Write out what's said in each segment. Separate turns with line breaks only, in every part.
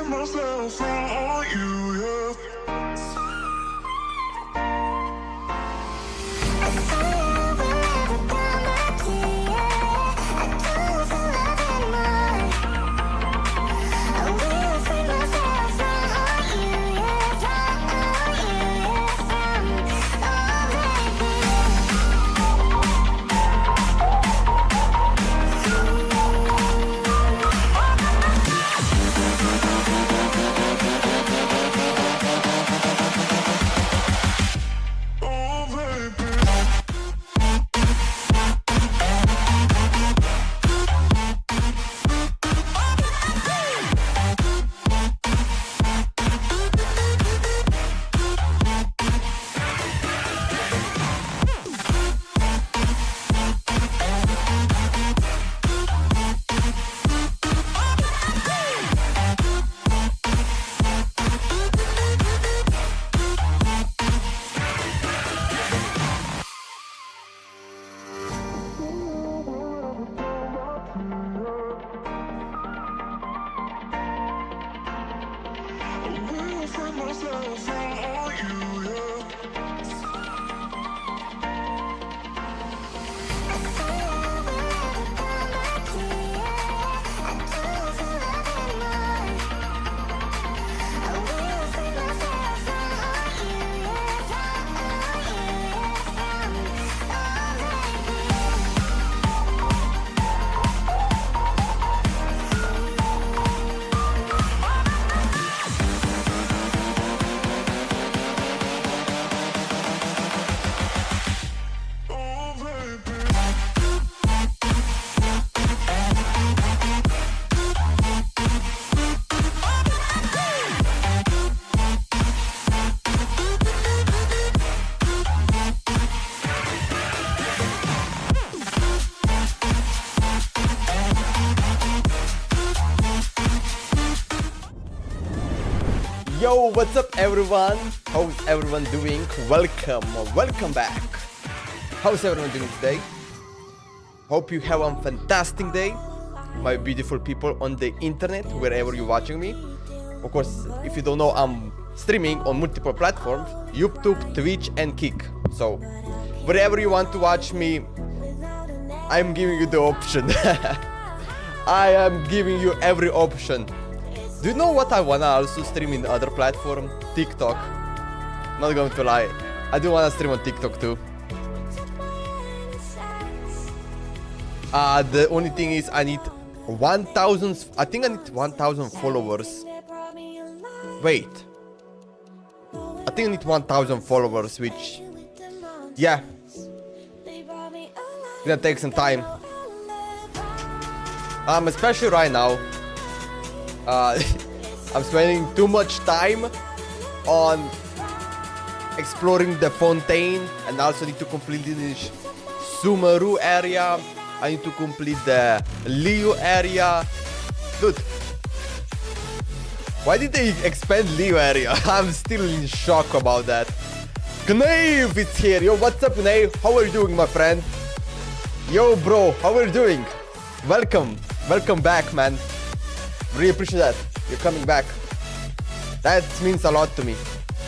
Myself from you, yeah.
Yo, what's up everyone? How's everyone doing? Welcome back. How's everyone doing today? Hope you have a fantastic day, my beautiful people on the internet, wherever you're watching me. Of course, if you don't know, I'm streaming on multiple platforms, YouTube, Twitch and Kick. So, wherever you want to watch me, I'm giving you the option. I am giving you every option. Do you know what I wanna also stream in other platform? TikTok. Not going to lie, I do wanna stream on TikTok too. The only thing is I need 1,000. I think I need 1,000 followers. Wait. I think I need 1,000 followers, which, yeah, gonna take some time. Especially right now. I'm spending too much time on exploring the Fontaine, and also need to complete this Sumeru area. I need to complete the Leo area. Dude, why did they expand Leo area? I'm still in shock about that. Knave is here. Yo, what's up, Knave? How are you doing, my friend? Yo, bro, how are you doing? Welcome back, man. Really appreciate that you're coming back. That means a lot to me.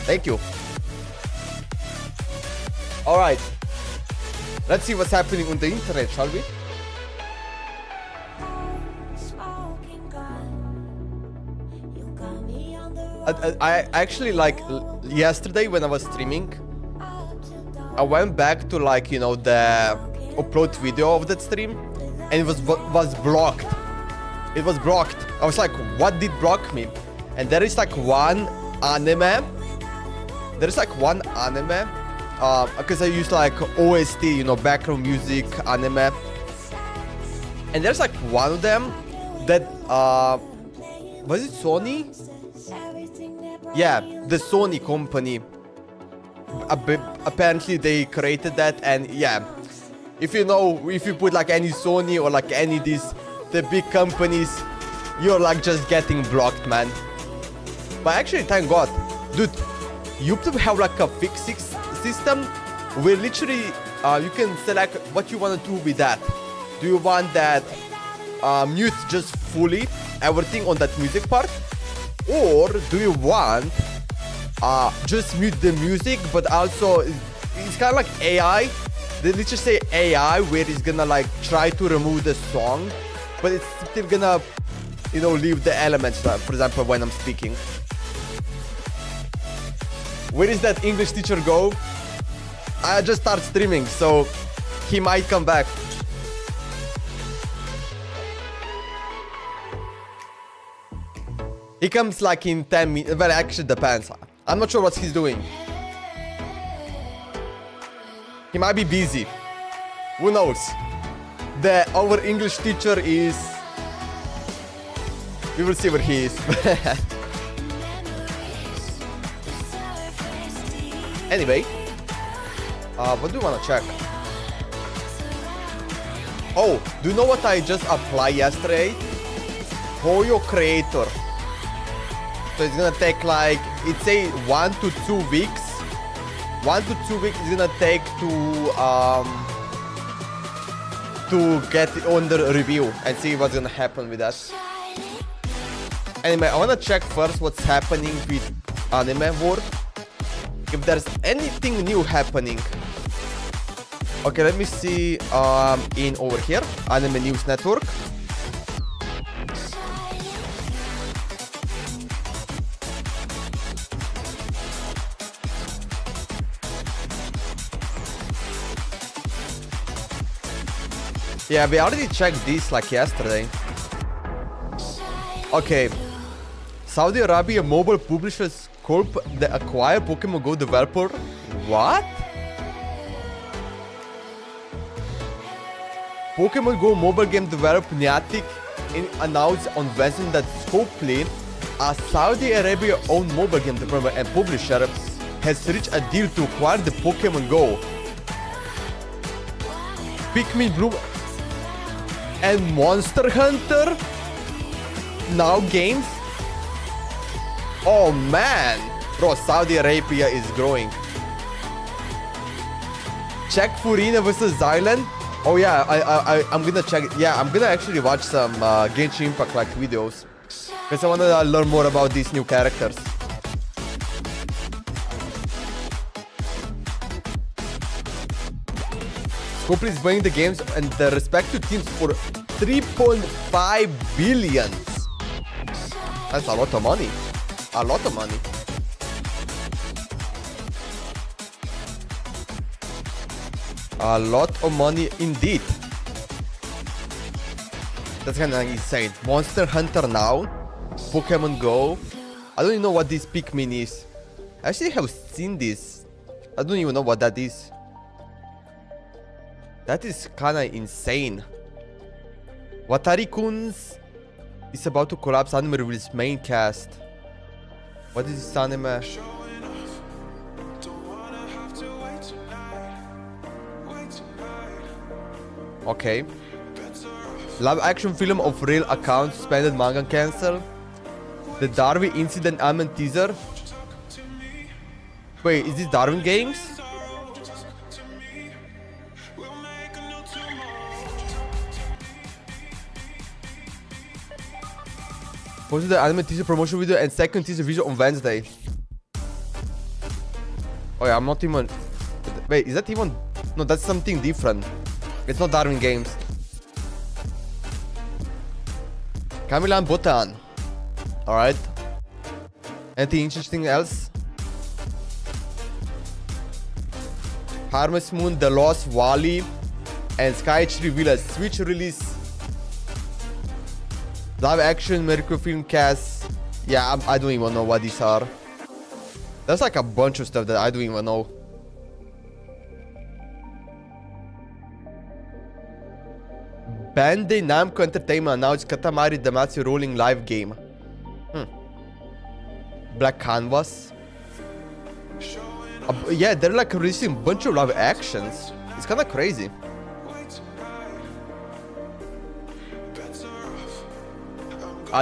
Thank you. Alright, let's see what's happening on the internet, shall we? I actually, like, yesterday when I was streaming, I went back to, like, you know, the upload video of that stream, and it was blocked. It was blocked. I was like, what did block me? And there is like one anime. Because I use like OST, you know, background music anime. And there's like one of them that was it Sony? Yeah, the Sony company. Apparently they created that, and yeah, if you put like any Sony or like any the big companies, you're like just getting blocked, man. But actually, thank God, dude, YouTube have like a fixed system where literally you can select what you want to do with that. Do you want that mute just fully everything on that music part, or do you want just mute the music, but also it's kind of like AI. Let's just say AI, where it's gonna like try to remove the song, but it's still gonna, you know, leave the elements. For example, when I'm speaking. Where is that English teacher go? I just start streaming, so he might come back. He comes like in 10 minutes, but actually depends. I'm not sure what he's doing. He might be busy. Who knows? Our English teacher is... We will see where he is. Anyway. What do you want to check? Oh, do you know what I just applied yesterday? Hoyo Creator. So it's gonna take like, it say 1 to 2 weeks. 1 to 2 weeks is gonna take to get it under review and see what's gonna happen with that. Anyway, I wanna check first what's happening with anime world. If there's anything new happening. Okay, let me see in over here, Anime News Network. Yeah, we already checked this like yesterday. Okay. Saudi Arabia mobile publishers Corp that acquire Pokemon Go developer. What? Pokemon Go mobile game developer Niantic announced on Wednesday that Scopely, a Saudi Arabia-owned mobile game developer and publisher, has reached a deal to acquire the Pokemon Go, Pikmin Bloom, and Monster Hunter now games. Oh man, bro, Saudi Arabia is growing. Check Furina versus Island. Oh yeah, I'm gonna check it. Yeah, I'm gonna actually watch some Genshin Impact like videos, because I wanna learn more about these new characters. Scopely is buying the games and the respective teams for 3.5 billion. That's a lot of money. A lot of money. A lot of money indeed. That's kind of insane. Monster Hunter now. Pokemon Go. I don't even know what this Pikmin is. I actually have seen this. I don't even know what that is. That is kind of insane. Watari-kun's is about to collapse anime with its main cast. What is this anime? Okay. Live action film of real account suspended manga cancel. The Darwin incident anime teaser. Wait, is this Darwin Games? Posted the anime teaser promotion video and second teaser video on Wednesday. Oh yeah, I'm not even... Wait, is that even... No, that's something different. It's not Darwin Games. Camila and Botan. Alright. Anything interesting else? Harvest Moon, The Lost Valley, and Sky Tree Village Switch release. Live action Miracle Film cast. Yeah, I don't even know what these are. There's like a bunch of stuff that I don't even know. Bandai Namco Entertainment announced Katamari Damacy rolling live game. Black Canvas. Yeah, they're like releasing a bunch of live actions. It's kind of crazy.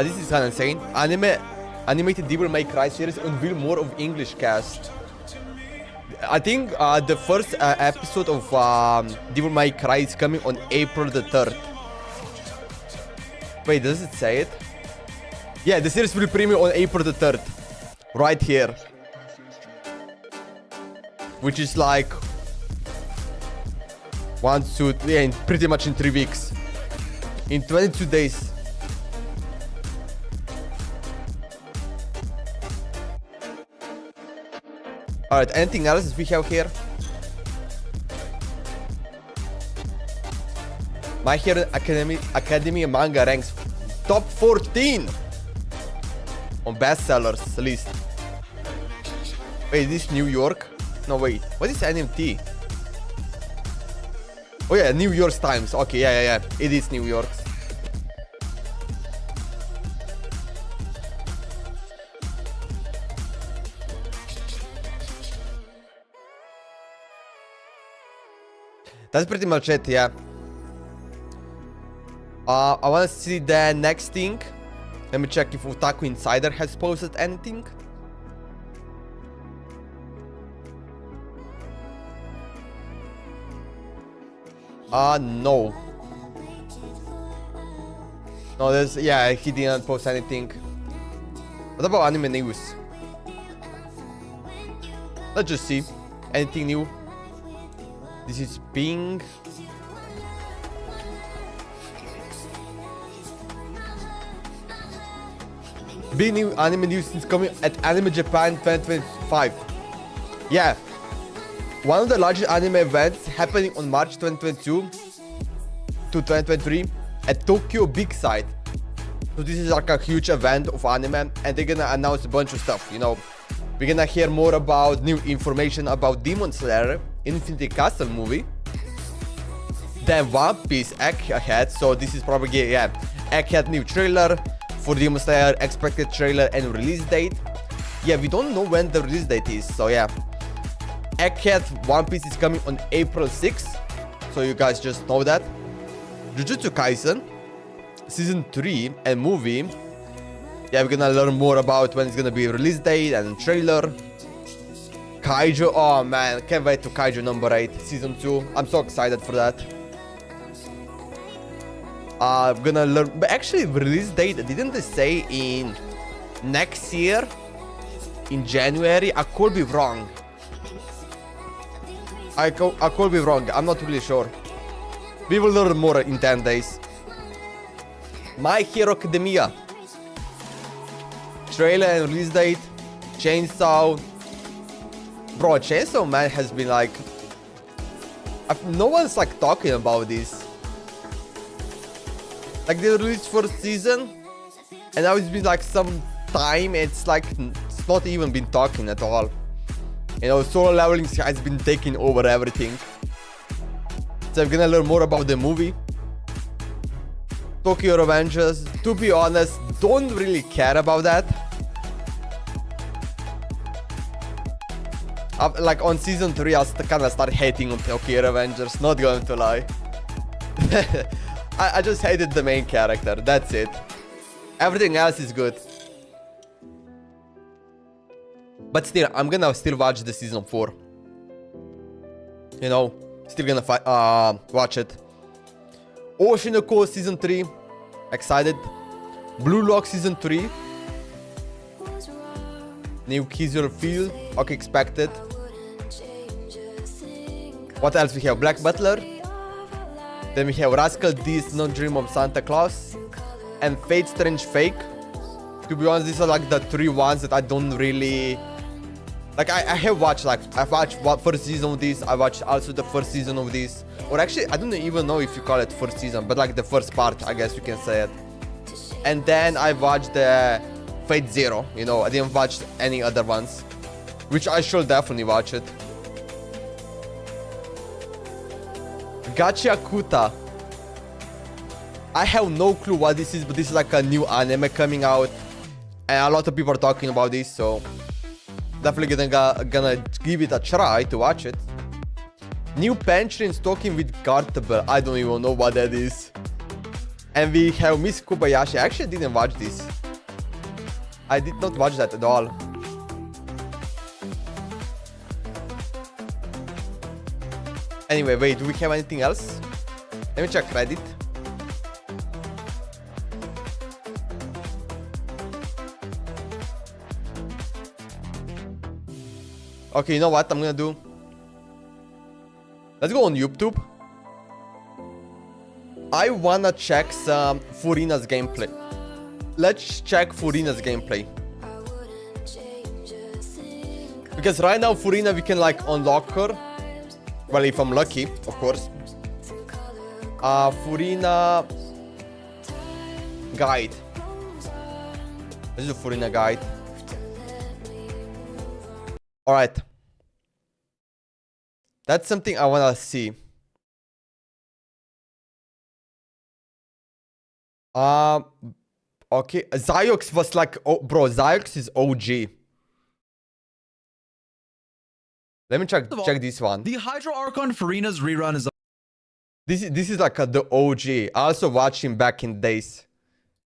This is kind of insane. Animated Devil May Cry series unveil more of English cast. I think the first episode of Devil May Cry is coming on April the 3rd. Wait, does it say it? Yeah, the series will premiere on April the 3rd. Right here. Which is like... 1, 2, yeah, pretty much in 3 weeks. In 22 days. Alright, anything else we have here? My Hero Academia manga ranks top 14 on bestsellers list. Wait, is this New York? No, wait. What is NMT? Oh yeah, New York Times. Okay, yeah. It is New York. That's pretty much it, yeah. I want to see the next thing. Let me check if Otaku Insider has posted anything. No. No, there's, yeah, he didn't post anything. What about anime news? Let's just see. Anything new? This is Bing. Big new anime news is coming at Anime Japan 2025. Yeah. One of the largest anime events happening on March 2022 to 2023 at Tokyo Big Side. So this is like a huge event of anime and they're gonna announce a bunch of stuff, you know. We're gonna hear more about new information about Demon Slayer Infinity Castle movie. Then One Piece Egghead, so this is probably, yeah, Egghead new trailer for Demon Slayer, expected trailer and release date. Yeah, we don't know when the release date is, so yeah. Egghead One Piece is coming on April 6th, so you guys just know that. Jujutsu Kaisen Season 3 and movie. Yeah, we're gonna learn more about when it's gonna be release date and trailer. Kaiju, oh man, can't wait to Kaiju number 8, Season 2. I'm so excited for that. I'm gonna learn, but actually release date, didn't they say in next year? In January? I could be wrong. I could be wrong, I'm not really sure. We will learn more in 10 days. My Hero Academia. Trailer and release date. Chainsaw. Bro, Chainsaw Man has been like... no one's like talking about this. Like they released first season. And now it's been like some time. It's like, it's not even been talking at all. You know, Solo Leveling has been taking over everything. So I'm gonna learn more about the movie. Tokyo Revengers, to be honest, don't really care about that. Like on season 3, I kinda start hating on Tokyo Revengers, not going to lie. I just hated the main character, that's it. Everything else is good. But still, I'm gonna still watch the season 4. You know, still gonna watch it. Oshinoko season 3, excited. Blue Lock season 3. New Kizuo Field, okay, expected. What else we have? Black Butler. Then we have Rascal D's No Dream of Santa Claus. And Fate Strange Fake. To be honest, these are like the 3 ones that I don't really... Like I have watched, like I've watched first season of this, I watched also the first season of this. Or actually, I don't even know if you call it first season, but like the first part, I guess you can say it. And then I watched the Fate Zero, you know, I didn't watch any other ones. Which I should definitely watch it. Gacha Kuta. I have no clue what this is, but this is like a new anime coming out. And a lot of people are talking about this, so... Definitely gonna give it a try to watch it. New Pensions talking with Cartable. I don't even know what that is. And we have Miss Kobayashi. I actually didn't watch this. I did not watch that at all. Anyway, wait, do we have anything else? Let me check Reddit. Okay, you know what I'm gonna do? Let's go on YouTube. I wanna check some Furina's gameplay. Let's check Furina's gameplay. Because right now Furina we can like unlock her. Well, if I'm lucky, of course. Furina guide. This is a Furina guide. Alright. That's something I wanna see. Okay. Ziox was like, oh, bro, Ziox is OG. Let me check this one.
The Hydro Archon Furina's rerun is
This is like the OG. I also watched him back in days.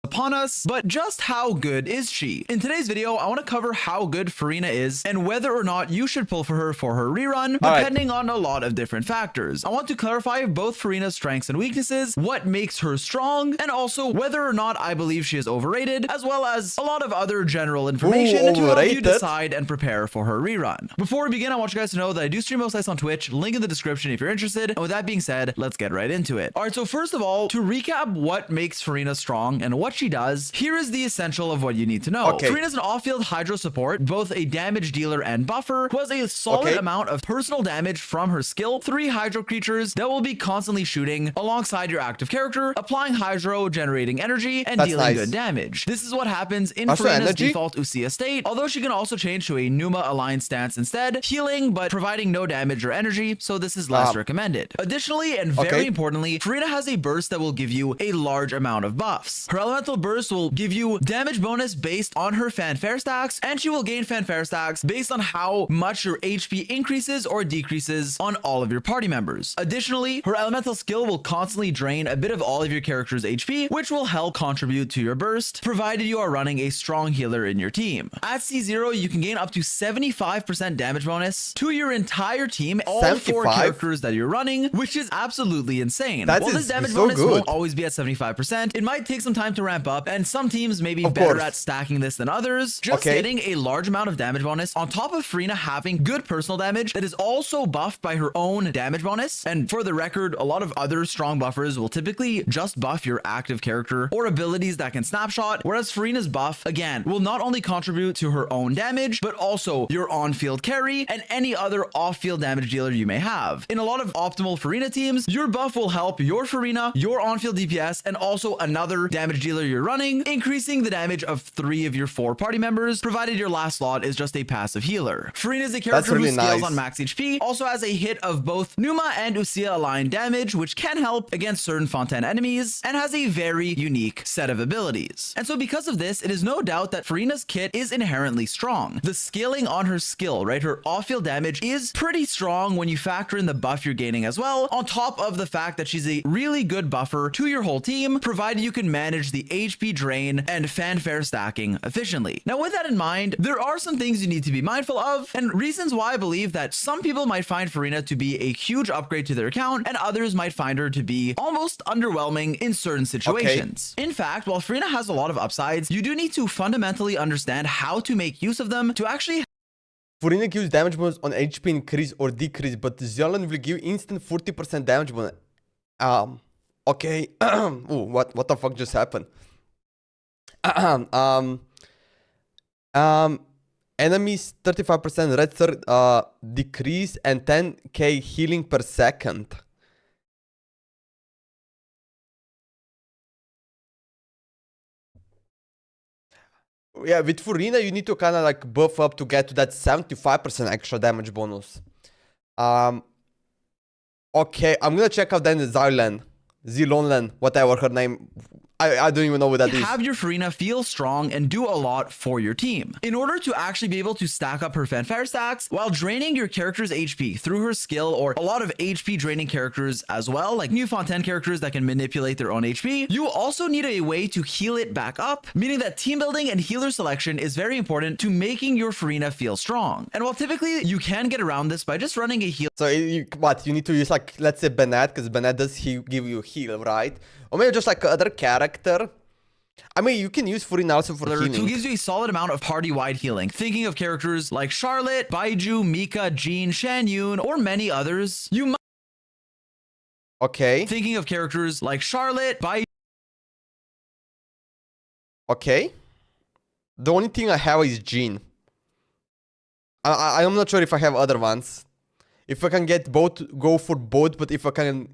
upon us, but just how good is she? In today's video, I want to cover how good Furina is and whether or not you should pull for her rerun, depending on a lot of different factors. I want to clarify both Furina's strengths and weaknesses, what makes her strong, and also whether or not I believe she is overrated, as well as a lot of other general information to help you decide and prepare for her rerun. Before we begin, I want you guys to know that I do stream most nights on Twitch, link in the description if you're interested. And with that being said, let's get right into it. All right, so first of all, to recap what makes Furina strong and what she does, here is the essential of what you need to know. Okay. Furina's an off-field Hydro support, both a damage dealer and buffer, who has a solid amount of personal damage from her skill, 3 Hydro creatures that will be constantly shooting alongside your active character, applying Hydro, generating energy, and dealing good damage. This is what happens in Furina's default Usia state, although she can also change to a Numa aligned stance instead, healing but providing no damage or energy, so this is less recommended. Additionally, and very importantly, Furina has a burst that will give you a large amount of buffs. Her elemental burst will give you damage bonus based on her fanfare stacks, and she will gain fanfare stacks based on how much your HP increases or decreases on all of your party members. Additionally, her elemental skill will constantly drain a bit of all of your character's HP, which will help contribute to your burst, provided you are running a strong healer in your team. At C0, you can gain up to 75% damage bonus to your entire team, all 4 characters that you're running, which is absolutely insane. While this damage bonus won't always be at 75%, it might take some time to ramp up, and some teams may be better at stacking this than others. Just getting a large amount of damage bonus on top of Furina having good personal damage that is also buffed by her own damage bonus. And for the record, a lot of other strong buffers will typically just buff your active character or abilities that can snapshot, whereas Furina's buff, again, will not only contribute to her own damage, but also your on-field carry and any other off-field damage dealer you may have. In a lot of optimal Furina teams, your buff will help your Furina, your on-field DPS, and also another damage dealer you're running, increasing the damage of 3 of your 4 party members, provided your last slot is just a passive healer. Furina is a character who scales on max HP, also has a hit of both Numa and Usia aligned damage, which can help against certain Fontaine enemies, and has a very unique set of abilities. And so because of this, it is no doubt that Furina's kit is inherently strong. The scaling on her skill, right, her off-field damage is pretty strong when you factor in the buff you're gaining as well, on top of the fact that she's a really good buffer to your whole team, provided you can manage the HP drain and fanfare stacking efficiently. Now, with that in mind, there are some things you need to be mindful of, and reasons why I believe that some people might find Furina to be a huge upgrade to their account, and others might find her to be almost underwhelming in certain situations. In fact, while Furina has a lot of upsides, you do need to fundamentally understand how to make use of them to actually.
Furina gives damage bonus on HP increase or decrease, but Zealand will give instant 40% damage bonus. Okay. Ooh, what the fuck just happened? Enemies 35% red third decrease and 10k healing per second. Yeah, with Furina you need to kind of like buff up to get to that 75% extra damage bonus. Okay, I'm gonna check out then Zilonlan, whatever her name. I don't even know what that is.
Have your Farina feel strong and do a lot for your team. In order to actually be able to stack up her fanfare stacks while draining your character's HP through her skill, or a lot of HP draining characters as well, like new Fontaine characters that can manipulate their own HP, you also need a way to heal it back up, meaning that team building and healer selection is very important to making your Farina feel strong. And while typically you can get around this by just running a heal.
So you need to use, like, let's say Bennett, because Bennett does give you heal, right? Or maybe just like other character. I mean, you can use Farina also for healing.
Who gives you a solid amount of party-wide healing. Thinking of characters like Charlotte, Baiju, Mika, Jean, Shan Yun, or many others. You might.
Okay.
Thinking of characters like Charlotte, Baiju.
Okay. The only thing I have is Jean. I'm not sure if I have other ones. If I can get both, go for both. But if I can,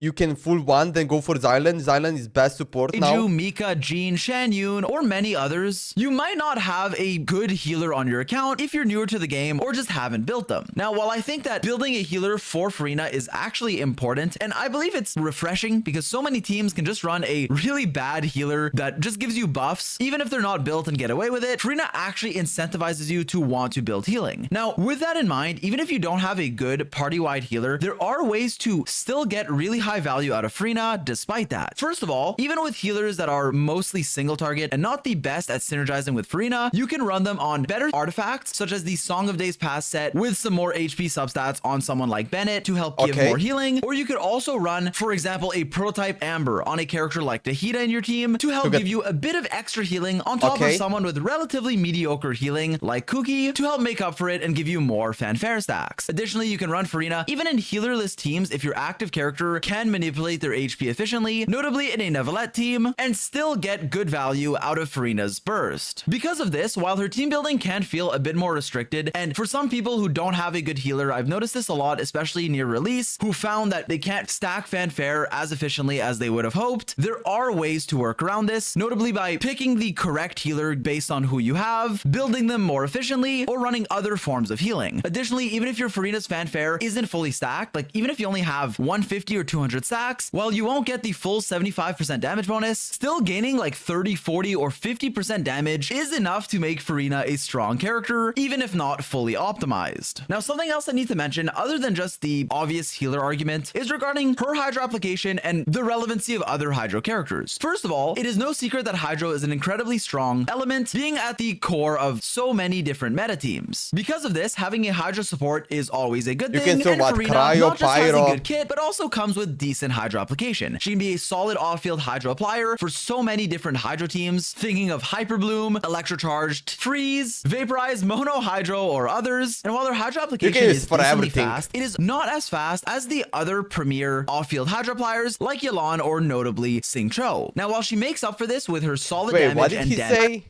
you can full one, then go for Zylan. Zylan is best support now.
Mika, Jean, Shan Yun, or many others. You might not have a good healer on your account if you're newer to the game or just haven't built them. Now, while I think that building a healer for Farina is actually important, and I believe it's refreshing because so many teams can just run a really bad healer that just gives you buffs, even if they're not built and get away with it, Farina actually incentivizes you to want to build healing. Now, with that in mind, even if you don't have a good party-wide healer, there are ways to still get really high value out of Farina despite that. First of all, even with healers that are mostly single target and not the best at synergizing with Farina, you can run them on better artifacts such as the Song of Days Past set with some more HP substats on someone like Bennett to help give more healing, or you could also run, for example, a prototype Amber on a character like Tahita in your team to help give you a bit of extra healing on top of someone with relatively mediocre healing like Kuki to help make up for it and give you more fanfare stacks. Additionally, you can run Farina even in healerless teams if your active character can manipulate their HP efficiently, notably in a Neuvillette team, and still get good value out of Farina's burst. Because of this, while her team building can feel a bit more restricted, and for some people who don't have a good healer, I've noticed this a lot, especially near release, who found that they can't stack fanfare as efficiently as they would have hoped, there are ways to work around this, notably by picking the correct healer based on who you have, building them more efficiently, or running other forms of healing. Additionally, even if your Farina's fanfare isn't fully stacked, like even if you only have 150 or 200 stacks, while you won't get the full 75% damage bonus, still gaining like 30, 40, or 50% damage is enough to make Farina a strong character, even if not fully optimized. Now, something else I need to mention, other than just the obvious healer argument, is regarding her Hydro application and the relevancy of other Hydro characters. First of all, it is no secret that Hydro is an incredibly strong element, being at the core of so many different meta teams. Because of this, having a Hydro support is always a good thing, and Farina not just has a good kit, but also comes with decent Hydro application. She can be a solid off-field Hydro applier for so many different Hydro teams, thinking of Hyperbloom, Electrocharged, Freeze, Vaporize, Mono Hydro, or others. And while their Hydro application is decently fast, it is not as fast as the other premier off-field Hydro appliers like Yelan or notably Xingqiu. Now, while she makes up for this with her solid damage and damage,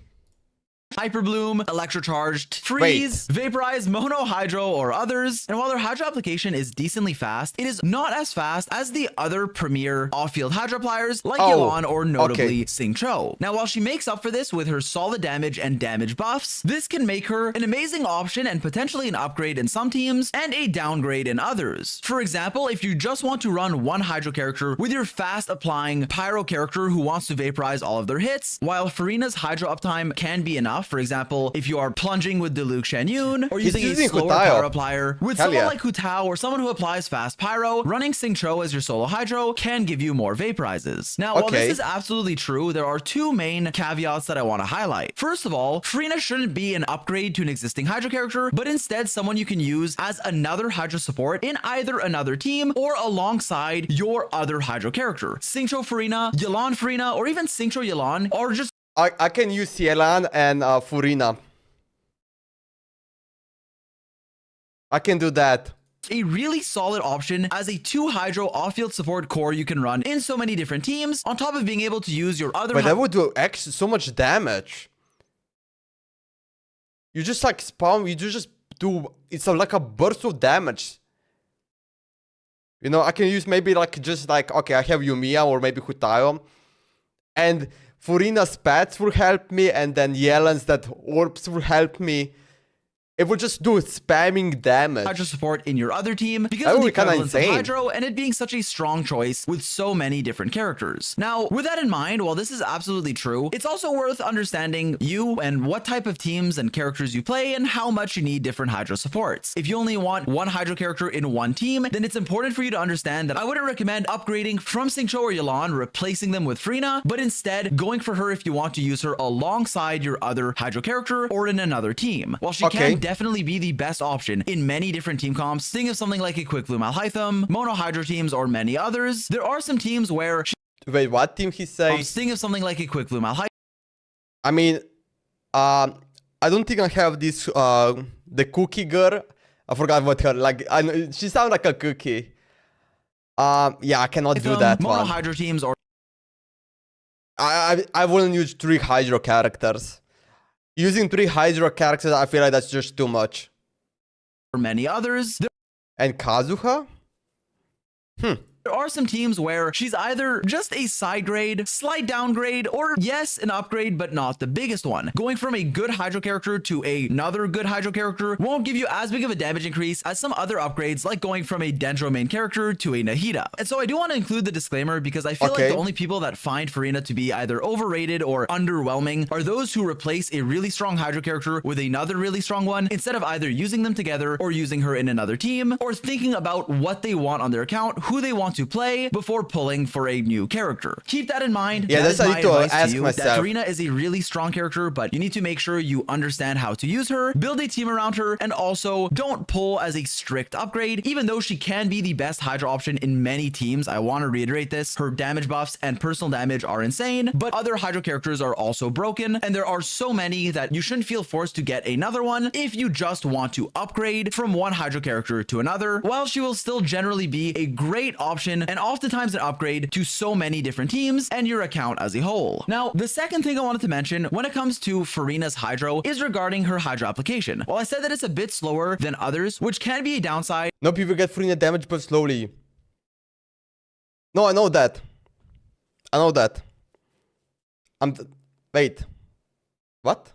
Hyperbloom, Electrocharged, Freeze, Vaporize, Mono Hydro, or others. And while their Hydro application is decently fast, it is not as fast as the other premier off-field Hydro appliers like Yelan or notably Xingqiu. Now, while she makes up for this with her solid damage and damage buffs, this can make her an amazing option and potentially an upgrade in some teams and a downgrade in others. For example, if you just want to run one Hydro character with your fast applying Pyro character who wants to vaporize all of their hits, while Farina's Hydro uptime can be enough. For example, if you are plunging with Diluc Shan Yun, or using a slower Pyro applier with someone like Hu Tao or someone who applies fast Pyro, running Xingqiu as your solo Hydro can give you more vaporizes. Now, while this is absolutely true, there are two main caveats that I want to highlight. First of all, Farina shouldn't be an upgrade to an existing Hydro character, but instead someone you can use as another Hydro support in either another team or alongside your other Hydro character. Xingqiu Farina, Yelan Farina, or even Xingqiu Yelan are just
I can use Yelan and Farina. I can do that.
A really solid option as a 2 Hydro off-field support core you can run in so many different teams, on top of being able to use your other.
But that would do actually so much damage. You just like spawn, you just do, it's like a burst of damage. You know, I can use maybe like just like, okay, I have Yumiya or maybe Hu Tao, and Farina's pets will help me, and then Yelan's that orbs will help me. it will just do spamming damage.
Hydro support in your other team because
That
of
would
the
be kinda
prevalence of
insane.
Hydro and it being such a strong choice with so many different characters. Now, with that in mind, while this is absolutely true, it's also worth understanding you and what type of teams and characters you play and how much you need different Hydro supports. If you only want one Hydro character in one team, then it's important for you to understand that I wouldn't recommend upgrading from Xingqiu or Yelan, replacing them with Frina, but instead going for her if you want to use her alongside your other Hydro character or in another team. While she can definitely be the best option in many different team comps, think of something like a Quick Bloom Alhaitham, Mono Hydro teams, or many others. There are some teams where
Wait, what team he says?
think of something like a Quick Bloom Alhaitham.
I mean, I don't think I have this, the cookie girl. I forgot what her, like, she sounds like a cookie. Yeah, I cannot do that
Mono
one.
Hydro teams or
I wouldn't use 3 Hydro characters. Using 3 Hydro characters, I feel like that's just too much.
many others.
And Kazuha?
There are some teams where she's either just a side grade, slight downgrade, or yes, an upgrade, but not the biggest one. Going from a good Hydro character to another good Hydro character won't give you as big of a damage increase as some other upgrades, like going from a Dendro main character to a Nahida. And so I do want to include the disclaimer because I feel like the only people that find Farina to be either overrated or underwhelming are those who replace a really strong Hydro character with another really strong one instead of either using them together or using her in another team or thinking about what they want on their account, who they want to play before pulling for a new character. Keep that in mind.
Yeah, that's
my
I need to
advice
ask
you,
myself.
that Farina is a really strong character, but you need to make sure you understand how to use her, build a team around her, and also don't pull as a strict upgrade. Even though she can be the best Hydra option in many teams, I want to reiterate this, her damage buffs and personal damage are insane, but other Hydra characters are also broken, and there are so many that you shouldn't feel forced to get another one if you just want to upgrade from one Hydra character to another, while she will still generally be a great option and oftentimes an upgrade to so many different teams and your account as a whole. Now, the second thing I wanted to mention when it comes to Farina's Hydro is regarding her Hydro application. While I said that it's a bit slower than others, which can be a downside.
No, people get Farina damage but slowly. No, I know that. I know that. Wait. What?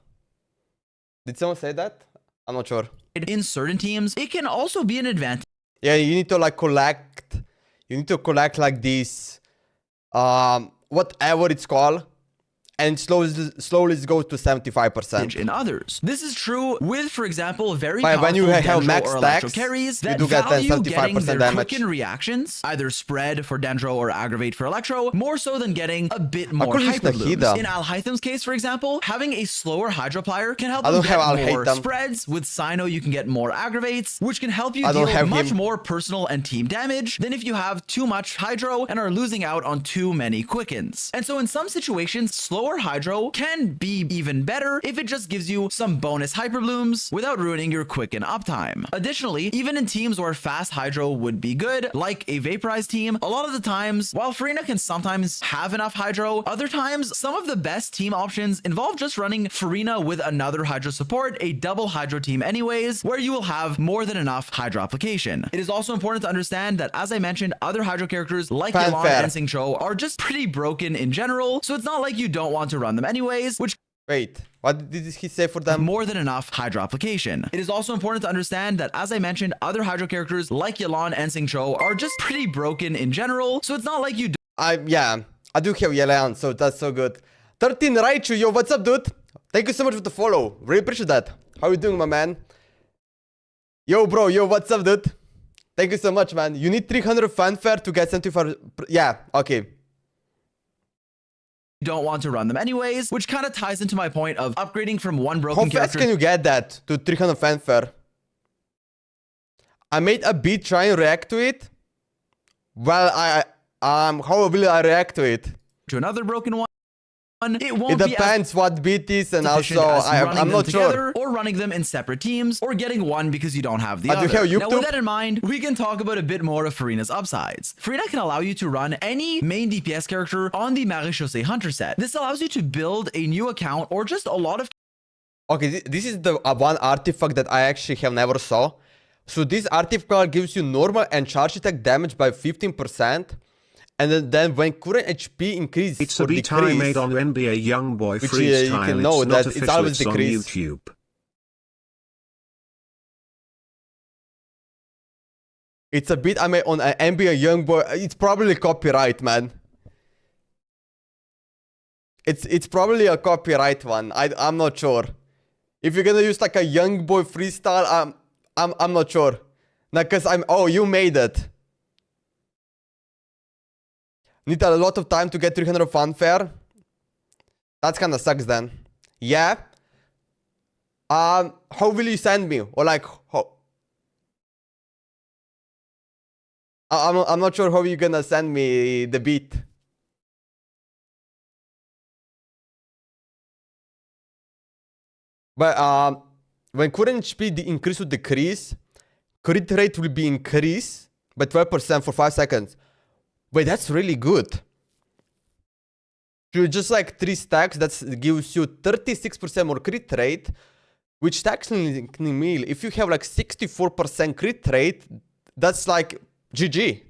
Did someone say that? I'm not sure.
In certain teams, it can also be an advantage.
Yeah, you need to like collect. You need to collect like this, whatever it's called, and slowly it goes to 75%.
In others. This is true with, for example, very
But
powerful
when you have
Dendro
max
or
stacks,
Electro carries
you
that
do get that
value getting
75%
their
damage.
quicken reactions, either spread for Dendro or aggravate for Electro, more so than getting a bit more
could use
hyper blooms.
Nahida.
In Alhaitham's case, for example, having a slower Hydro plier can help
I
you
don't have
get more
Alhaitham.
spreads. With Sino, you can get more aggravates, which can help you
I don't
deal
have
much
him.
more personal and team damage than if you have too much Hydro and are losing out on too many quickens. And so in some situations, slower Hydro can be even better if it just gives you some bonus hyper blooms without ruining your quicken uptime. Additionally, even in teams where fast Hydro would be good, like a vaporized team, a lot of the times, while Farina can sometimes have enough Hydro, other times some of the best team options involve just running Farina with another Hydro support, a double Hydro team anyways, where you will have more than enough Hydro application. It is also important to understand that, as I mentioned, other Hydro characters like Yelan and Xingqiu are just pretty broken in general, so it's not like you don't want to run them anyways, which
Wait, what did he say for them?
more than enough Hydro application. It is also important to understand that, as I mentioned, other Hydro characters like Yelan and Xingqiu are just pretty broken in general, so it's not like you
Yeah, I do have Yelan, so that's so good. 13 Raichu, yo, what's up, dude? Thank you so much for the follow. Really appreciate that. How you doing, my man? Yo, bro, yo, what's up, dude? Thank you so much, man. You need 300 fanfare to get 75. Yeah, okay.
don't want to run them anyways, which kind of ties into my point of upgrading from one broken
How fast
character
can you get that to 300 fanfare? I made a beat try and react to it. Well, how will I react to it?
to another broken one. It won't
It depends what beat is, and also I'm not sure.
Or running them in separate teams, or getting one because you don't have the
Do you
other.
have
Now, with
YouTube?
that in mind, we can talk about a bit more of Farina's upsides. Farina can allow you to run any main DPS character on the Maréchaussée Hunter set. This allows you to build a new account or just a lot of
Okay, this is the one artifact that I actually have never saw. So this artifact gives you normal and charge attack damage by 15%. And then when current HP increases
It's
or
a beat I
decrease,
made on NBA Youngboy
which,
freestyle.
you can know
it's
that
not
it's
official,
always
it's on
decreased.
YouTube.
It's a bit I made on an NBA Youngboy. It's probably copyright, man. It's probably a copyright one. I'm not sure. If you're gonna use like a Youngboy freestyle, I'm not sure. Nah, cause you made it. Need a lot of time to get 300 fanfare. That kinda sucks then. Yeah. How will you send me? Or like how? I'm not sure how you're gonna send me the beat. But when current speed increase or decrease, crit rate will be increased by 12% for 5 seconds. Wait, that's really good. You just like 3 stacks, that gives you 36% more crit rate, which technically mean if you have like 64% crit rate, that's like GG.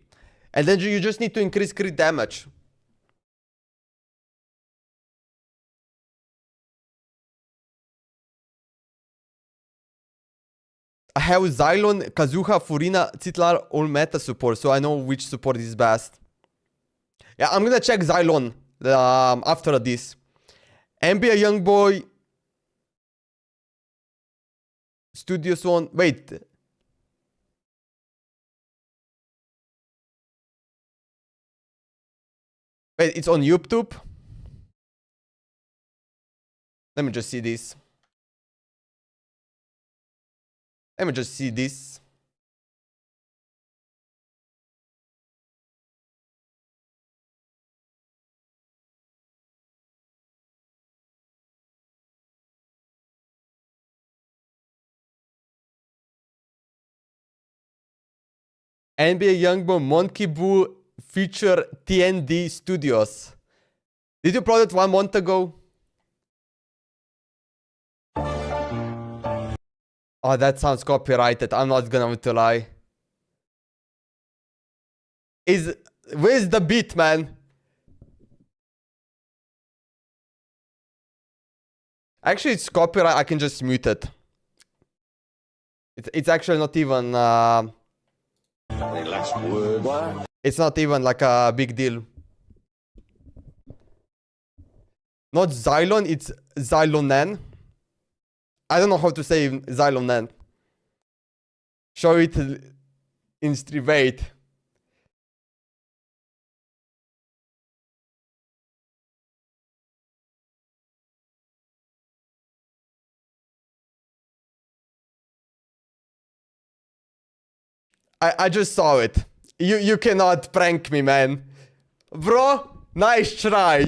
And then you just need to increase crit damage. I have Xylon, Kazuha, Furina, Citlar, all meta support, so I know which support is best. Yeah, I'm gonna check Xylon after this. NBA Youngboy, Studios One. Wait. Wait, it's on YouTube? Let me just see this. Let me just see this. NBA Youngboy Monkey Boo feature TND Studios. Did you upload it 1 month ago? Oh, that sounds copyrighted. I'm not gonna lie. Where's the beat, man? Actually, it's copyright. I can just mute it. It's actually not even.
Any last word? What?
It's not even like a big deal. Not Xylon, it's Xylonen. I don't know how to say Xylonen. Show it in stream. Wait. I just saw it. You cannot prank me, man. Bro, nice try.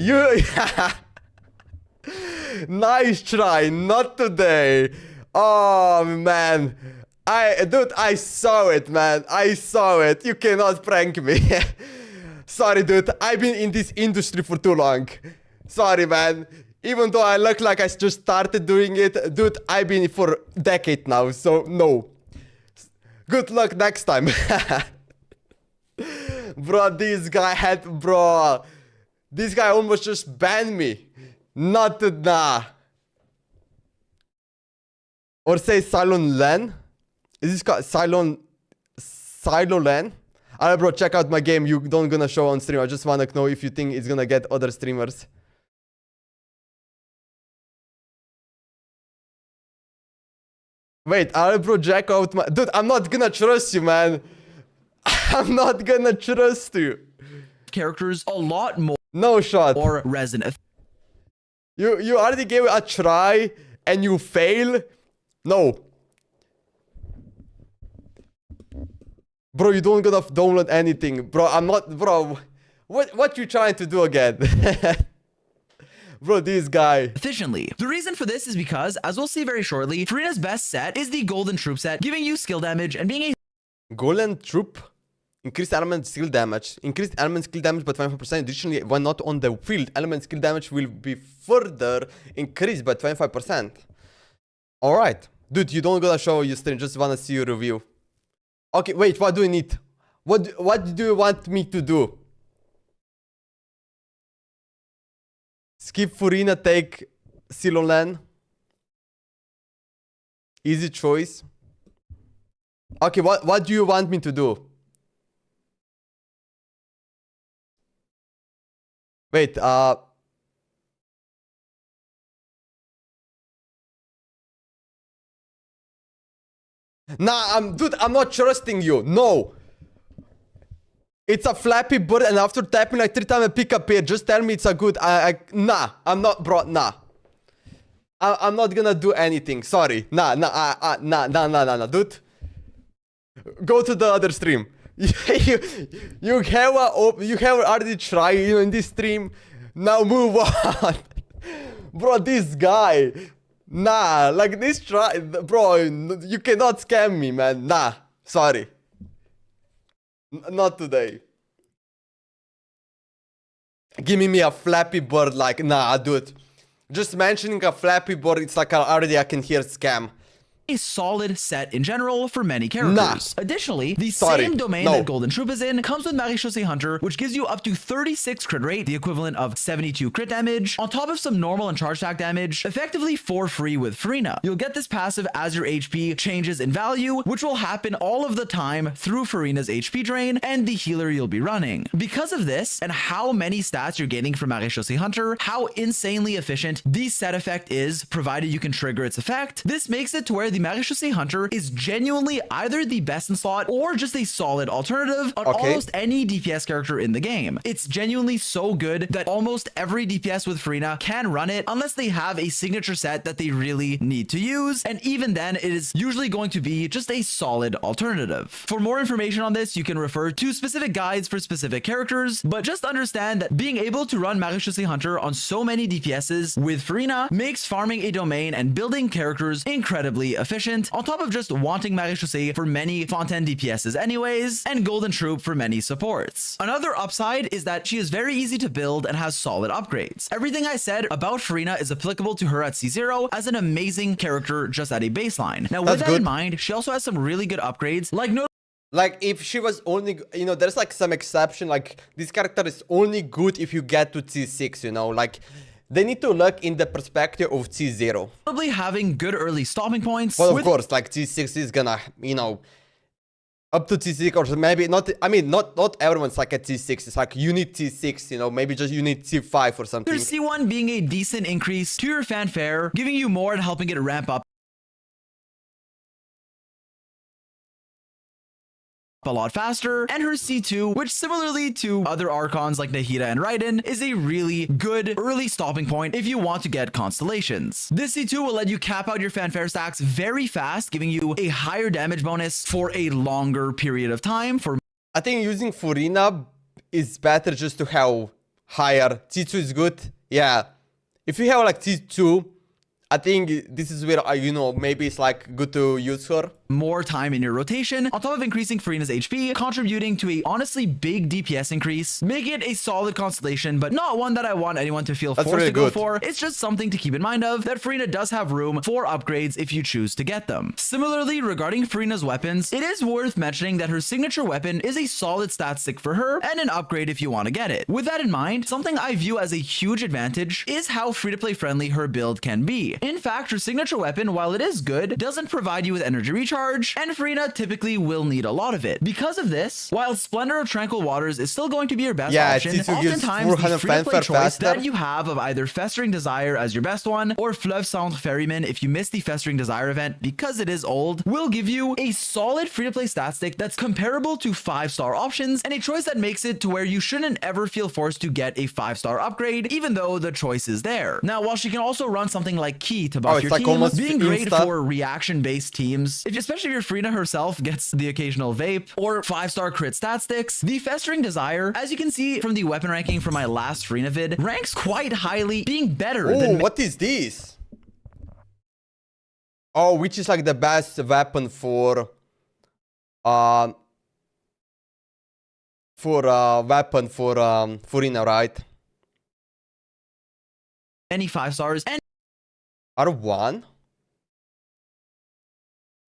Nice try. Not today. Oh, man. Dude, I saw it, man. I saw it. You cannot prank me. Sorry, dude. I've been in this industry for too long. Sorry, man. Even though I look like I just started doing it, dude, I've been for a decade now, so no. Good luck next time. Bro, this guy almost just banned me. Not nah. Or say Cylon Len. Is this called Cylon Len? Alright, bro, check out my game. You don't gonna show on stream. I just wanna know if you think it's gonna get other streamers. Wait, alright, bro, check out my... Dude, I'm not gonna trust you, man. I'm not gonna trust you.
Characters a lot more.
No shot.
Or resin.
You already gave it a try and you fail? No. Bro, you don't gonna download anything. Bro, I'm not... Bro, what you trying to do again? Bro, this guy.
Efficiently. The reason for this is because, as we'll see very shortly, Furina's best set is the Golden Troop set, giving you skill damage and being a
Golden Troop. Increased element skill damage. Increased element skill damage by 25%. Additionally, when not on the field, element skill damage will be further increased by 25%. Alright. Dude, you don't gotta show your stream, just wanna see your review. Okay, wait, what do you need? What do you want me to do? Skip Furina, take Silolan. Easy choice. Okay, what do you want me to do? Wait, nah, dude, I'm not trusting you. No. It's a Flappy Bird, and after tapping like 3 times, I pick up here. Just tell me it's a good. Nah, I'm not, bro. Nah. I'm not gonna do anything. Sorry. Nah, dude. Go to the other stream. you have already tried, in this stream. Now move on. Bro, this guy. Nah, like this try, bro. You cannot scam me, man. Nah, sorry. Not today. Give me a Flappy Bird, like, nah, dude. Just mentioning a Flappy Bird, it's like already I can hear scam.
A solid set in general for many characters. Additionally, the same domain that Golden Troop is in comes with Marechaussee Hunter, which gives you up to 36 crit rate, the equivalent of 72 crit damage, on top of some normal and charge attack damage, effectively for free with Furina. You'll get this passive as your HP changes in value, which will happen all of the time through Furina's HP drain and the healer you'll be running. Because of this, and how many stats you're getting from Marechaussee Hunter, how insanely efficient the set effect is, provided you can trigger its effect, this makes it to where the Marechaussee Hunter is genuinely either the best in slot or just a solid alternative on almost any DPS character in the game. It's genuinely so good that almost every DPS with Furina can run it unless they have a signature set that they really need to use, and even then it is usually going to be just a solid alternative. For more information on this, you can refer to specific guides for specific characters, but just understand that being able to run Marechaussee Hunter on so many DPSs with Furina makes farming a domain and building characters incredibly efficient, on top of just wanting Marechaussee for many Fontaine DPSs anyways, and Golden Troop for many supports. Another upside is that she is very easy to build and has solid upgrades. Everything I said about Furina is applicable to her at C0 as an amazing character just at a baseline. Now with that in mind, she also has some really good upgrades, like
if she was only, there's like some exception, like this character is only good if you get to C6, like they need to look in the perspective of C0.
Probably having good early stopping points.
Well, of course, like C6 is gonna, up to C6 or maybe not. I mean, not everyone's like at C6. It's like you need C6, maybe just you need C5 or something.
There's C1 being a decent increase to your fanfare, giving you more and helping it ramp up a lot faster, and her C2, which similarly to other Archons like Nahida and Raiden, is a really good early stopping point if you want to get constellations. This C2 will let you cap out your fanfare stacks very fast, giving you a higher damage bonus for a longer period of time.
I think using Furina is better just to have higher. C2 is good. Yeah. If you have like C2, I think this is where, maybe it's like good to use her.
More time in your rotation, on top of increasing Furina's HP, contributing to a honestly big DPS increase, make it a solid constellation, but not one that I want anyone to feel forced to go for. It's just something to keep in mind of, that Furina does have room for upgrades if you choose to get them. Similarly, regarding Furina's weapons, it is worth mentioning that her signature weapon is a solid stat stick for her, and an upgrade if you want to get it. With that in mind, something I view as a huge advantage is how free-to-play friendly her build can be. In fact, her signature weapon, while it is good, doesn't provide you with energy recharge, and Furina typically will need a lot of it. Because of this, while Splendor of Tranquil Waters is still going to be your best option, oftentimes the free-to-play choice that you have of either Festering Desire as your best one, or Fleuve Centre Ferryman if you miss the Festering Desire event because it is old, will give you a solid free-to-play stat stick that's comparable to 5-star options, and a choice that makes it to where you shouldn't ever feel forced to get a 5-star upgrade, even though the choice is there. Now, while she can also run something like Key to buff your team, being great for reaction-based teams, especially if your Furina herself gets the occasional vape, or 5-star crit stat sticks, the Festering Desire, as you can see from the weapon ranking from my last Furina vid, ranks quite highly, being better than...
what is this? Oh, which is like the best weapon for Furina, right?
Any 5 stars, and
R1?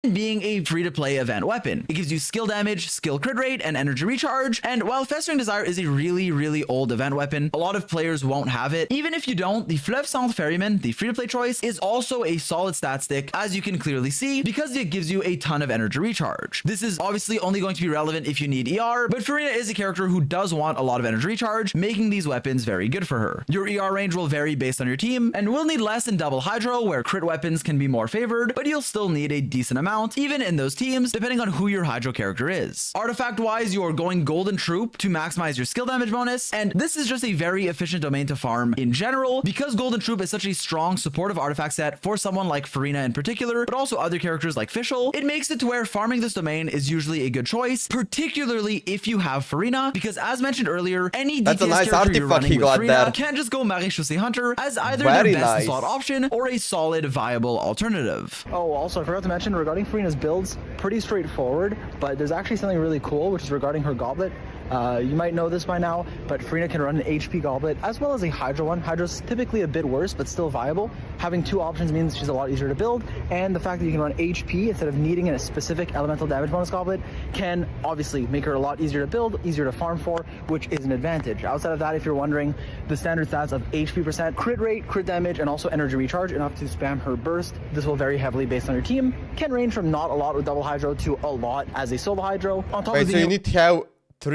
being a free-to-play event weapon. It gives you skill damage, skill crit rate, and energy recharge, and while Festering Desire is a really old event weapon, a lot of players won't have it. Even if you don't, the Fleuve Centre Ferryman, the free-to-play choice, is also a solid stat stick, as you can clearly see, because it gives you a ton of energy recharge. This is obviously only going to be relevant if you need ER, but Farina is a character who does want a lot of energy recharge, making these weapons very good for her. Your ER range will vary based on your team, and will need less in double hydro, where crit weapons can be more favored, but you'll still need a decent amount even in those teams, depending on who your hydro character is. Artifact wise, you're going Golden Troop to maximize your skill damage bonus, and this is just a very efficient domain to farm in general, because Golden Troop is such a strong supportive artifact set for someone like Farina in particular, but also other characters like Fischl. It makes it to where farming this domain is usually a good choice, particularly if you have Farina, because as mentioned earlier, any DPS
nice
character you're running with Farina can just go Maréchaussée Hunter as either their best slot option or a solid viable alternative.
Oh, also I forgot to mention regarding Farina's builds, pretty straightforward, but there's actually something really cool, which is regarding her goblet. You might know this by now, but Farina can run an HP goblet as well as a Hydro one. Hydro's typically a bit worse, but still viable. Having two options means she's a lot easier to build, and the fact that you can run HP instead of needing a specific elemental damage bonus goblet can obviously make her a lot easier to build, easier to farm for, which is an advantage. Outside of that, if you're wondering, the standard stats of HP percent, crit rate, crit damage, and also energy recharge, enough to spam her burst. This will vary heavily based on your team. Can range from not a lot with double Hydro to a lot as a solo Hydro. On top of
so you need to have if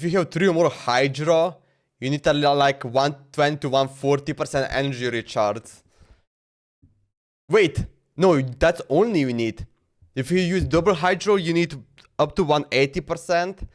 you have 3 or more Hydro, you need to like 120 to 140% energy recharge. Wait, no, that's only you need. If you use double Hydro, you need up to 180%.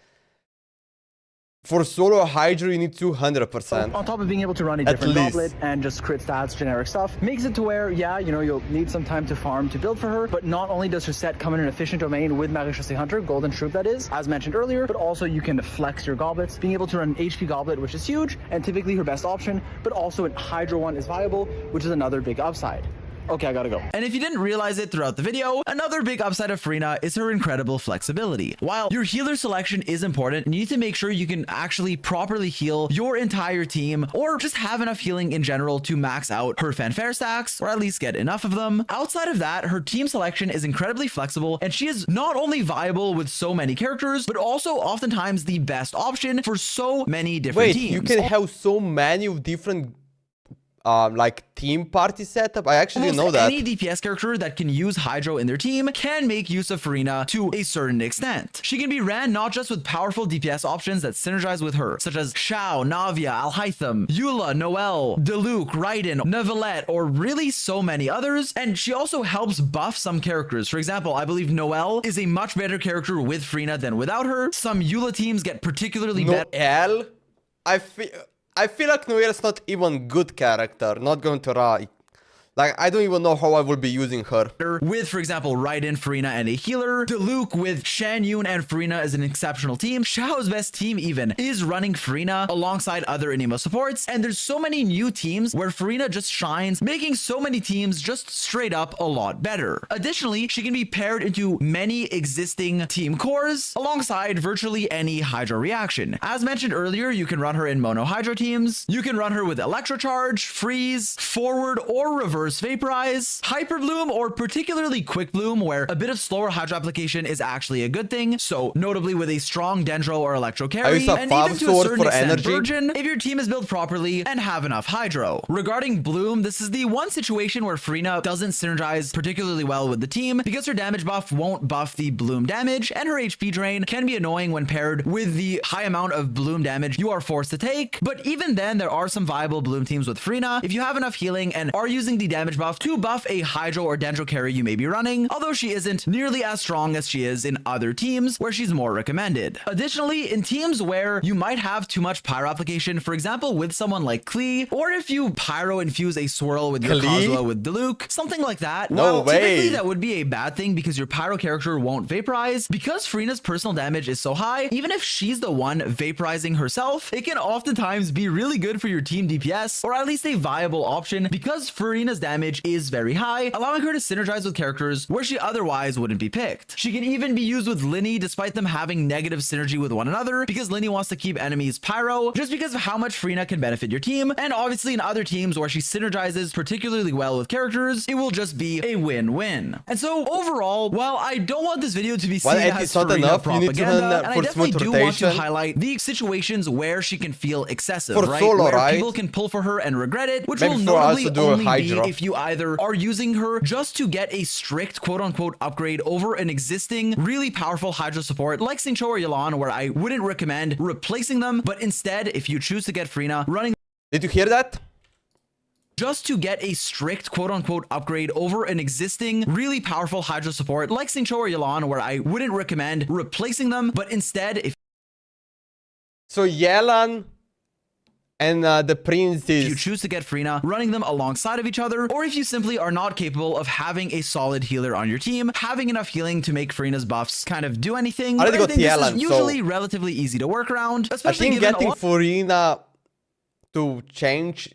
For solo Hydro, you need 200%.
On top of being able to run a different goblet and just crit stats, generic stuff, makes it to where, yeah, you know, you'll need some time to farm to build for her, but not only does her set come in an efficient domain with Maréchaussée Hunter, Golden Troop that is, as mentioned earlier, but also you can flex your goblets, being able to run an HP goblet, which is huge, and typically her best option, but also an Hydro one is viable, which is another big upside. Okay, I gotta go.
And if you didn't realize it throughout the video, another big upside of Farina is her incredible flexibility. While your healer selection is important, you need to make sure you can actually properly heal your entire team, or just have enough healing in general to max out her fanfare stacks, or at least get enough of them. Outside of that, her team selection is incredibly flexible, and she is not only viable with so many characters, but also oftentimes the best option for so many different teams.
You can have so many different like team party setup. I actually didn't know that.
Any DPS character that can use Hydro in their team can make use of Farina to a certain extent. She can be ran not just with powerful DPS options that synergize with her, such as Shao, Navia, Alhaitham, Eula, Noelle, Diluc, Raiden, Neuvillette, or really so many others. And she also helps buff some characters. For example, I believe Noelle is a much better character with Farina than without her. Some Eula teams get particularly better.
Noelle? I feel like Noelle is not even good character, not going to lie. Like, I don't even know how I will be using her.
With, for example, Raiden, Farina, and a healer. Diluc with Shan Yun and Farina as an exceptional team. Shao's best team even is running Farina alongside other Anemo supports. And there's so many new teams where Farina just shines, making so many teams just straight up a lot better. Additionally, she can be paired into many existing team cores alongside virtually any Hydro reaction. As mentioned earlier, you can run her in mono Hydro teams. You can run her with Electrocharge, Freeze, Forward, or Reverse Vaporize, Hyper Bloom, or particularly Quick Bloom, where a bit of slower Hydro application is actually a good thing. So notably with a strong Dendro or Electro carry, and even to a certain extent Virgin, if your team is built properly and have enough Hydro. Regarding Bloom, this is the one situation where Farina doesn't synergize particularly well with the team, because her damage buff won't buff the Bloom damage, and her HP drain can be annoying when paired with the high amount of Bloom damage you are forced to take. But even then, there are some viable Bloom teams with Farina if you have enough healing and are using the damage buff to buff a Hydro or Dendro carry you may be running, although she isn't nearly as strong as she is in other teams where she's more recommended. Additionally, in teams where you might have too much pyro application, for example with someone like Klee, or if you pyro infuse a swirl with your Kazuha with Diluc, something like that, typically that would be a bad thing because your pyro character won't vaporize. Because Farina's personal damage is so high, even if she's the one vaporizing herself, it can oftentimes be really good for your team DPS, or at least a viable option, because Farina's Furina's damage is very high, allowing her to synergize with characters where she otherwise wouldn't be picked. She can even be used with Linny despite them having negative synergy with one another, because Linny wants to keep enemies pyro just because of how much Furina can benefit your team, and obviously in other teams where she synergizes particularly well with characters, it will just be a win-win. And so overall, while I don't want this video to be seen as Furina propaganda, and I definitely do want to highlight the situations where she can feel excessive, right? Where people can pull for her and regret it, which will notably only be if you either are using her just to get a strict quote-unquote upgrade over an existing really powerful Hydra support like Xingqiu or Yelan, where I wouldn't recommend replacing them, but instead, if you choose to get Furina running...
Did you hear that?
Just to get a strict quote-unquote upgrade over an existing really powerful Hydra support like Xingqiu or Yelan, where I wouldn't recommend replacing them, but instead, if...
So Yelan and the princes.
If you choose to get Furina, running them alongside of each other, or if you simply are not capable of having a solid healer on your team, having enough healing to make Furina's buffs kind of do anything,
I think
this is usually relatively easy to work around, especially
I think getting Furina to change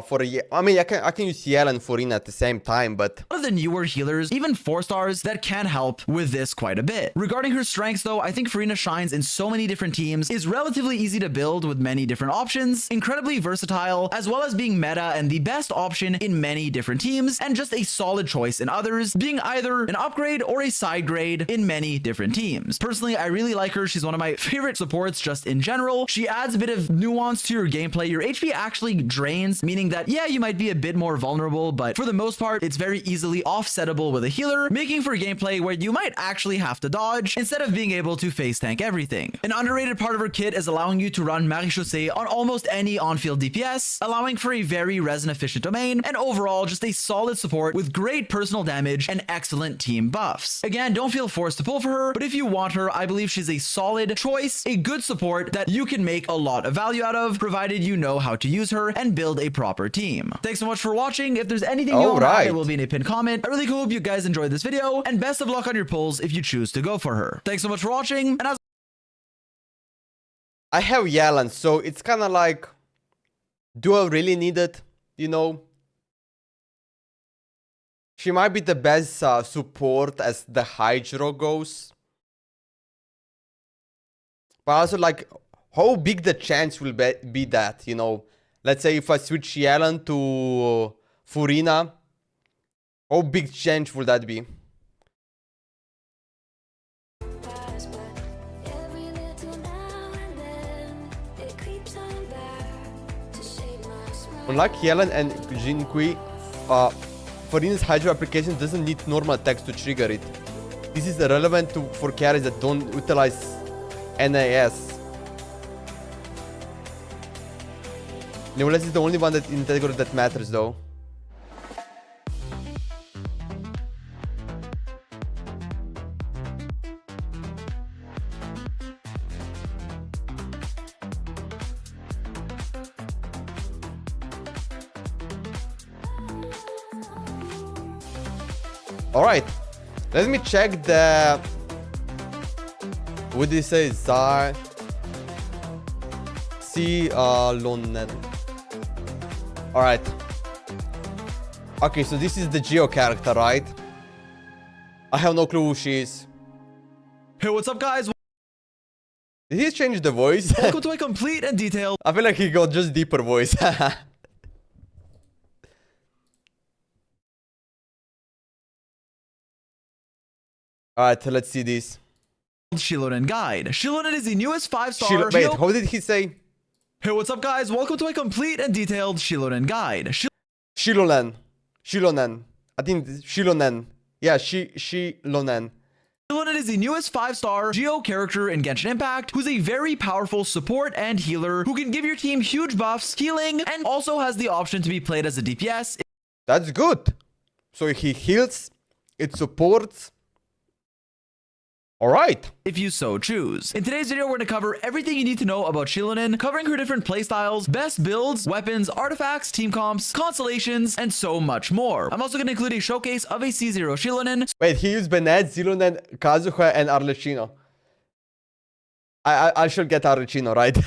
for a... I mean, I can use Yelan and Furina at the same time, but...
One of the newer healers, even 4 stars, that can help with this quite a bit. Regarding her strengths though, I think Furina shines in so many different teams, is relatively easy to build with many different options, incredibly versatile, as well as being meta and the best option in many different teams, and just a solid choice in others, being either an upgrade or a side grade in many different teams. Personally, I really like her. She's one of my favorite supports just in general. She adds a bit of nuance to your gameplay. Your HP actually drains, meaning that, yeah, you might be a bit more vulnerable, but for the most part, it's very easily offsettable with a healer, making for gameplay where you might actually have to dodge instead of being able to face tank everything. An underrated part of her kit is allowing you to run Marie-Chaussée on almost any on-field DPS, allowing for a very resin-efficient domain, and overall, just a solid support with great personal damage and excellent team buffs. Again, don't feel forced to pull for her, but if you want her, I believe she's a solid choice, a good support that you can make a lot of value out of, provided you know how to use her and build a proper team. Thanks so much for watching. If there's anything you want to add, it will be in a pinned comment. I really hope you guys enjoyed this video, and best of luck on your pulls if you choose to go for her. Thanks so much for watching, and as
I have Yelan, so it's kind of like, do I really need it? You know? She might be the best support as the Hydra goes. But also, like, how big the chance will be that, you know? Let's say if I switch Yelan to Furina, how big chance will that be? Unlike Yelan and Jinqi, Furina's Hydra application doesn't need normal attacks to trigger it. This is relevant for carries that don't utilize NAS. Nevertheless, is the only one that in category that matters though. Alright, let me check the... What did he say? Lonen. Alright. Okay, so this is the Geo character, right? I have no clue who she is.
Hey, what's up, guys?
Did he change the voice?
Welcome to a complete and detailed...
I feel like he got just deeper voice. Alright, let's see this.
Shilonen guide. Shilonen is the newest 5-star...
Wait, how did he say?
Hey, what's up, guys? Welcome to a complete and detailed Shilonen guide.
Shilonen. I think Shilonen. Yeah, Shilonen.
Shilonen is the newest 5-star Geo character in Genshin Impact, who's a very powerful support and healer who can give your team huge buffs, healing, and also has the option to be played as a DPS.
That's good. So he heals, it supports. Alright.
If you so choose. In today's video, we're going to cover everything you need to know about Shilonen, covering her different playstyles, best builds, weapons, artifacts, team comps, constellations, and so much more. I'm also going to include a showcase of a C0 Shilonen.
Wait, he used Bennett, Zilonen, Kazuha, and Arlecchino. I should get Arlecchino, right?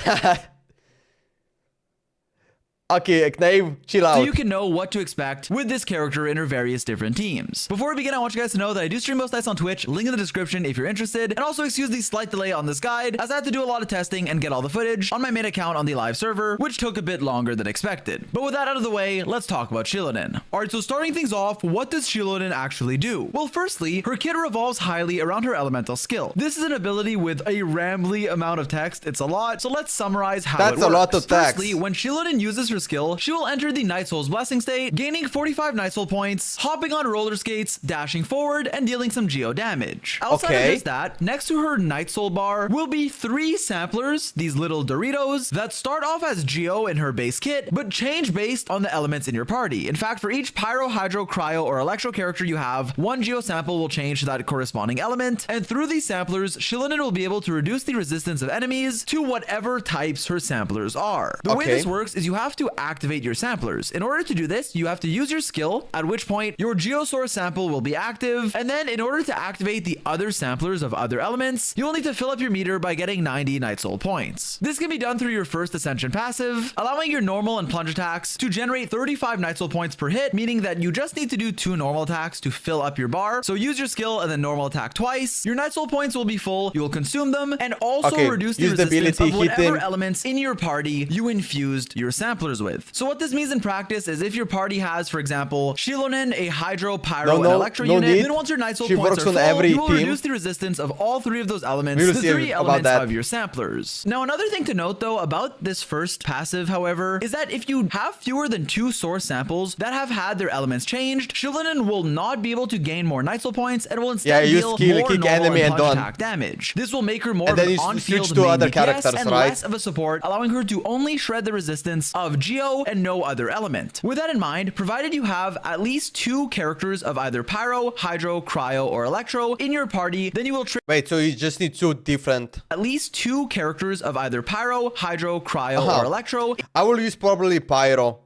Okay, Knave, chill out.
so you can know what to expect with this character in her various different teams. Before we begin, I want you guys to know that I do stream most nights on Twitch, link in the description if you're interested, and also excuse the slight delay on this guide, as I had to do a lot of testing and get all the footage on my main account on the live server, which took a bit longer than expected. But with that out of the way, let's talk about Shilonen. Alright, so starting things off, what does Shilonen actually do? Well, firstly, her kit revolves highly around her elemental skill. This is an ability with a rambly amount of text, it's a lot, so let's summarize how it works.
That's a lot of text.
Firstly, when Shilonen uses her skill, she will enter the Night Soul's Blessing state, gaining 45 Night Soul points, hopping on roller skates, dashing forward, and dealing some geo damage. Outside of just that, next to her Night Soul bar will be 3 samplers, these little Doritos, that start off as geo in her base kit, but change based on the elements in your party. In fact, for each Pyro, Hydro, Cryo, or Electro character you have, 1 geo sample will change to that corresponding element, and through these samplers, Shilonen will be able to reduce the resistance of enemies to whatever types her samplers are. The way this works is you have to activate your samplers. In order to do this, you have to use your skill, at which point your Geosource sample will be active, and then in order to activate the other samplers of other elements, you'll need to fill up your meter by getting 90 Night Soul points. This can be done through your first Ascension passive, allowing your normal and plunge attacks to generate 35 Night Soul points per hit, meaning that you just need to do 2 normal attacks to fill up your bar. So use your skill and then normal attack twice. Your Night Soul points will be full, you will consume them, and also reduce the resistance of whatever elements in your party you infused your samplers with. So what this means in practice is if your party has, for example, Shilonen, a Hydro, Pyro, and Electro unit, then once your Night Soul points are full, you will reduce the resistance of all 3 of those elements to 3 elements of your samplers. Now, another thing to note though about this first passive, however, is that if you have fewer than 2 source samples that have had their elements changed, Shilonen will not be able to gain more Night Soul points and will instead deal more normal and punch attack damage. This will make her more of an on-field main DPS and less of a support, allowing her to only shred the resistance of Geo and no other element. With that in mind, provided you have at least 2 characters of either Pyro, Hydro, Cryo, or Electro in your party, then you will
wait, so you just need 2 different...
At least 2 characters of either Pyro, Hydro, Cryo, or Electro.
I will use probably Pyro.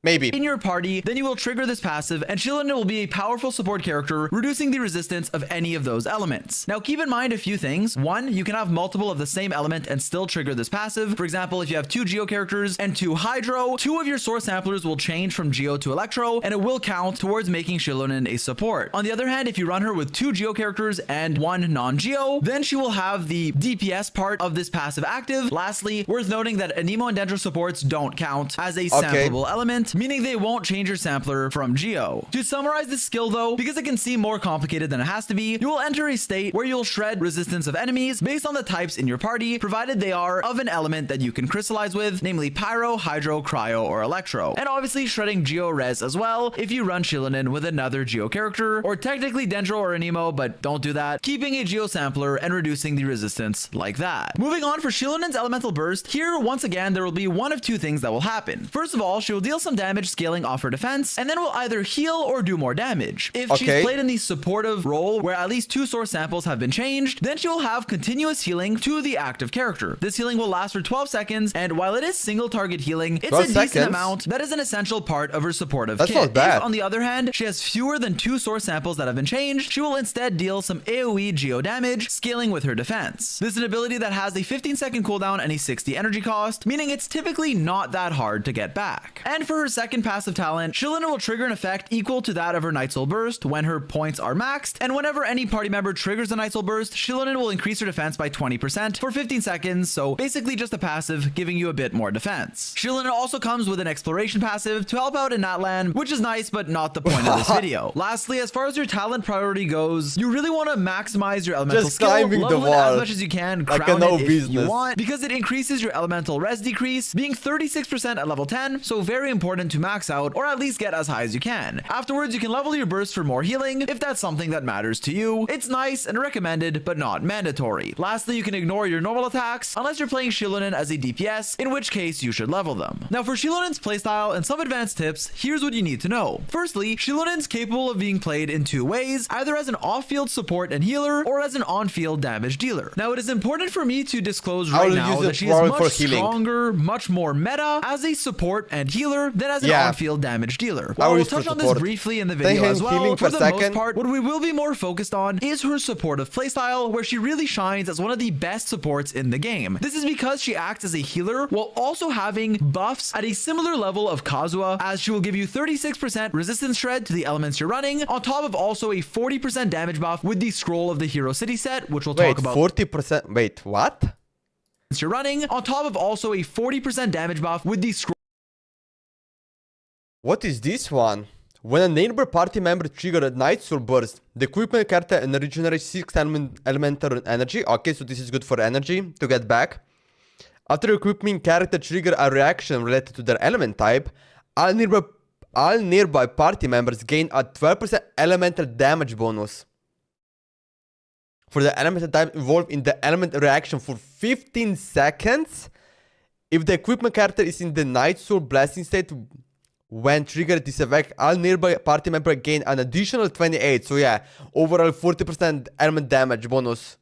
Maybe.
In your party, then you will trigger this passive, and Shilonen will be a powerful support character, reducing the resistance of any of those elements. Now, keep in mind a few things. 1, you can have multiple of the same element and still trigger this passive. For example, if you have 2 Geo characters and 2 Hydro, 2 of your source samplers will change from Geo to Electro, and it will count towards making Shilonen a support. On the other hand, if you run her with 2 Geo characters and 1 non-Geo, then she will have the DPS part of this passive active. Lastly, worth noting that Anemo and Dendro supports don't count as a sampleable element, meaning they won't change your sampler from Geo. To summarize this skill though, because it can seem more complicated than it has to be, you will enter a state where you'll shred resistance of enemies based on the types in your party, provided they are of an element that you can crystallize with, namely Pyro, Hydro, Cryo, or Electro. And obviously shredding Geo res as well if you run Shilonen with another Geo character, or technically Dendro or Anemo, but don't do that. Keeping a Geo sampler and reducing the resistance like that. Moving on, for Shilonen's elemental burst, here once again there will be one of 2 things that will happen. First of all, she will deal some damage scaling off her defense, and then will either heal or do more damage. If she's played in the supportive role where at least 2 source samples have been changed, then she will have continuous healing to the active character. This healing will last for 12 seconds, and while it is single target healing, it's a decent amount that is an essential part of her supportive kit.
Not bad.
If, on the other hand, she has fewer than 2 source samples that have been changed, she will instead deal some AoE Geo damage, scaling with her defense. This is an ability that has a 15-second cooldown and a 60 energy cost, meaning it's typically not that hard to get back. And for her second passive talent, Shilonen will trigger an effect equal to that of her Night Soul burst when her points are maxed, and whenever any party member triggers a Night Soul burst, Shilonen will increase her defense by 20% for 15 seconds, so basically just a passive giving you a bit more defense. Shilonen also comes with an exploration passive to help out in Natlan, which is nice but not the point of this video. Lastly, as far as your talent priority goes, you really want to maximize your elemental skill, level it as much as you can, crown it if you want, because it increases your elemental res decrease, being 36% at level 10, so very important to max out, or at least get as high as you can. Afterwards, you can level your burst for more healing if that's something that matters to you. It's nice and recommended, but not mandatory. Lastly, you can ignore your normal attacks unless you're playing Shilonen as a DPS, in which case you should level them. Now, for Shilonen's playstyle and some advanced tips, here's what you need to know. Firstly, Shilonen's capable of being played in 2 ways, either as an off-field support and healer, or as an on-field damage dealer. Now, it is important for me to disclose right now that she is much stronger, much more meta as a support and healer than as an on-field damage dealer. While we'll touch on this briefly in the video as well, for the most part, what we will be more focused on is her supportive playstyle, where she really shines as one of the best supports in the game. This is because she acts as a healer while also having buffs at a similar level of Kazuha, as she will give you 36% resistance shred to the elements you're running, on top of also a 40% damage buff with the Scroll of the Hero City set, which we'll talk about.
40%? Wait, what?
You're running, on top of also a 40% damage buff with the Scroll.
What is this one? When a neighbor party member triggers a Night Soul Burst, the equipment character and regenerates 6 elemental energy. Okay, so this is good for energy to get back. After equipping character trigger a reaction related to their element type, all nearby party members gain a 12% elemental damage bonus for the elemental type involved in the element reaction for 15 seconds. If the equipment character is in the Night Soul Blasting state, when triggered this effect, all nearby party members gain an additional 28. So yeah, overall 40% element damage bonus.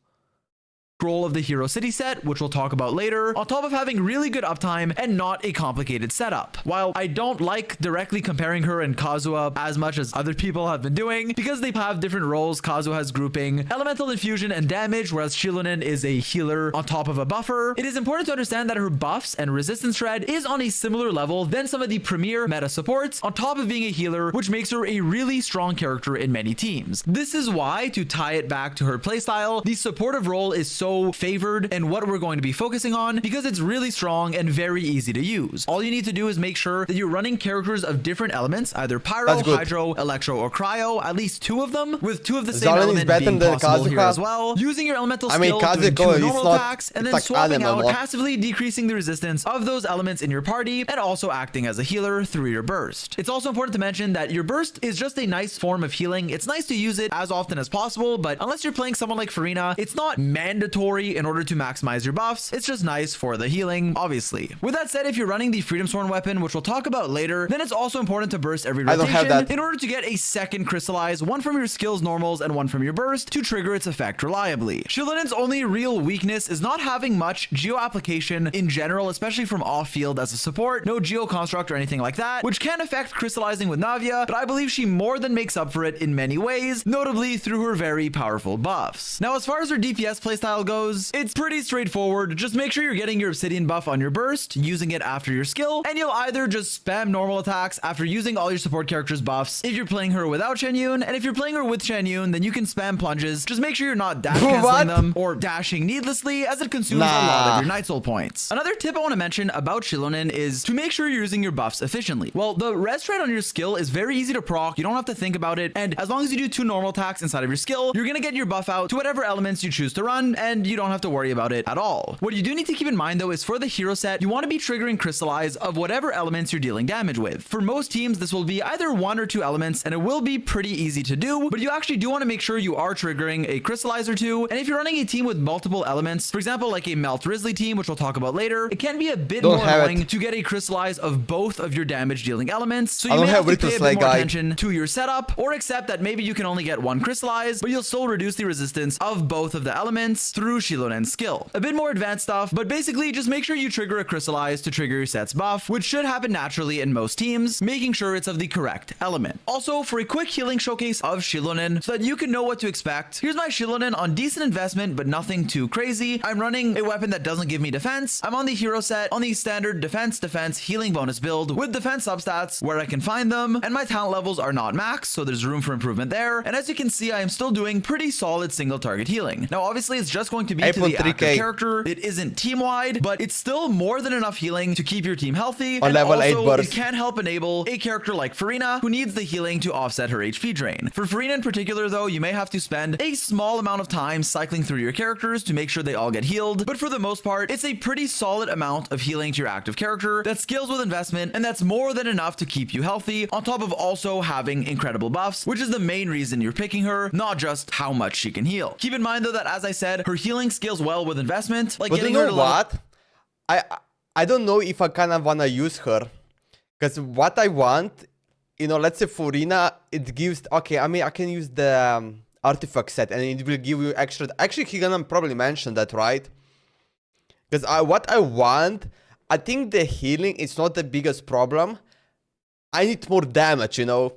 Scroll of the Hero City set, which we'll talk about later, on top of having really good uptime and not a complicated setup. While I don't like directly comparing her and Kazuha as much as other people have been doing, because they have different roles. Kazuha has grouping, elemental infusion, and damage, whereas Shilonen is a healer on top of a buffer. It is important to understand that her buffs and resistance shred is on a similar level than some of the premier meta supports, on top of being a healer, which makes her a really strong character in many teams. This is why, to tie it back to her playstyle, the supportive role is so favored and what we're going to be focusing on, because it's really strong and very easy to use. All you need to do is make sure that you're running characters of different elements, either pyro, hydro, electro, or cryo, at least 2 of them, with 2 of the same element being possible here as well. Using your elemental skill, doing 2 normal attacks, and then swapping out, passively decreasing the resistance of those elements in your party, and also acting as a healer through your burst. It's also important to mention that your burst is just a nice form of healing. It's nice to use it as often as possible, but unless you're playing someone like Farina, it's not mandatory in order to maximize your buffs. It's just nice for the healing, obviously. With that said, if you're running the Freedom Sworn weapon, which we'll talk about later, then it's also important to burst every rotation in order to get a second crystallize, 1 from your skills normals and 1 from your burst, to trigger its effect reliably. Shilonen's only real weakness is not having much geo application in general, especially from off-field as a support. No geo construct or anything like that, which can affect crystallizing with Navia, but I believe she more than makes up for it in many ways, notably through her very powerful buffs. Now, as far as her DPS playstyle goes, it's pretty straightforward. Just make sure you're getting your obsidian buff on your burst, using it after your skill, and you'll either just spam normal attacks after using all your support characters' buffs if you're playing her without Shenyun, and if you're playing her with Shenyun, then you can spam plunges. Just make sure you're not dash canceling them or dashing needlessly, as it consumes a lot of your Night Soul points. Another tip I want to mention about Shilonen is to make sure you're using your buffs efficiently. Well, the res shred on your skill is very easy to proc. You don't have to think about it, and as long as you do 2 normal attacks inside of your skill, you're gonna get your buff out to whatever elements you choose to run, and you don't have to worry about it at all. What you do need to keep in mind though is for the hero set, you want to be triggering crystallize of whatever elements you're dealing damage with. For most teams, this will be either 1 or 2 elements, and it will be pretty easy to do, but you actually do want to make sure you are triggering a crystallize or 2. And if you're running a team with multiple elements, for example like a Melt Risley team, which we'll talk about later, it can be a bit more annoying to get a crystallize of both of your damage dealing elements, so you may have to pay a bit more attention to your setup, or accept that maybe you can only get 1 crystallize, but you'll still reduce the resistance of both of the elements through Shilonen's skill. A bit more advanced stuff, but basically just make sure you trigger a crystallize to trigger your set's buff, which should happen naturally in most teams, making sure it's of the correct element. Also, for a quick healing showcase of Shilonen so that you can know what to expect, here's my Shilonen on decent investment but nothing too crazy. I'm running a weapon that doesn't give me defense. I'm on the hero set on the standard defense healing bonus build with defense substats where I can find them, and my talent levels are not max, so there's room for improvement there. And as you can see, I am still doing pretty solid single target healing. Now obviously it's just going to be to the active character. It isn't team wide, but it's still more than enough healing to keep your team healthy. On level 8 burst, it can help enable a character like Farina who needs the healing to offset her HP drain. For Farina in particular though, you may have to spend a small amount of time cycling through your characters to make sure they all get healed, but for the most part it's a pretty solid amount of healing to your active character that scales with investment, and that's more than enough to keep you healthy, on top of also having incredible buffs, which is the main reason you're picking her, not just how much she can heal. Keep in mind though that, as I said, her healing scales well with investment, like getting her to
what? I don't know if I kind of want to use her, because what I want, you know, let's say Farina, it gives, okay, I mean, I can use the artifact set and it will give you extra. Actually, he gonna probably mention that, right? Because what I want, I think the healing is not the biggest problem, I need more damage, you know?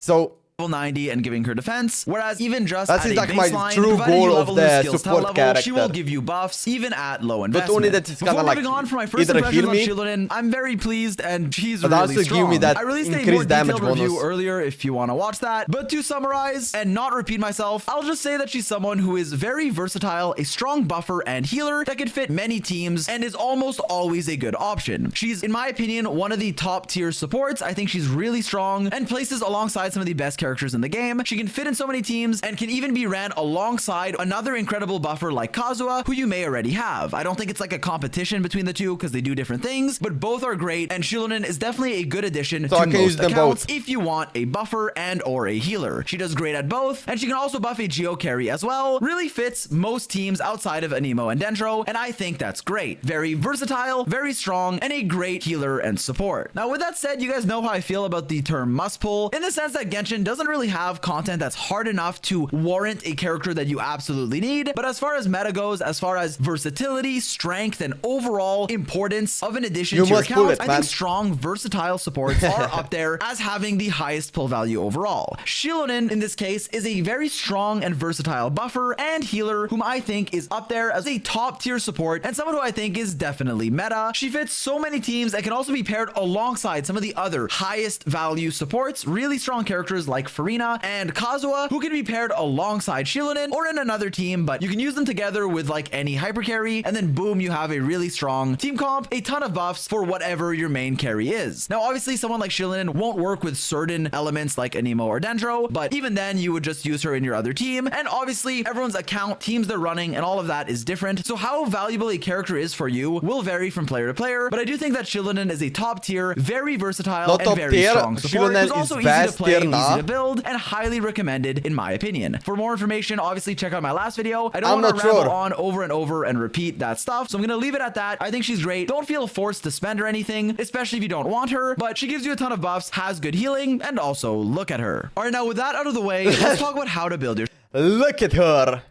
So...
90 and giving her defense, whereas even just
that
at
is
a
like my
baseline,
true
provided you
goal
level
of
her
the
skills
support
level,
character.
she will give you buffs even at low investment.
But only that it's
Before
kind of
moving
like
on for my first
either
impressions
heal
on
me,
Shilonen, I'm very pleased and she's
but
really
also
strong.
give me that
I released a more
increased damage
detailed review
bonus.
earlier if you want to watch that, but to summarize and not repeat myself, I'll just say that she's someone who is very versatile, a strong buffer and healer that can fit many teams and is almost always a good option. She's, in my opinion, one of the top tier supports. I think she's really strong and places alongside some of the best characters in the game. She can fit in so many teams and can even be ran alongside another incredible buffer like Kazuha, who you may already have. I don't think it's like a competition between the two because they do different things, but both are great, and Shilonen is definitely a good addition to most accounts if you want a buffer and or a healer. She does great at both, and she can also buff a Geo carry as well. Really fits most teams outside of Anemo and Dendro, and I think that's great. Very versatile, very strong, and a great healer and support. Now with that said, you guys know how I feel about the term must pull, in the sense that Genshin doesn't really have content that's hard enough to warrant a character that you absolutely need, but as far as meta goes, as far as versatility, strength, and overall importance of an addition to your account, I think strong, versatile supports are up there as having the highest pull value overall. Shilonen, in this case, is a very strong and versatile buffer and healer whom I think is up there as a top tier support and someone who I think is definitely meta. She fits so many teams and can also be paired alongside some of the other highest value supports, really strong characters like Furina and Kazuha, who can be paired alongside Shilonen or in another team, but you can use them together with like any hyper carry, and then boom, you have a really strong team comp, a ton of buffs for whatever your main carry is. Now obviously someone like Shilonen won't work with certain elements like Anemo or Dendro, but even then you would just use her in your other team, and obviously everyone's account, teams they're running, and all of that is different, so how valuable a character is for you will vary from player to player, but I do think that Shilonen is a top tier, very versatile, and very strong support, who's also easy to play, easy to build, and highly recommended in my opinion. For more information, obviously check out my last video. I don't want to ramble on over and over and repeat that stuff, so I'm gonna leave it at that. I think she's great. Don't feel forced to spend or anything, especially if you don't want her, but she gives you a ton of buffs, has good healing, and also look at her. All right, now with that out of the way, let's talk about how to build your...
Look at her.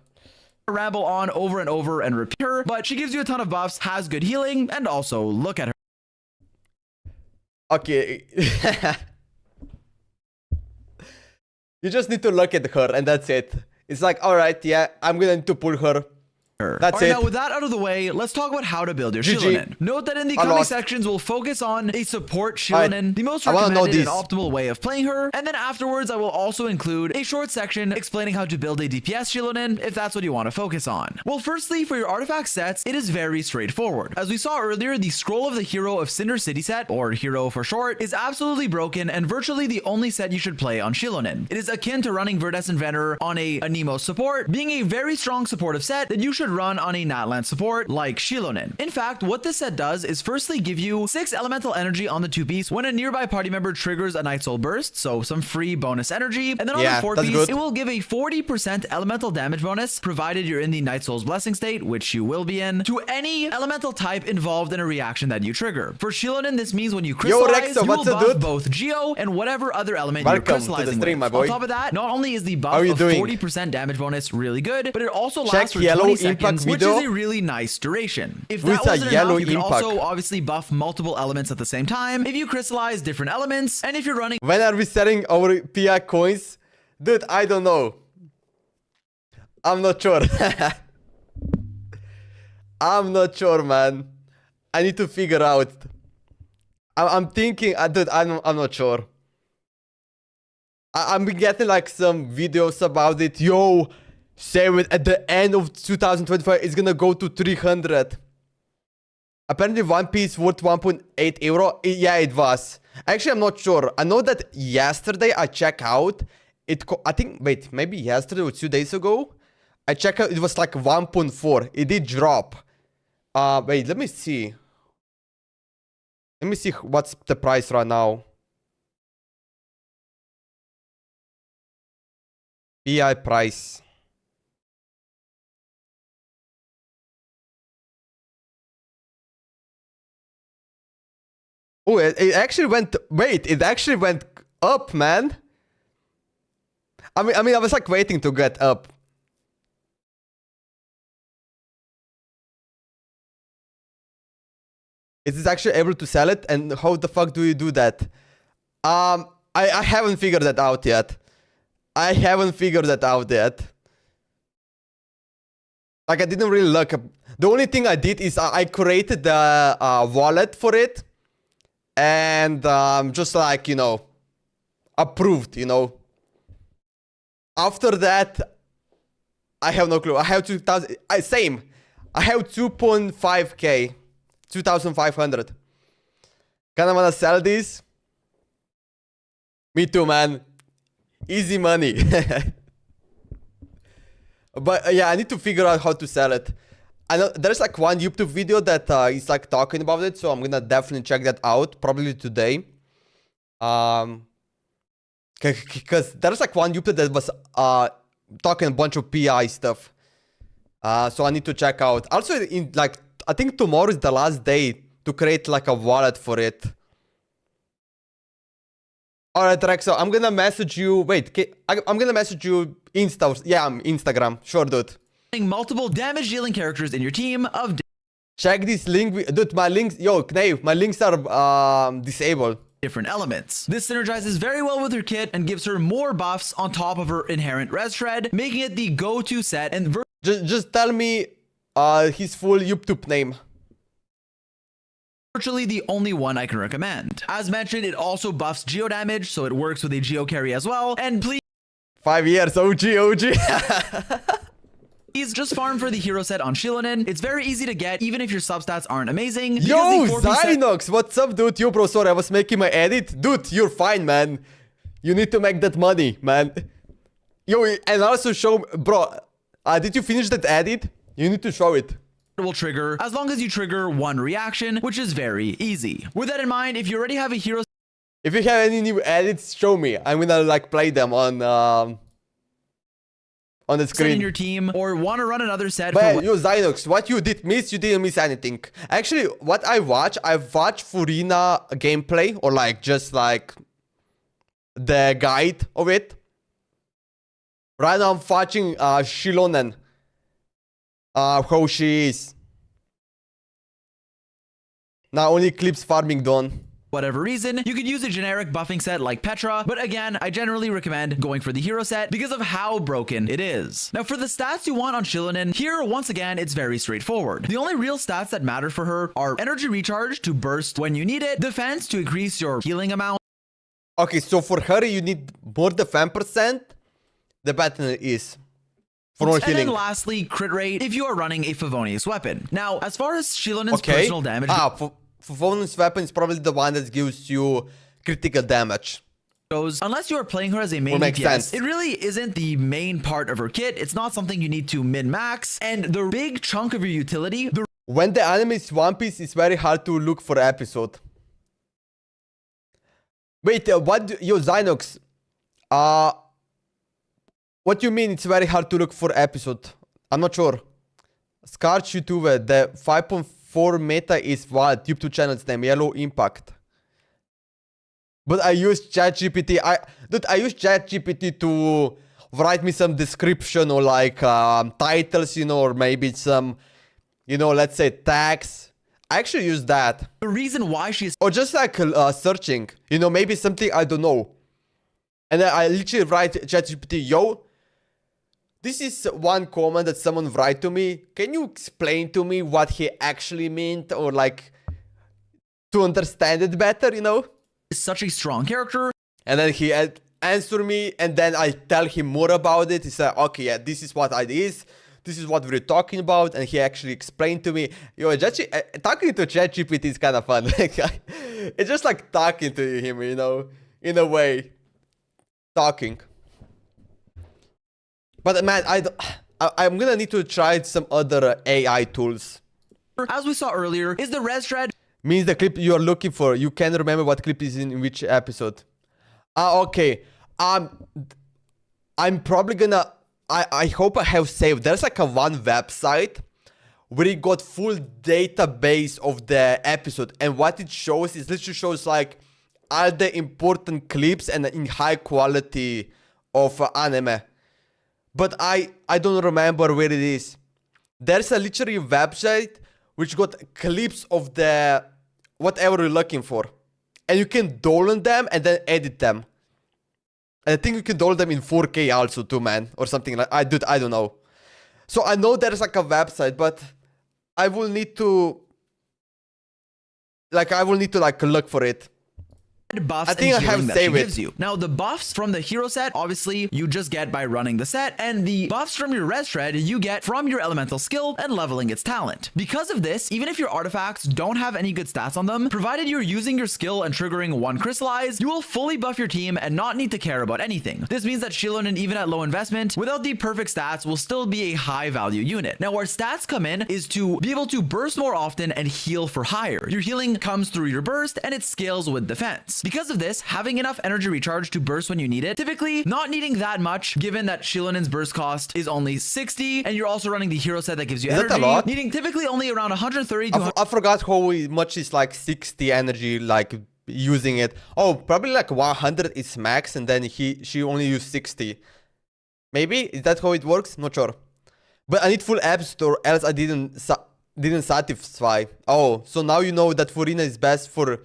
Ramble on over and over and repeat her, but she gives you a ton of buffs, has good healing, and also look at her.
Okay. You just need to look at her and that's it. It's like, alright, yeah, I'm gonna need to pull her. That's it.
Now with that out of the way, let's talk about how to build your Shilonen. Note that in the coming sections, we'll focus on a support Shilonen, the most recommended and optimal way of playing her, and then afterwards I will also include a short section explaining how to build a DPS Shilonen if that's what you want to focus on. Well, firstly, for your artifact sets, it is very straightforward. As we saw earlier, the Scroll of the Hero of Cinder City set, or Hero for short, is absolutely broken and virtually the only set you should play on Shilonen. It is akin to running Verdescent Venerer on a Anemo support, being a very strong supportive set that you should run on a Natlan support like Shilonen. In fact, what this set does is firstly give you 6 elemental energy on the 2-piece when a nearby party member triggers a Night Soul burst, so some free bonus energy, and then on the 4-piece, it will give a 40% elemental damage bonus, provided you're in the Night Soul's blessing state, which you will be in, to any elemental type involved in a reaction that you trigger. For Shilonen, this means when you crystallize, you will buff both Geo and whatever other element you're crystallizing with. On top of that, not only is the buff of 40% damage bonus really good, but it also lasts for 20 seconds, which is a really nice duration. If that wasn't enough, you can also obviously buff multiple elements at the same time if you crystallize different elements, and if you're running...
When are we selling our PI coins? Dude, I don't know. I'm not sure. I'm not sure, man. I need to figure out. I'm thinking, dude, I'm not sure. I'm getting like some videos about it. Yo, save it at the end of 2025. It's gonna go to 300. Apparently, one piece worth 1.8 euro. Yeah, it was. Actually, I'm not sure. I know that yesterday I checked out. I think, wait, maybe yesterday or 2 days ago, I checked out. It was like 1.4. It did drop. Wait, let me see. Let me see what's the price right now. PI price. Oh, it actually went. Wait, it actually went up, man. I mean, I was like waiting to get up. Is it actually able to sell it? And how the fuck do you do that? I haven't figured that out yet. I haven't figured that out yet. Like, I didn't really look up. The only thing I did is I created the wallet for it. And just like, you know, approved, you know. After that, I have no clue. I have 2,000. Same. I have 2.5k. 2,500. Kinda wanna sell this. Me too, man. Easy money. But yeah, I need to figure out how to sell it. I know there's like one YouTube video that is like talking about it, so I'm gonna definitely check that out probably today. Because there's like one YouTube that was talking a bunch of PI stuff. So I need to check out. Also, in like I think tomorrow is the last day to create like a wallet for it. Alright, Rexo, I'm gonna message you. Wait, I'm gonna message you Instagram. Sure, dude.
Multiple damage dealing characters in your team of
check this link. Dude, my links. Yo, Knave, my links are disabled.
Different elements. This synergizes very well with her kit and gives her more buffs on top of her inherent res shred, making it the go-to set and
just tell me his full YouTube name.
Virtually the only one I can recommend. As mentioned, it also buffs geo damage, so it works with a geo carry as well. And please
5 years, OG.
Please just farm for the hero set on Shilonen. It's very easy to get, even if your substats aren't amazing.
Yo, Zynox, what's up, dude? Yo, bro, sorry, I was making my edit. Dude, you're fine, man. You need to make that money, man. Yo, and also show, bro, did you finish that edit? You need to show it.
Will trigger as long as you trigger one reaction, which is very easy. With that in mind, if you already have a hero,
if you have any new edits, show me. I'm gonna like play them on the screen
in your team, or want to run another set.
But yo, Zynox, what you didn't miss anything. Actually, what I've watched Furina gameplay, or like just like the guide of it. Right now I'm watching Shilonen. How she is. Now only clips farming done.
Whatever reason, you could use a generic buffing set like Petra, but again, I generally recommend going for the hero set because of how broken it is. Now for the stats you want on Shilonen, here once again, it's very straightforward. The only real stats that matter for her are energy recharge to burst when you need it, defense to increase your healing amount.
Okay, so for her you need more defense percent, the better it is. For more healing.
And then lastly, crit rate if you are running a Favonius weapon. Now, as far as Shilonen's personal damage...
Favonius weapon is probably the one that gives you critical damage.
Unless you are playing her as a main DPS, it really isn't the main part of her kit. It's not something you need to min-max. And the big chunk of your utility...
When the anime is One Piece, it's very hard to look for episode. Wait, what... Yo, Zynox. What do you mean it's very hard to look for episode? I'm not sure. Scarch YouTube, the 5.4 meta is what? YouTube channel's name, Yellow Impact. But I use ChatGPT. I use ChatGPT to write me some description or like titles, you know, or maybe some, you know, let's say tags. I actually use that.
The reason why she's...
Or just like searching, you know, maybe something I don't know. And then I literally write ChatGPT, yo, this is one comment that someone write to me. Can you explain to me what he actually meant, or like to understand it better, you know?
Is such a strong character.
And then he answer me, and then I tell him more about it. He said, okay, yeah, this is what it is. This is what we're talking about. And he actually explained to me, yo, talking to ChatGPT is kind of fun. It's just like talking to him, you know, in a way. Talking. But man, I'm gonna need to try some other AI tools.
As we saw earlier, is the res shred.
Means the clip you are looking for. You can remember what clip is in which episode. Okay. I'm probably gonna... I hope I have saved. There's like one website where it got full database of the episode. And what it shows is literally shows like all the important clips and in high quality of anime. But I don't remember where it is. There's a literally website which got clips of the whatever you're looking for. And you can download them and then edit them. And I think you can download them in 4K also too, man. Or something like I don't know. So I know there's like a website, but I will need to like look for it.
Buffs
I think
and
I have
healing that she
saved it.
gives you. Now, the buffs from the hero set, obviously, you just get by running the set, and the buffs from your res shred, you get from your elemental skill and leveling its talent. Because of this, even if your artifacts don't have any good stats on them, provided you're using your skill and triggering one crystallize, you will fully buff your team and not need to care about anything. This means that Shilonen, even at low investment, without the perfect stats, will still be a high value unit. Now, where stats come in is to be able to burst more often and heal for higher. Your healing comes through your burst, and it scales with defense. Because of this, having enough energy recharge to burst when you need it, typically not needing that much, given that Shilonen's burst cost is only 60, and you're also running the hero set that gives you energy,
that a lot?
needing typically only around 130 to
I forgot how much is like 60 energy, like using it. Oh, probably like 100 is max, and then she only used 60. Maybe? Is that how it works? Not sure. But I need full app store, else I didn't satisfy. Oh, so now you know that Furina is best for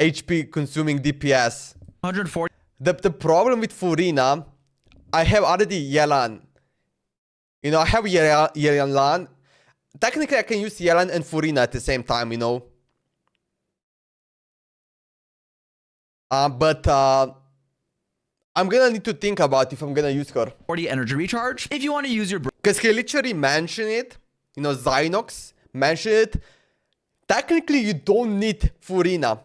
HP consuming DPS.
140.
The problem with Furina, I have already Yelan. You know, I have Yelan. Technically, I can use Yelan and Furina at the same time, you know. But I'm gonna need to think about if I'm gonna use her.
40 energy recharge. If you want to use your
Because he literally mentioned it. You know, Zynox mentioned it. Technically, you don't need Furina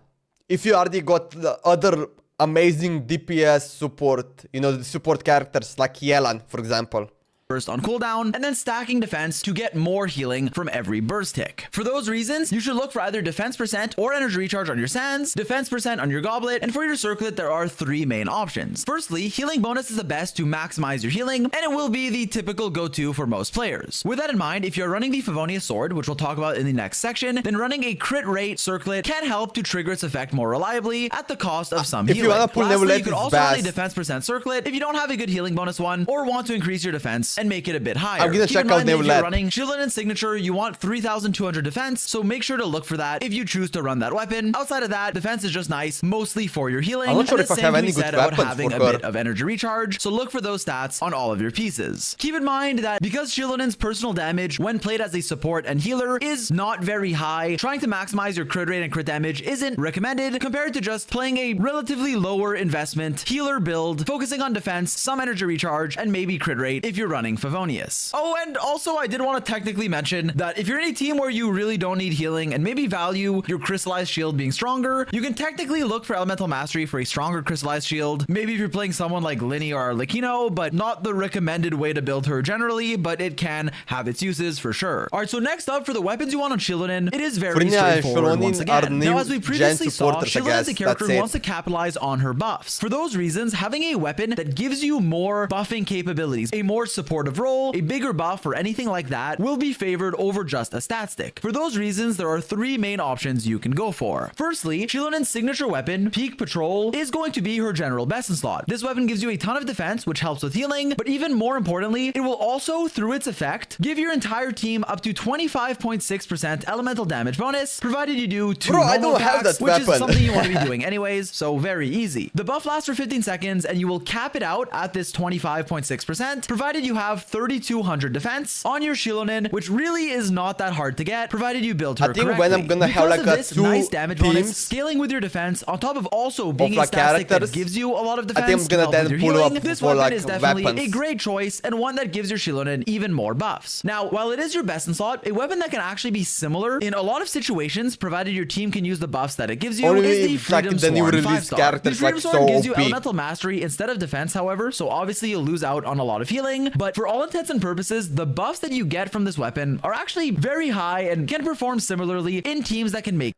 if you already got the other amazing DPS support, you know, the support characters like Yelan, for example.
burst on cooldown, and then stacking defense to get more healing from every burst tick. For those reasons, you should look for either defense percent or energy recharge on your sands, defense percent on your goblet, and for your circlet, there are three main options. Firstly, healing bonus is the best to maximize your healing, and it will be the typical go-to for most players. With that in mind, if you're running the Favonius sword, which we'll talk about in the next section, then running a crit rate circlet can help to trigger its effect more reliably at the cost of some
if
healing.
you want to pull
Lastly, you could
it's
also run a
best.
defense percent circlet if you don't have a good healing bonus one or want to increase your defense and make it a bit higher.
I'm gonna
Keep
check
in
out
mind that if you're
Neverlet.
running Shielded and Signature, you want 3,200 defense, so make sure to look for that if you choose to run that weapon. Outside of that, defense is just nice, mostly for your healing.
I'm not sure
and
if
the
I
same
have
can
any
be
good
said about
weapons
having
for
a
her.
bit of energy recharge, so look for those stats on all of your pieces. Keep in mind that because Shielded's personal damage when played as a support and healer is not very high, trying to maximize your crit rate and crit damage isn't recommended compared to just playing a relatively lower investment healer build, focusing on defense, some energy recharge, and maybe crit rate if you're running Favonius. Oh, and also I did want to technically mention that if you're in a team where you really don't need healing and maybe value your crystallized shield being stronger, you can technically look for elemental mastery for a stronger crystallized shield. Maybe if you're playing someone like Linny or Arlecchino, but not the recommended way to build her generally, but it can have its uses for sure. Alright, so next up for the weapons you want on Shielded, it is very
Frina and
straightforward
Shilonin
once
are
again.
new
Now, as we previously
gen
saw,
supporters, I
Shielded is a
guess.
character
That's
who
it.
wants to capitalize on her buffs. For those reasons, having a weapon that gives you more buffing capabilities, a more supportive role, a bigger buff, or anything like that will be favored over just a stat stick. For those reasons, there are three main options you can go for. Firstly, Shielded's signature weapon, Peak Patrol, is going to be her general best in slot. This weapon gives you a ton of defense, which helps with healing, but even more importantly, it will also, through its effect, give your entire team up to 25.6% elemental damage bonus, provided you do two
Bro, I
normal
don't have
attacks,
that
which is
weapon.
something you want to be doing anyways, so very easy. The buff lasts for 15 seconds, and you will cap it out at this 25.6%, provided you have 3,200 defense on your Shielded, which really is not that hard to get, provided you build her
I think
correctly.
when I'm gonna have,
Because
like,
of
a
this
two
nice damage bonus,
teams
scaling with your defense, on top of also being a
like,
stat stick that
characters,
gives you a lot of
I
defense
think I'm
to
gonna
help with
then
your
pull
healing,
up
this
for,
weapon
like,
is definitely
weapons.
a great choice and one that gives your Shielded even more buffs. Now, while it is your best in slot, a weapon that can actually be similar in a lot of situations, provided your team can use the buffs that it gives you,
Only
is the
if, like,
Freedom
the new
Sworn
release
5-star.
characters,
The Freedom
like,
Sword
so
gives you
OP.
elemental mastery instead of defense, however, so obviously you'll lose out on a lot of healing, but for all intents and purposes, the buffs that you get from this weapon are actually very high and can perform similarly in teams that can make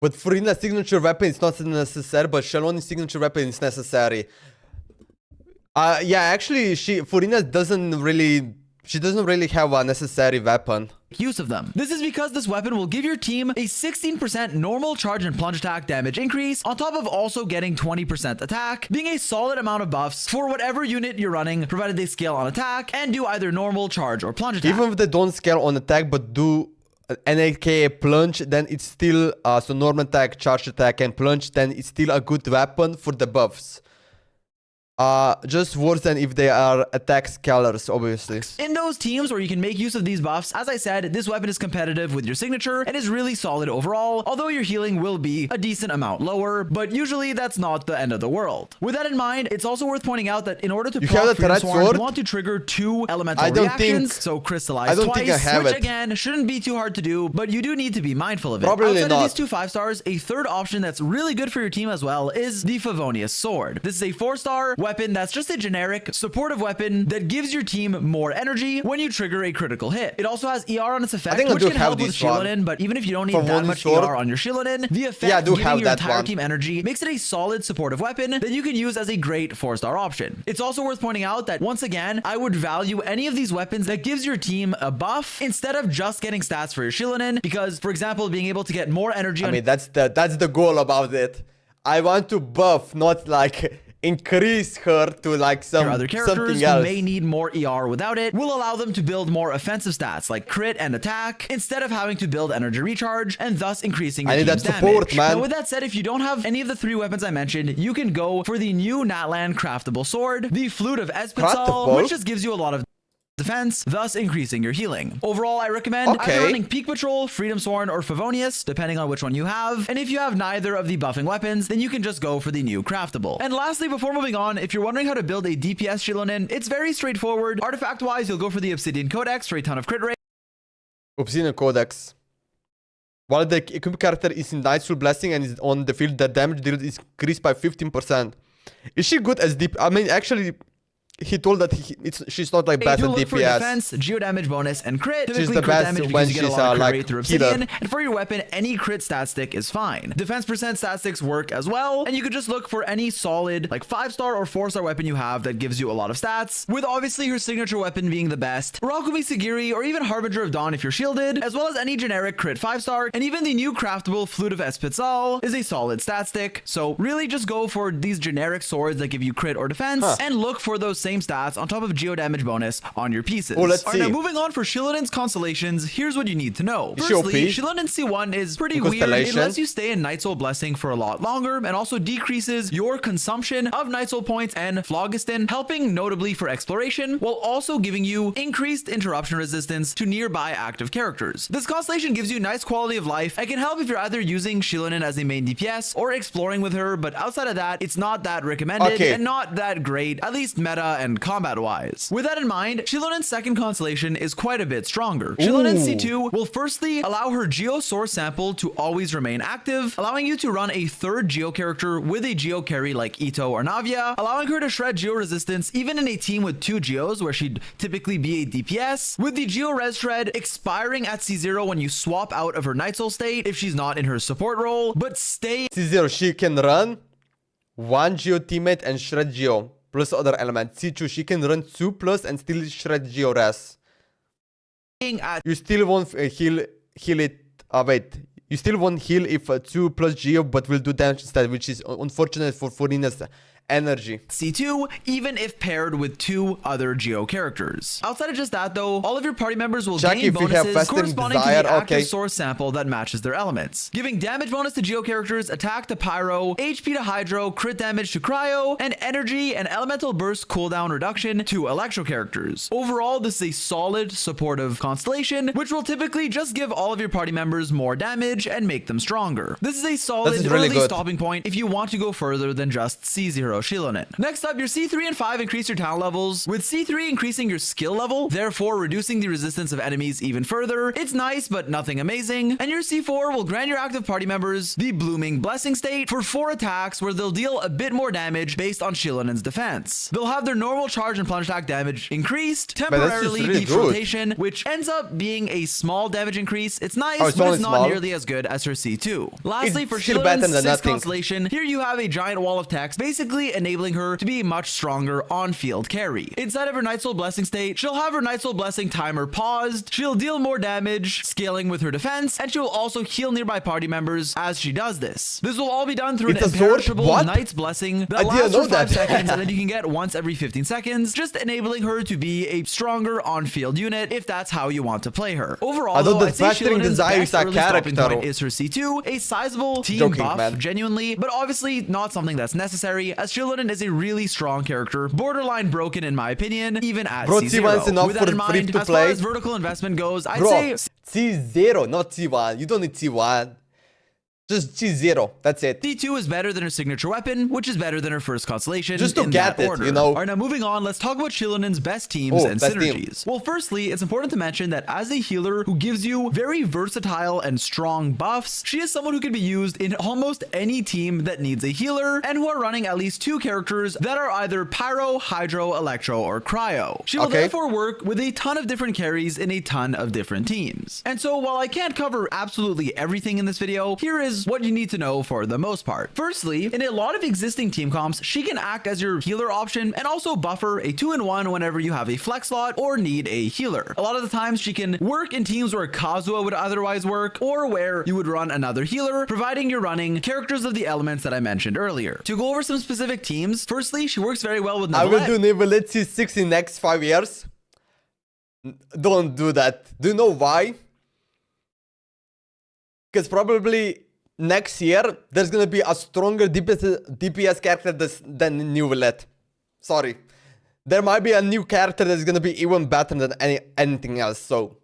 But Furina's signature weapon is not necessary, but Shaloni's signature weapon is necessary. Yeah, actually, Furina doesn't really have a necessary weapon.
use of them. This is because this weapon will give your team a 16% normal charge and plunge attack damage increase, on top of also getting 20% attack, being a solid amount of buffs for whatever unit you're running, provided they scale on attack and do either normal charge or plunge attack.
Even if they don't scale on attack, but do an aka plunge, then it's still so normal attack, charge attack, and plunge, then it's still a good weapon for the buffs. Just worse than if they are attack scalars, obviously.
In those teams where you can make use of these buffs, as I said, this weapon is competitive with your signature and is really solid overall, although your healing will be a decent amount lower, but usually that's not the end of the world. With that in mind, it's also worth pointing out that in order to proc Freedom Sworn, you want to trigger 2 elemental reactions, so crystallize twice, which again, shouldn't be too hard to do, but you do need to be mindful of it.
Probably
Outside
not.
of these 2 5-stars, a third option that's really good for your team as well is the Favonius Sword. This is a 4-star weapon that's just a generic supportive weapon that gives your team more energy when you trigger a critical hit. It also has ER on its effect, which can help with Shilonin, but even if you don't need that much ER on your Shilonin, the effect giving your entire team energy makes it a solid supportive weapon that you can use as a great 4-star option. It's also worth pointing out that once again, I would value any of these weapons that gives your team a buff instead of just getting stats for your Shilonin, because for example, being able to get more energy.
I mean, that's the goal about it. I want to buff, not like increase her to like some
other characters
something else.
Who may need more ER without it, will allow them to build more offensive stats like crit and attack instead of having to build energy recharge and thus increasing your team's damage. Now with that said, if you don't have any of the 3 weapons I mentioned, you can go for the new Natlan craftable sword, the Flute of Espizal, which just gives you a lot of defense, thus increasing your healing. Overall, I recommend either running Peak Patrol, Freedom Sworn, or Favonius, depending on which one you have. And if you have neither of the buffing weapons, then you can just go for the new craftable. And lastly, before moving on, if you're wondering how to build a DPS Shilonin, it's very straightforward. Artifact-wise, you'll go for the Obsidian Codex for a ton of crit rate.
Obsidian Codex. While the equipped character is in Night Soul Blessing and is on the field, the damage dealt is increased by 15%. Is she good as deep? I mean, actually, he told that she's not like bad at DPS.
For defense, geo damage bonus, and crit.
She's the best when she's like
through Obsidian. And for your weapon, any crit stat stick is fine. Defense percent stat sticks work as well, and you could just look for any solid like 5-star or 4-star weapon you have that gives you a lot of stats, with obviously her signature weapon being the best. Rakumi Sigiri or even Harbinger of Dawn if you're shielded, as well as any generic crit 5-star, and even the new craftable Flute of Espizal is a solid stat stick. So really just go for these generic swords that give you crit or defense, and look for those same stats on top of geo damage bonus on your pieces.
Oh, let's see.
Now moving on for Shilonin's constellations, here's what you need to know. Firstly, Shilonin C1 is pretty weird. It lets you stay in Night Soul Blessing for a lot longer and also decreases your consumption of Night Soul points and Phlogiston, helping notably for exploration, while also giving you increased interruption resistance to nearby active characters. This constellation gives you nice quality of life and can help if you're either using Shilonin as a main DPS or exploring with her, but outside of that, it's not that recommended and not that great, at least meta and combat wise. With that in mind, Shilonin's second constellation is quite a bit stronger. Shilonin C2 will firstly allow her Geo Source sample to always remain active, allowing you to run a third Geo character with a Geo carry like Ito or Navia, allowing her to shred Geo resistance even in a team with 2 Geos where she'd typically be a DPS, with the Geo Res Shred expiring at C0 when you swap out of her Night Soul state if she's not in her support role, but stay
C0, she can run 1 Geo teammate and shred Geo plus other element. C2, she can run 2+ and still shred Geo res. You still won't heal it. Wait. You still won't heal if 2+ Geo, but will do damage instead, which is unfortunate for Furina's energy.
C2, even if paired with 2 other Geo characters. Outside of just that though, all of your party members will gain bonuses corresponding to the active source sample that matches their elements, giving damage bonus to Geo characters, attack to Pyro, HP to Hydro, crit damage to Cryo, and energy and elemental burst cooldown reduction to Electro characters. Overall, this is a solid supportive constellation, which will typically just give all of your party members more damage and make them stronger. This is a solid early stopping point if you want to go further than just C0 Shilonin. Next up, your C3 and 5 increase your talent levels, with C3 increasing your skill level, therefore reducing the resistance of enemies even further. It's nice, but nothing amazing. And your C4 will grant your active party members the Blooming Blessing state for 4 attacks where they'll deal a bit more damage based on Shilonin's defense. They'll have their normal charge and plunge attack damage increased, temporarily each rotation, which ends up being a small damage increase. It's nice, but it's not nearly as good as her C2. Lastly, for Shilonin's 6th constellation, here you have a giant wall of text, basically basically enabling her to be a much stronger on-field carry. Inside of her Night Soul Blessing state, she'll have her Night Soul Blessing timer paused, she'll deal more damage, scaling with her defense, and she will also heal nearby party members as she does this. This will all be done through an imperishable Knight's Blessing that lasts for 5 seconds and then you can get once every 15 seconds, just enabling her to be a stronger on-field unit if that's how you want to play her. Overall, though, I'd say Shieldon's best early stopping point is her C2, a sizable team buff, genuinely, but obviously not something that's necessary, as Shieldon is a really strong character, borderline broken in my opinion, even at C0. With that in mind, as far as vertical investment goes, I'd say
C0, not C1. You don't need C1. Just C0, that's it.
C2 is better than her signature weapon, which is better than her first constellation.
Just to get it, you know.
Alright, now moving on, let's talk about Shieldon's best teams and synergies. Well, firstly, it's important to mention that as a healer who gives you very versatile and strong buffs, she is someone who can be used in almost any team that needs a healer, and who are running at least 2 characters that are either Pyro, Hydro, Electro, or Cryo. She will therefore work with a ton of different carries in a ton of different teams. And so while I can't cover absolutely everything in this video, here is what you need to know for the most part. Firstly, in a lot of existing team comps, she can act as your healer option and also buffer a 2-in-1 whenever you have a flex slot or need a healer. A lot of the times she can work in teams where Kazuha would otherwise work, or where you would run another healer, providing you're running characters of the elements that I mentioned earlier. To go over some specific teams, firstly, she works very well with Neuvillette.
I will do Neuvillette C6 in next 5 years. Don't do that. Do you know why? Because probably next year, there's gonna be a stronger DPS character than Neuvillette. Sorry. There might be a new character that's gonna be even better than anything else, so...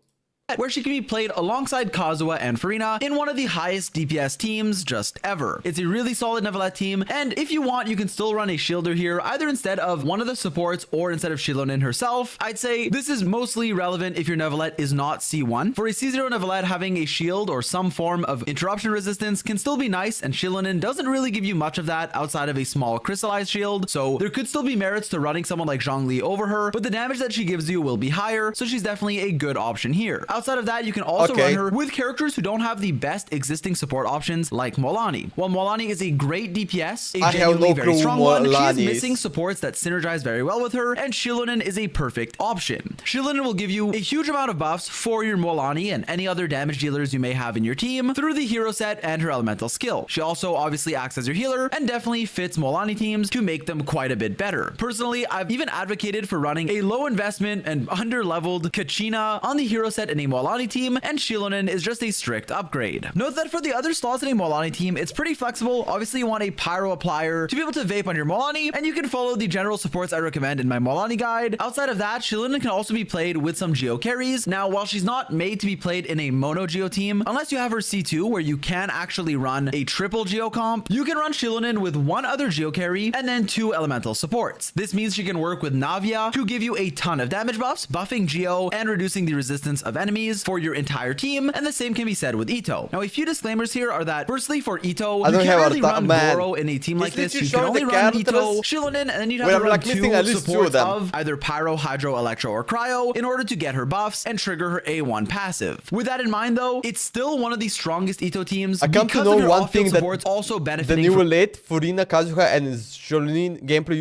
where she can be played alongside Kazuha and Furina in one of the highest DPS teams just ever. It's a really solid Neuvillette team, and if you want, you can still run a Shielder here, either instead of one of the supports or instead of Shieldon herself. I'd say this is mostly relevant if your Neuvillette is not C1. For a C0 Neuvillette, having a shield or some form of interruption resistance can still be nice, and Shieldon doesn't really give you much of that outside of a small crystallized shield, so there could still be merits to running someone like Zhongli over her, but the damage that she gives you will be higher, so she's definitely a good option here. Outside of that, you can also run her with characters who don't have the best existing support options like Molani. While Molani is a great DPS, a genuinely very strong one, she is missing supports that synergize very well with her, and Shieldon is a perfect option. Shieldon will give you a huge amount of buffs for your Molani and any other damage dealers you may have in your team through the hero set and her elemental skill. She also obviously acts as your healer and definitely fits Molani teams to make them quite a bit better. Personally, I've even advocated for running a low investment and under-leveled Kachina on the hero set in a Molani team, and Shieldon is just a strict upgrade. Note that for the other slots in a Molani team, it's pretty flexible. Obviously, you want a Pyro applier to be able to vape on your Molani, and you can follow the general supports I recommend in my Molani guide. Outside of that, Shieldon can also be played with some Geo carries. Now, while she's not made to be played in a mono Geo team, unless you have her C2 where you can actually run a triple Geo comp, you can run Shieldon with one other Geo carry and then 2 elemental supports. This means she can work with Navia to give you a ton of damage buffs, buffing Geo and reducing the resistance of enemies for your entire team, and the same can be said with Ito. Now, a few disclaimers here are that, firstly, for Ito, you can't really run Goro in a team like this. You can only run Ito, Shieldon, and then you'd have to run 2 supports of either Pyro, Hydro, Electro, or Cryo in order to get her buffs and trigger her A1 passive. With that in mind, though, it's still one of the strongest Ito teams because of her off-field supports also benefiting
the Neuvillette, Furina, Kazuha, and Jolene gameplay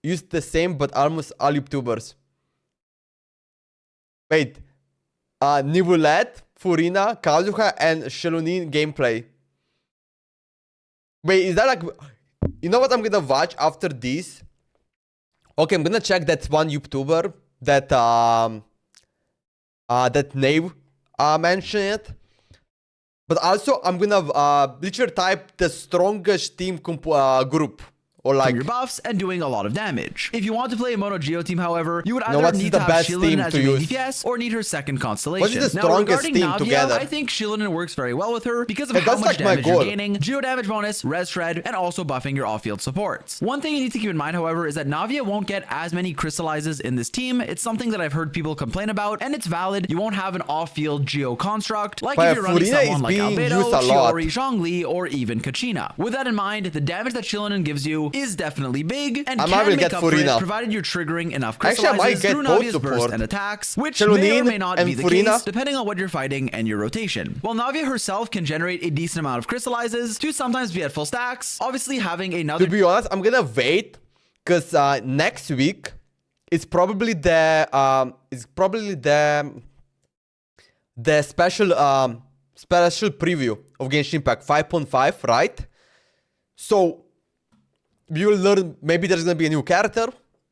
used the same, but almost all YouTubers. Wait. Neuvillette, Furina, Kazuha, and Shieldon gameplay. Wait, is that like... You know what I'm gonna watch after this? Okay, I'm gonna check that one YouTuber that that Nave mentioned it. But also, I'm gonna literally type the strongest team group. Or like
your buffs and doing a lot of damage. If you want to play a mono Geo team, however, you would either need to have Shieldon as your DPS or need her second constellation.
What is the strongest team Navia, together?
I think Shieldon works very well with her because of how much damage you're gaining, Geo damage bonus, res shred, and also buffing your off-field supports. One thing you need to keep in mind, however, is that Navia won't get as many crystallizes in this team. It's something that I've heard people complain about, and it's valid. You won't have an off-field Geo construct like if you're running someone like Albedo, Chiori, Zhongli, or even Kachina. With that in mind, the damage that Shieldon gives you is definitely big and
I
can
might
make
get
up for it
Furina.
provided you're triggering enough
Actually, I might
crystallizes
get
through
both
Navia's
support.
burst and attacks, which may or
Chelonin
may not
and
be the
Furina.
case depending on what you're fighting and your rotation. While Navia herself can generate a decent amount of crystallizes to sometimes be at full stacks, obviously having another
To be honest, I'm gonna wait because next week it's probably the special preview of Genshin Impact 5.5, right? So we will learn. Maybe there's gonna be a new character.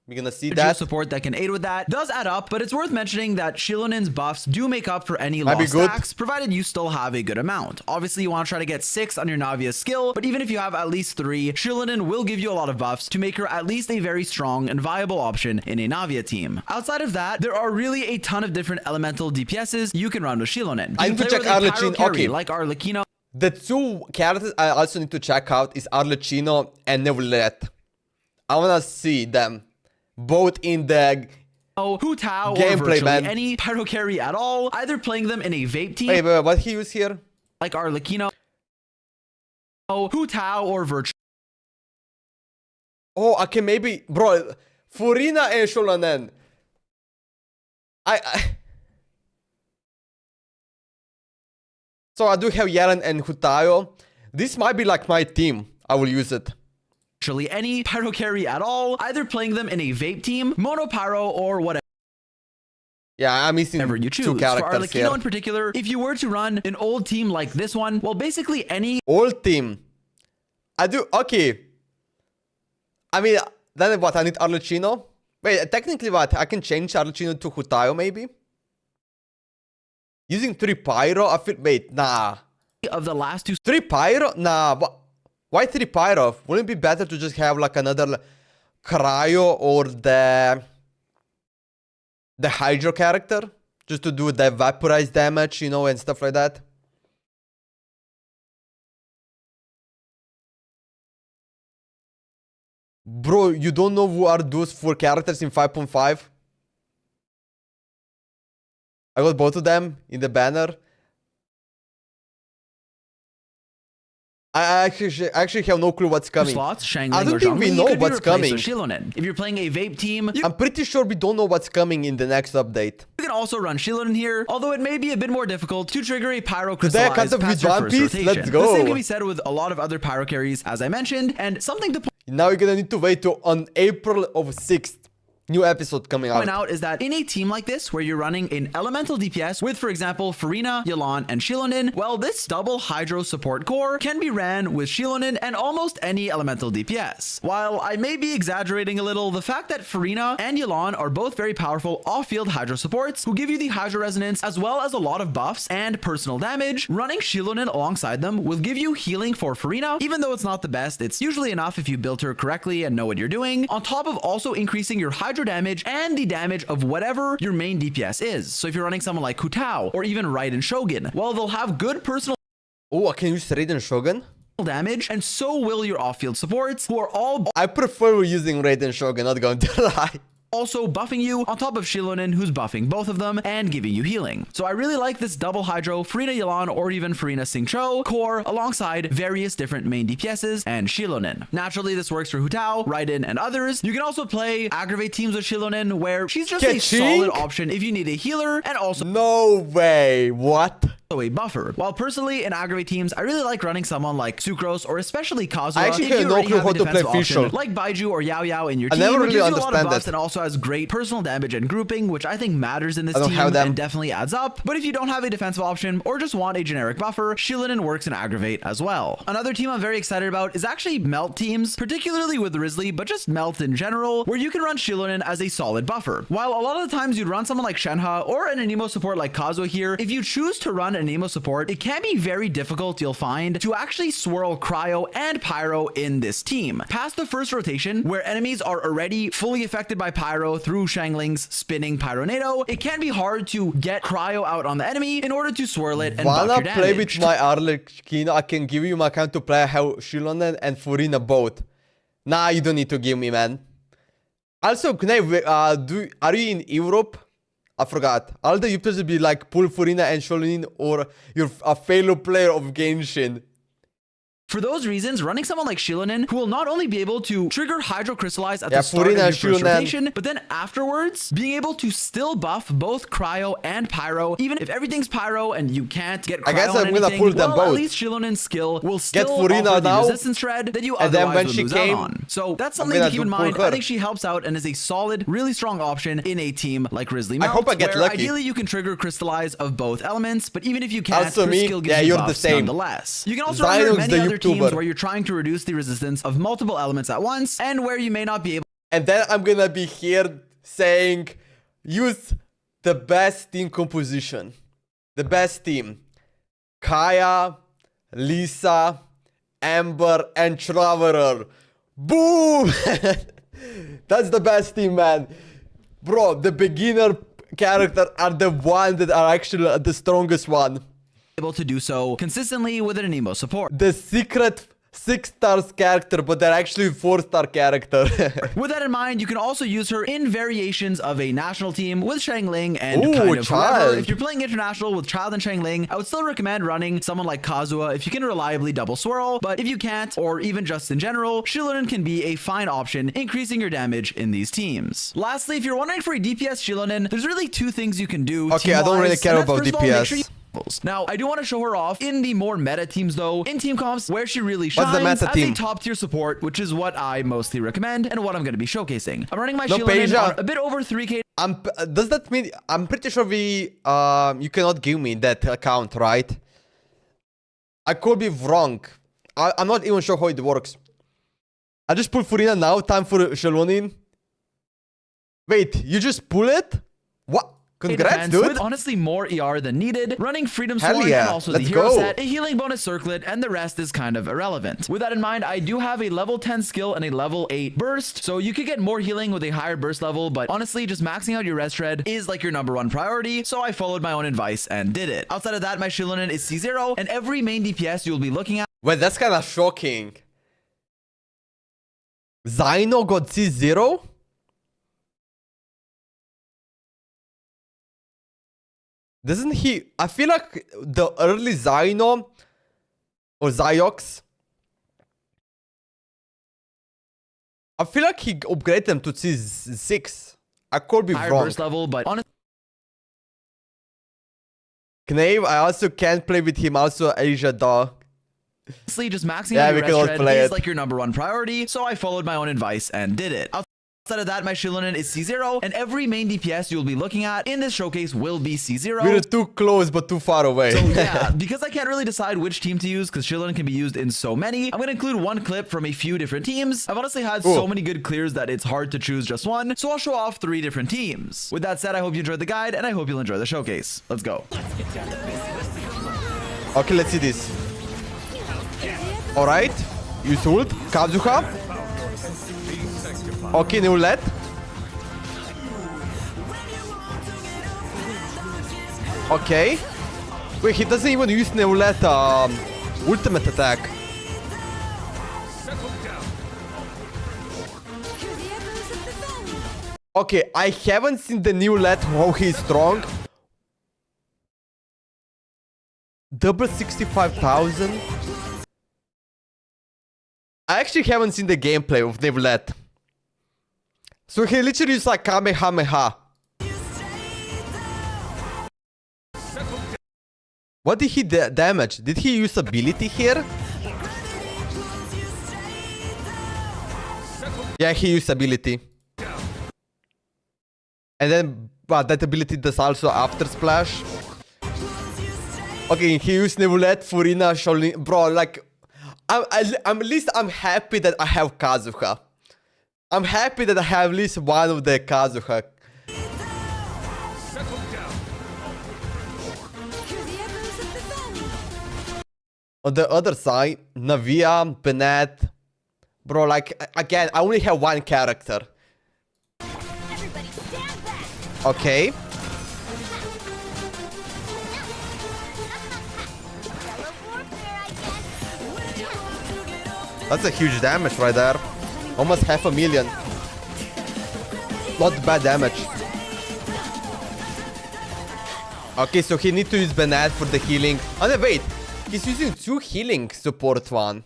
We're gonna see that.
support that can aid with that does add up, but it's worth mentioning that Shilonin's buffs do make up for any
Might be
lost
good.
stacks, provided you still have a good amount. Obviously, you want to try to get 6 on your Navia's skill, but even if you have at least 3, Shilonin will give you a lot of buffs to make her at least a very strong and viable option in a Navia team. Outside of that, there are really a ton of different elemental DPSs you can run with Shilonin.
I need to check Arlecchino. Okay.
Like Arlecchino.
The 2 characters I also need to check out is Arlecchino and Neuvillette. I wanna see them both in the
Hu Tao or
gameplay,
virtually
man.
any pyro carry at all, either playing them in a vape team
Wait, what he used here?
like Arlecchino, Hu Tao or virtually
Oh, okay, maybe, bro. Furina and Shilonin. So I do have Yaren and Hutayo. This might be like my team. I will use it.
any pyro carry at all, either playing them in a vape team, mono pyro, or whatever
Yeah, I'm missing
you choose.
2
For
characters
Arlecchino
here.
in particular, if you were to run an old team like this one, well, basically any
Old team. I do, okay. I mean, then what, I need Arlecchino? Wait, technically what, I can change Arlecchino to Hutayo maybe? Using 3 Pyro, I feel, wait, nah.
of the last 2
3 Pyro? Nah, why 3 Pyro? Wouldn't it be better to just have like another Cryo or the Hydro character? Just to do the vaporize damage, you know, and stuff like that. Bro, you don't know who are those 4 characters in 5.5? I got both of them in the banner. I actually have no clue what's coming.
slots, Shangling
I don't
or
think we
Zhongli,
know
could be
what's
replaced
coming.
with Shilonin. If you're playing a vape team, you
I'm pretty sure we don't know what's coming in the next update.
can also run Shilonin here, although it may be a bit more difficult to trigger a pyro
Today I
crystallize
can't
past
with
your
One
first
Piece.
rotation.
Let's go.
The same can be said with a lot of other pyro carries, as I mentioned, and something to
Now you're gonna need to wait till on April of 6th. New episode coming
point out is that in a team like this, where you're running an elemental DPS with, for example, Furina, Yelan, and Shilonin, well, this double Hydro support core can be ran with Shilonin and almost any elemental DPS. While I may be exaggerating a little, the fact that Furina and Yelan are both very powerful off-field Hydro supports who give you the Hydro resonance as well as a lot of buffs and personal damage, running Shilonin alongside them will give you healing for Furina. Even though it's not the best, it's usually enough if you build her correctly and know what you're doing, on top of also increasing your Hydro damage and the damage of whatever your main DPS is. So if you're running someone like Hu Tao or even Raiden Shogun, well, they'll have good personal
Oh, I can use Raiden Shogun?
damage, and so will your off-field supports, who are all
I prefer using Raiden Shogun, not going to lie.
also buffing you on top of Shilonin, who's buffing both of them and giving you healing. So I really like this double Hydro, Furina Yelan, or even Furina Xingqiu core alongside various different main DPSs and Shilonin. Naturally, this works for Hu Tao, Raiden, and others. You can also play aggravate teams with Shilonin, where she's just a solid option if you need a healer and also
No way, what?
a buffer. While personally in aggravate teams, I really like running someone like Sucrose or especially Kazuha.
I actually
if
have
you
no
already
clue
have
how
a
to play
defensive
official.
option, like Baiju or Yao Yao in your
I
team,
never
which
really
gives you a lot of
understand
buffs
that.
and also has great personal damage and grouping, which I think matters in this
I don't
team
have them.
and definitely adds up. But if you don't have a defensive option or just want a generic buffer, Shilonin works in aggravate as well. Another team I'm very excited about is actually melt teams, particularly with Risley, but just melt in general, where you can run Shilonin as a solid buffer. While a lot of the times you'd run someone like Shenhe or an Anemo support like Kazuha here, if you choose to run an Anemo support, it can be very difficult, you'll find, to actually swirl Cryo and Pyro in this team. Past the first rotation, where enemies are already fully affected by Pyro through Shangling's spinning Pyronado, it can be hard to get Cryo out on the enemy in order to swirl it and buff
Wanna
your
play
damage.
with my Arlecchino? I can give you my account to play how Shilonin and Furina both. Nah, you don't need to give me, man. Also, can I, are you in Europe? I forgot. All the YouTubers will be like pull Furina and Shilonin, or you're a fellow player of Genshin.
For those reasons, running someone like Shilonen, who will not only be able to trigger Hydro Crystallize at the start of your first rotation, but then afterwards, being able to still buff both Cryo and Pyro, even if everything's Pyro and you can't get Cryo, I guess I'm gonna pull them both. At least Shilonen's skill will still offer the resistance shred that you otherwise would lose out on. So that's something to keep in mind. I think she helps out and is a solid, really strong option in a team like Grizzly Mount. I hope I get lucky. Ideally, you can trigger Crystallize of both elements, but even if you can't, her skill gives you buffs nonetheless. You can also run many other teams where you're trying to reduce the resistance of multiple elements at once, and where you may not be able.
And then I'm gonna be here saying, use the best team composition. The best team. Kaya, Lisa, Amber, and Traveler. Boom! That's the best team, man. Bro, the beginner characters are the one that are actually the strongest one.
Able to do so consistently with an Anemo support.
The secret 6-star character, but they're actually 4-star character.
With that in mind, you can also use her in variations of a national team with Shangling and kind of whoever. If you're playing international with Child and Shangling, I would still recommend running someone like Kazuha if you can reliably double swirl, but if you can't, or even just in general, Shilonen can be a fine option, increasing your damage in these teams. Lastly, if you're wondering for a DPS Shilonen, there's really two things you can do.
Okay, I don't really care about DPS.
Now, I do want to show her off in the more meta teams though, in team comps where she really shines as a top tier support, which is what I mostly recommend and what I'm going to be showcasing. I'm running my Shilonen on a bit over 3k.
Does that mean, I'm pretty sure you cannot give me that account, right? I could be wrong. I'm not even sure how it works. I just pull Furina now, time for Shilonen. Wait, you just pull it? What? Congrats, dude.
With honestly more ER than needed, running Freedom Sword and also the hero set, a healing bonus circlet, and the rest is kind of irrelevant. With that in mind, I do have a level 10 skill and a level 8 burst, so you could get more healing with a higher burst level, but honestly, just maxing out your rest shred is like your #1 priority, so I followed my own advice and did it. Outside of that, my Shilonen is C0, and every main DPS you'll be looking at.
Well, that's kind of shocking. Zyno got C0? Doesn't he? I feel like the early Zyno or Zyox, I feel like he upgraded them to C6. I could be wrong.
Burst level, but honestly,
Knave, I also can't play with him. Also, Asia dog.
Just maxing out your rest shred is like your #1 priority, so I followed my own advice and did it. Outside of that, my Shilonen is C0, and every main DPS you'll be looking at in this showcase will be C0.
We're too close, but too far away.
So yeah, because I can't really decide which team to use, because Shilonen can be used in so many, I'm going to include one clip from a few different teams. I've honestly had so many good clears that it's hard to choose just one, so I'll show off 3 different teams. With that said, I hope you enjoyed the guide, and I hope you'll enjoy the showcase. Let's go.
Okay, let's see this. Alright, use ult, Kazuha. Okay, new LED. Okay. Wait, he doesn't even use Neulet ultimate attack. Okay, I haven't seen the new LED, how he's strong. Double 65,000. I actually haven't seen the gameplay of Neulet. So he literally used like Kamehameha. What did he damage? Did he use ability here? Yeah, he used ability. And then, but that ability does also after splash. Okay, he used Nebulet, Furina, Shaolin. Bro, like, at least I'm happy that I have Kazuha. I'm happy that I have at least one of the Kazuha. On the other side, Navia, Bennett. Bro, like, again, I only have one character. Okay. That's a huge damage right there. Almost 500,000. Not bad damage. Okay, so he needs to use Bennett for the healing. Oh no, wait. He's using 2 healing support one.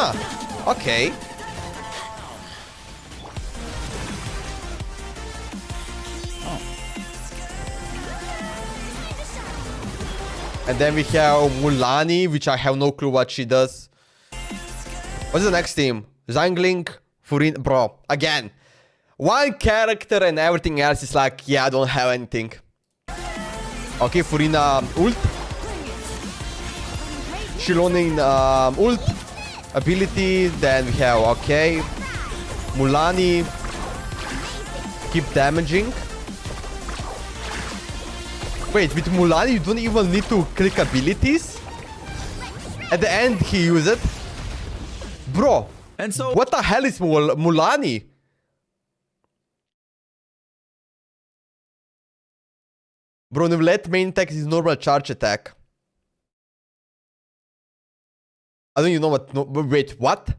Huh. Okay. And then we have Mulani, which I have no clue what she does. What's the next team? Zangling, Furin, bro. Again, one character and everything else is like, yeah, I don't have anything. Okay, Furina ult. Shilonin ult. Ability. Then we have, okay. Mulani. Keep damaging. Wait, with Mulani you don't even need to click abilities? At the end he used it. Bro,
and so
what the hell is Mulani? Bro, Nivlet main attack is normal charge attack. I don't even know what... No, wait, what?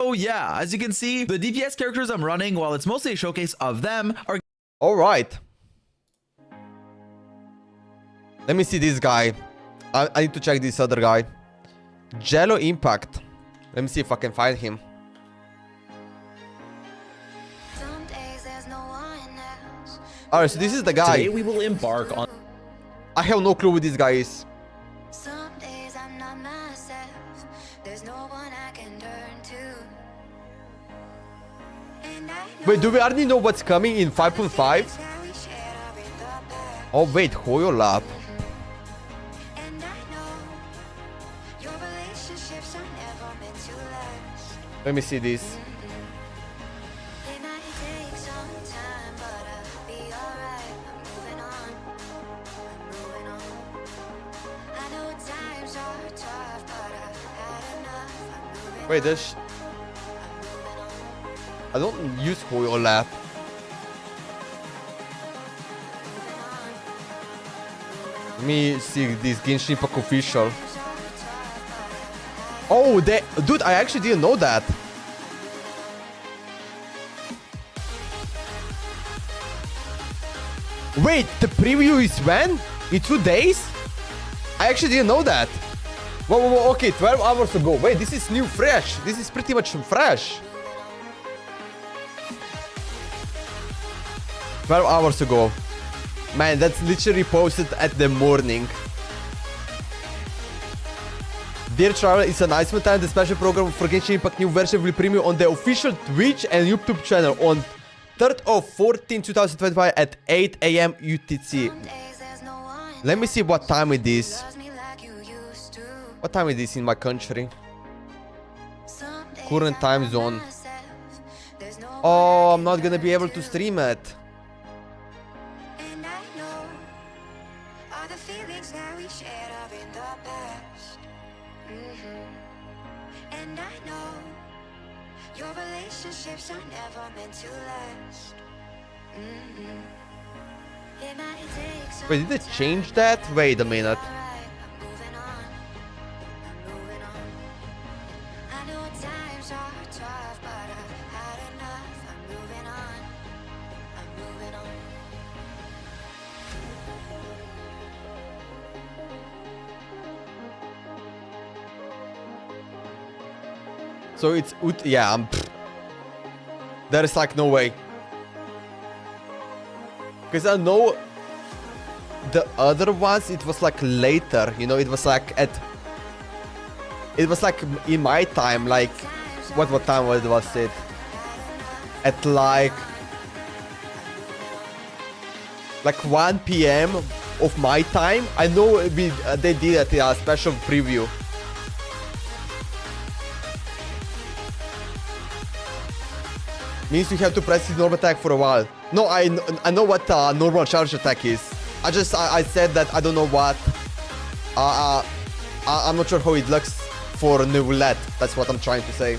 oh yeah, as you can see, the DPS characters I'm running, while it's mostly a showcase of them, are
Alright. Let me see this guy. I need to check this other guy. Genshin Impact. Let me see if I can find him. Alright, so this is the guy.
Today we will embark on...
I have no clue who this guy is.
Some days I'm not myself. There's no one I can turn to. And I know
Wait, do we already know what's coming in 5.5?
how we shared are in the past.
Oh wait, Hoyo Lab.
And I know your relationships are never meant to last.
Let me see this.
It might take some time, but I'll be alright. I'm moving on. I'm moving on. I know times are tough, but I've had enough. I'm moving
Wait, there's...
on. I'm moving on.
I don't use Hoyo Lab. Let me see this Genshin Impact official. Oh, they... Dude, I actually didn't know that. Wait, the preview is when? In 2 days? I actually didn't know that. Whoa, whoa, whoa, okay, 12 hours ago. Wait, this is new, fresh. This is pretty much fresh. 12 hours ago. Man, that's literally posted at the morning. Dear Traveler, it's an nice time. The special program for Genshin Impact new version will premiere on the official Twitch and YouTube channel on 3rd of 14, 2025 at 8 AM UTC.
Some days there's no one
Let me see what time it is.
loves me like you used to.
What time it is in my country?
Some days
Current
I'm
time
not
zone.
myself. There's no one
Oh,
I
I'm
can
not gonna be
turn
able to
to.
stream it.
And I know all the feelings that we shared are in the past. And I know your relationships are never meant to last. It might take some
Wait, did they change that? Wait a minute.
alright, I'm moving on. I'm moving on. I know times are tough, but I've had enough. I'm moving on. I'm moving on.
So it's yeah, there is like no way. Because I know the other ones, it was like later, you know, it was like at... It was like in my time, like... What time was it? At like 1 PM of my time. I know they did a special preview. Means you have to press the normal attack for a while. No, I know what normal charge attack is. I said that I don't know what. I'm not sure how it looks for Nevulet. That's what I'm trying to say.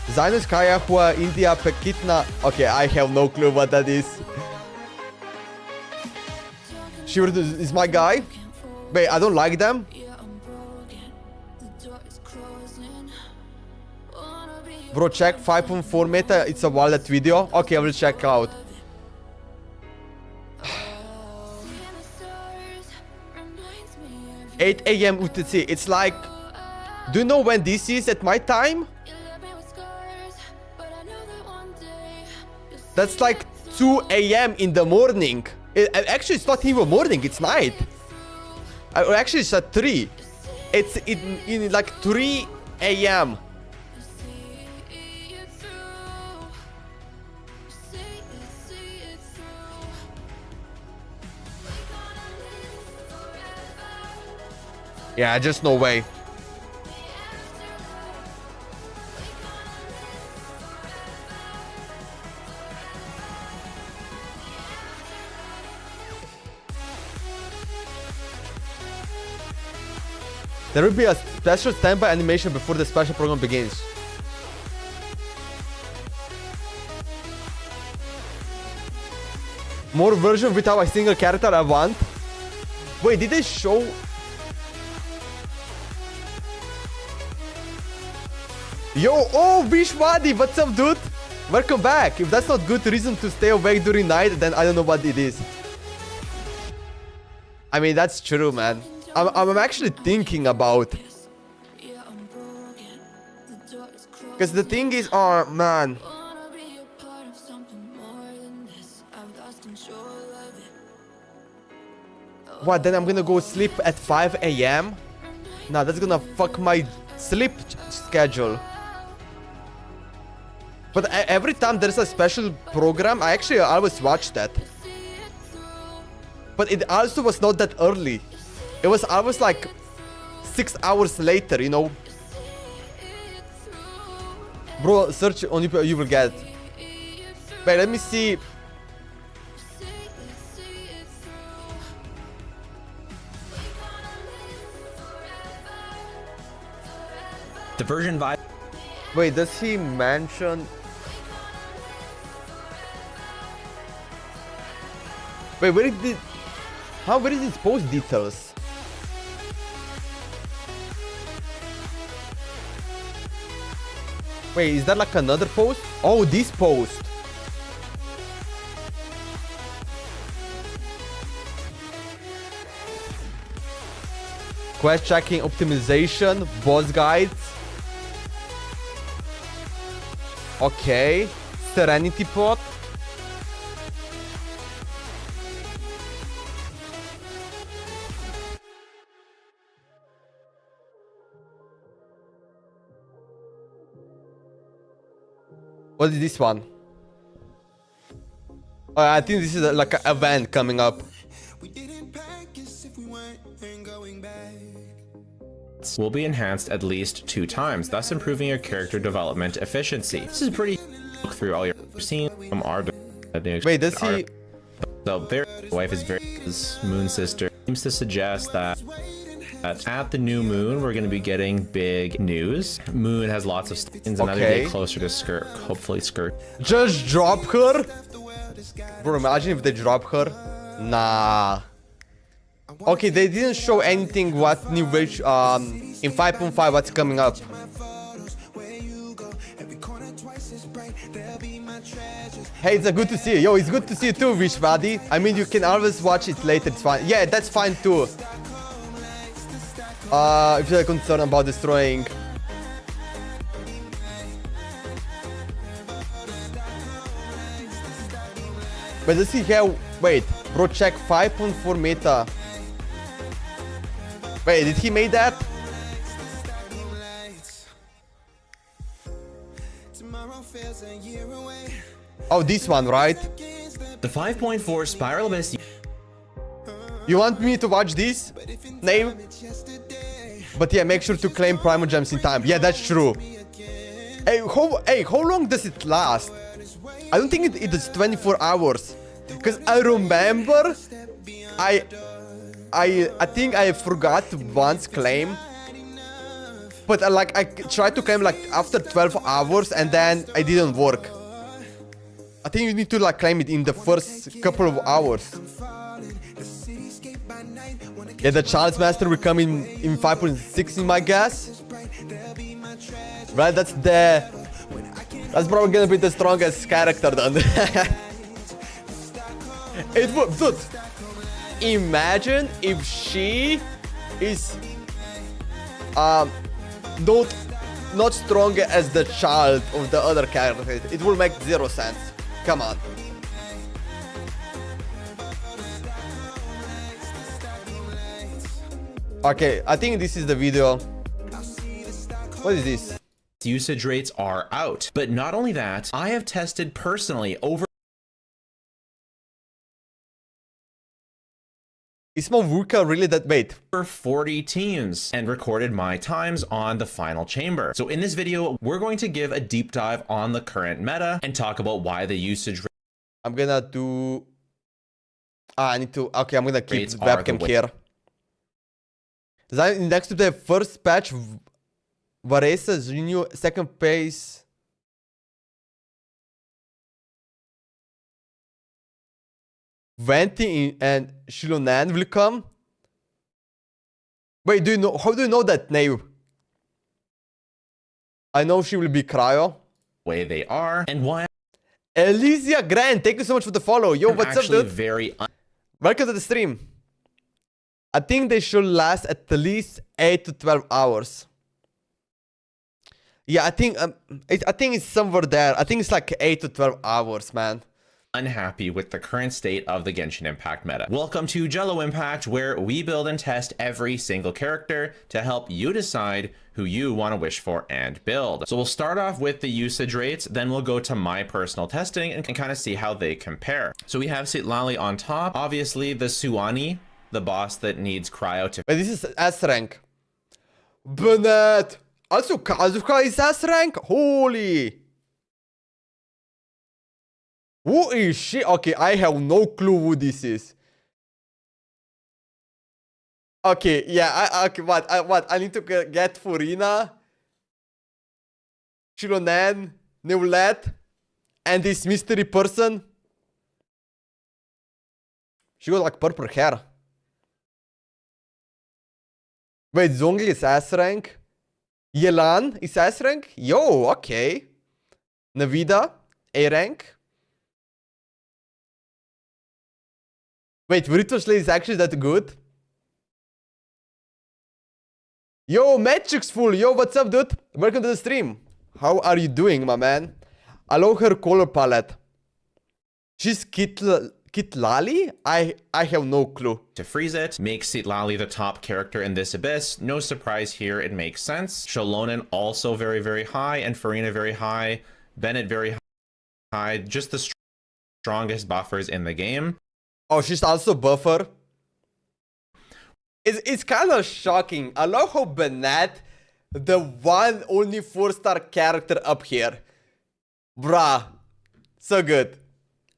Zinus Kaya Hua India Pekitna. Okay, I have no clue what that is. ShiverDoom is my guy. Wait, I don't like them. Bro, check 5.4 meta. It's a wallet video. Okay, I will check out. 8 AM UTC. It's like Do you know when this is at my time? That's like 2 a.m. in the morning. Actually, it's not even morning, it's night. Actually, it's at 3. It's in like 3 a.m. Yeah, just no way. There will be a special standby animation before the special program begins. More version without a single character I want. Wait, did they show? Yo, oh, Vishwadi, what's up, dude? Welcome back. If that's not good reason to stay awake during night, then I don't know what it is. I mean, that's true, man. I'm actually thinking about. Because the thing is, oh, man. What, then I'm gonna go sleep at 5 a.m.? Nah, that's gonna fuck my sleep schedule. But every time there's a special program, I always watch that. But it also was not that early. It was always like 6 hours later, you know. Bro, search on YouTube, you will get it. Wait, let me see.
The version vibe.
Wait, does he mention? Wait, where did it? Where is his post details? Wait, is that like another post? Oh, this post. Quest tracking, optimization, boss guides. Okay. Serenity pot. What is this one? Oh, I think this is like an event coming up.
Will be enhanced at least 2 times, thus improving your character development efficiency. This is pretty look through all your scenes from our.
Wait, does he?
So, their wife is his moon sister. Seems to suggest that at the new moon, we're going to be getting big news. Moon has lots of scenes, another day closer to Skirt. Hopefully, Skirt.
Just drop her? Bro, imagine if they drop her. Nah. Okay, they didn't show anything what new version in 5.5 what's coming up. Hey, it's good to see you. Yo, it's good to see you too, Vishwadi. I mean, you can always watch it later, it's fine. Yeah, that's fine too. If you're concerned about destroying. But does he have... Wait, bro, check 5.4 meta. Wait, did he make that? Oh, this one, right?
The 5.4 Spiral Abyss.
You want me to watch this? Name? But yeah, make sure to claim Primal Gems in time. Yeah, that's true. Hey, how long does it last? I don't think it is 24 hours. Because I remember I think I forgot to once claim. But like I tried to claim like after 12 hours and then it didn't work. I think you need to like claim it in the first couple of hours. Yeah, the Child's Master will come in 5.6 in my guess. Right, that's probably gonna be the strongest character then. It would, dude. Imagine if she is not strong as the child of the other character. It will make zero sense. Come on. Okay, I think this is the video. What is this?
Usage rates are out. But not only that, I have tested personally over
Is my VUCA really that bait?
40 teams and recorded my times on the final chamber. So in this video, we're going to give a deep dive on the current meta and talk about why the usage
I'm gonna do... I need to... Okay, I'm gonna keep
rates
the
are
webcam here. Next to the first patch, Varesa's renew second pace. Venti and Shilonan will come. Wait, do you know? How do you know that name? I know she will be Cryo.
way they are and why
Elysia Grant, thank you so much for the follow. Yo,
I'm
what's up,
actually
dude?
very
Welcome to the stream. I think they should last at least 8 to 12 hours. Yeah, I think it's somewhere there. I think it's like 8 to 12 hours, man.
unhappy with the current state of the Genshin Impact meta. Welcome to Jello Impact, where we build and test every single character to help you decide who you want to wish for and build. So we'll start off with the usage rates, then we'll go to my personal testing and kind of see how they compare. So we have Sitlali on top, obviously the Suani, the boss that needs cryo to...
But this is S rank. Bennett! Also, Kazuka is S rank? Holy! Who is she? Okay, I have no clue who this is. Okay, yeah, okay, what? I need to get Furina, Chilonan, Neulette, and this mystery person. She got like purple hair. Wait, Zhongli is S rank? Yelan is S rank? Yo, okay. Navida, A rank. Wait, Vritosley is actually that good? Yo, Matrix Fool! Yo, what's up, dude? Welcome to the stream. How are you doing, my man? I love her color palette. She's Kitlali? I have no clue.
To freeze it, makes Sitlali the top character in this abyss. No surprise here, it makes sense. Shalonen also very, very high, and Furina very high. Bennett very high. Just the strongest buffers in the game.
Oh, she's also buffer. It's kind of shocking. I love how Bennett, the one only 4-star character up here. Bruh. So good.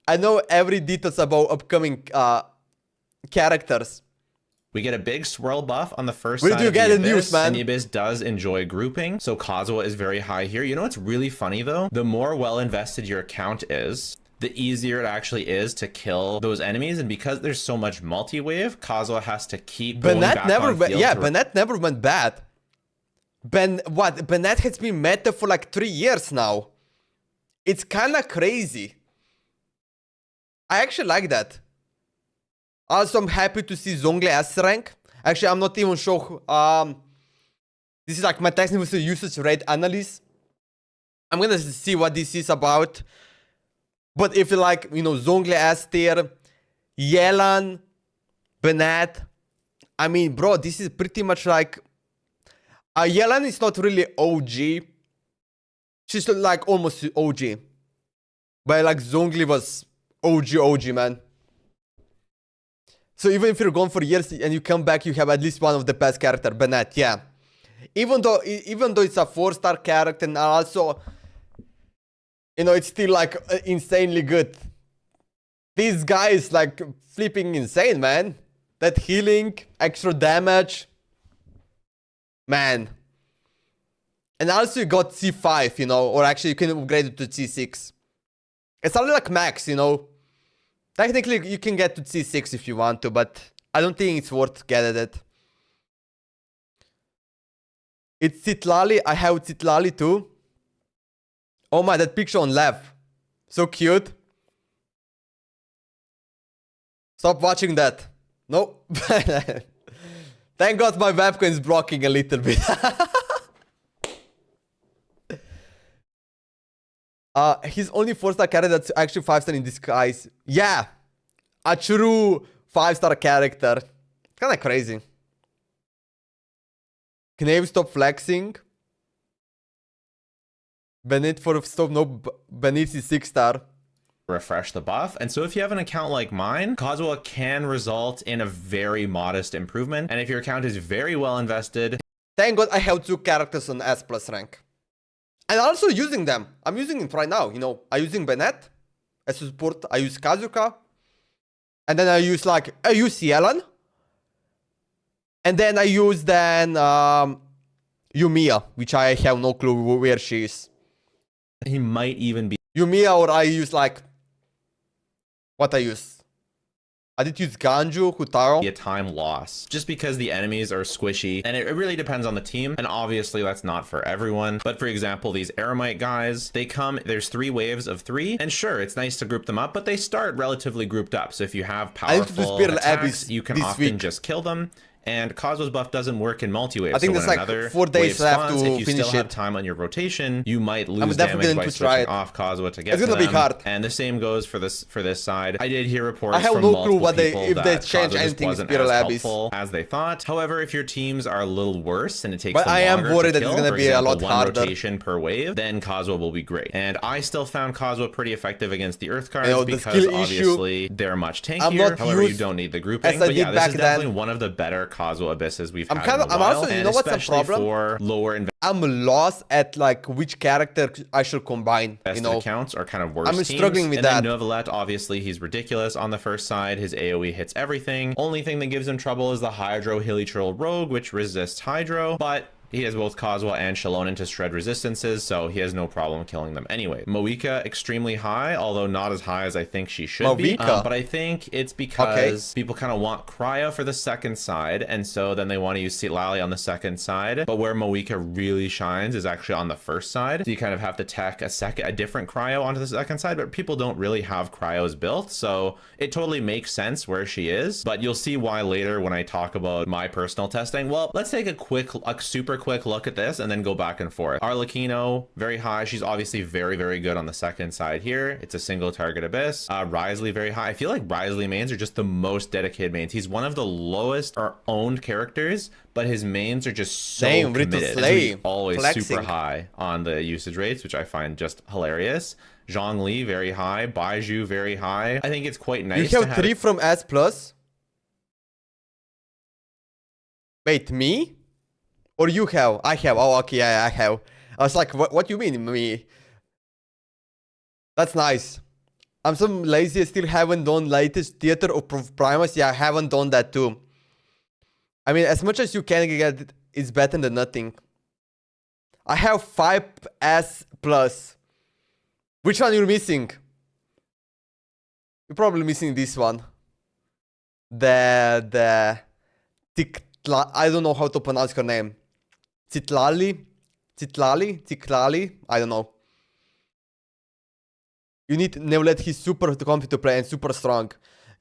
I know every details about upcoming characters.
We get a big swirl buff on the first
Where
side
do you
of
get
the
the news,
Abyss,
man?
and the Abyss does enjoy grouping, so Kazuha is very high here. You know what's really funny, though? The more well-invested your account is, the easier it actually is to kill those enemies, and because there's so much multi-wave, Kazuha has to keep going back on field.
Yeah, Bennett never went bad. Bennett has been meta for like 3 years now. It's kind of crazy. I actually like that. Also, I'm happy to see Zhongli S rank. Actually, I'm not even sure. This is like my technical usage rate analysis. I'm gonna see what this is about. But if you like, you know, Zhongli S tier, Yelan, Bennett, I mean, bro, this is pretty much like... Yelan is not really OG. She's like almost OG. But like Zhongli was OG, man. So even if you're gone for years and you come back, you have at least one of the best character, Bennett, yeah. Even though it's a 4-star character, and also... You know, it's still like insanely good. This guy is like flipping insane, man. That healing, extra damage. Man. And also you got C5, you know, or actually you can upgrade it to C6. It's only like max, you know. Technically you can get to C6 if you want to, but I don't think it's worth getting it. It's Sitlali, I have Sitlali too. Oh my, that picture on left. So cute. Stop watching that. No. Thank God my webcam is blocking a little bit. He's only 4-star character that's actually 5-star in disguise. Yeah, a true 5-star character. Kind of crazy. Knave stop flexing. Benit for stop no. Benit is 6-star.
Refresh the buff. And so if you have an account like mine, Kazuha can result in a very modest improvement. And if your account is very well invested,
Thank God I have 2 characters on S+ rank. And also using them. I'm using it right now. You know, I'm using Bennett as support. I use Kazuka. And then I use Yellen. And then I use Yumiya, which I have no clue where she is.
he might even be
Yumiya, or I use what I use? I did use Ganju, Hutaro.
a time loss just because the enemies are squishy, and it really depends on the team, and obviously that's not for everyone. But for example, these Eremite guys, there's 3 waves of 3, and sure, it's nice to group them up, but they start relatively grouped up. So if you have powerful attacks, you can often just kill them. And Kazuha's buff doesn't work in multi-wave.
I think
so
there's
another
4 days left to
if you
finish
still have
it.
time on your rotation, you might lose
definitely
damage
going
by
to try
switching
it.
off Kazuha to get
It's
to
gonna be
them.
hard.
And the same goes for this side. I did hear reports
I have
from
no
multiple
clue
people
if they
that
change
Kazuha just
anything in
wasn't
Spiral
as
Abyss.
helpful as they thought. However, if your teams are a little worse and it takes
But
them
I am
longer
worried
to
that it's
kill,
gonna
for
be a
example,
lot
one
harder.
rotation per wave, then Kazuha will be great. And I still found Kazuha pretty effective against the Earth cards
the
because
skill issue,
obviously they're much
I'm
tankier.
not
However, you
used
don't need the grouping.
as I
But yeah,
did
this
back
is definitely
then.
one of the better Kazuha abysses we've
I'm
had
kind
in
of-
a
I'm
while,
also- you
and
know what's the
especially
problem?
for lower
I'm lost at which character I should combine.
invested accounts or kind of worse
I'm
teams.
struggling with
and
that.
then Novelet, obviously, he's ridiculous on the first side. His AoE hits everything. Only thing that gives him trouble is the Hydro Hilichurl Rogue, which resists Hydro, but he has both Kazuha and Shallonen to shred resistances, so he has no problem killing them anyway. Moika, extremely high, although not as high as I think she should be. But I think it's because people kind of want Cryo for the second side, and so then they want to use Citlali on the second side. But where Moika really shines is actually on the first side. So you kind of have to tack a different Cryo onto the second side, but people don't really have Cryos built, so it totally makes sense where she is. But you'll see why later when I talk about my personal testing. Well, let's take a super quick look at this and then go back and forth. Arlecchino, very high. She's obviously very, very good on the second side here. It's a single target abyss. Wriothesley, very high. I feel like Wriothesley mains are just the most dedicated mains. He's one of the lowest or owned characters, but his mains are just so committed. So he's always super high on the usage rates, which I find just hilarious. Zhongli, very high. Baiju, very high. I think it's quite nice.
You have 3 from S+? Wait, me? Or you have? I have. Oh, okay, yeah, I have. I was like, what you mean, me? That's nice. I'm so lazy, I still haven't done latest theater of Primus. Yeah, I haven't done that too. I mean, as much as you can get it, it's better than nothing. I have 5S+. Which one you're missing? You're probably missing this one. I don't know how to pronounce her name. Citlali? I don't know. You need Nevlet. He's super comfy to play and super strong.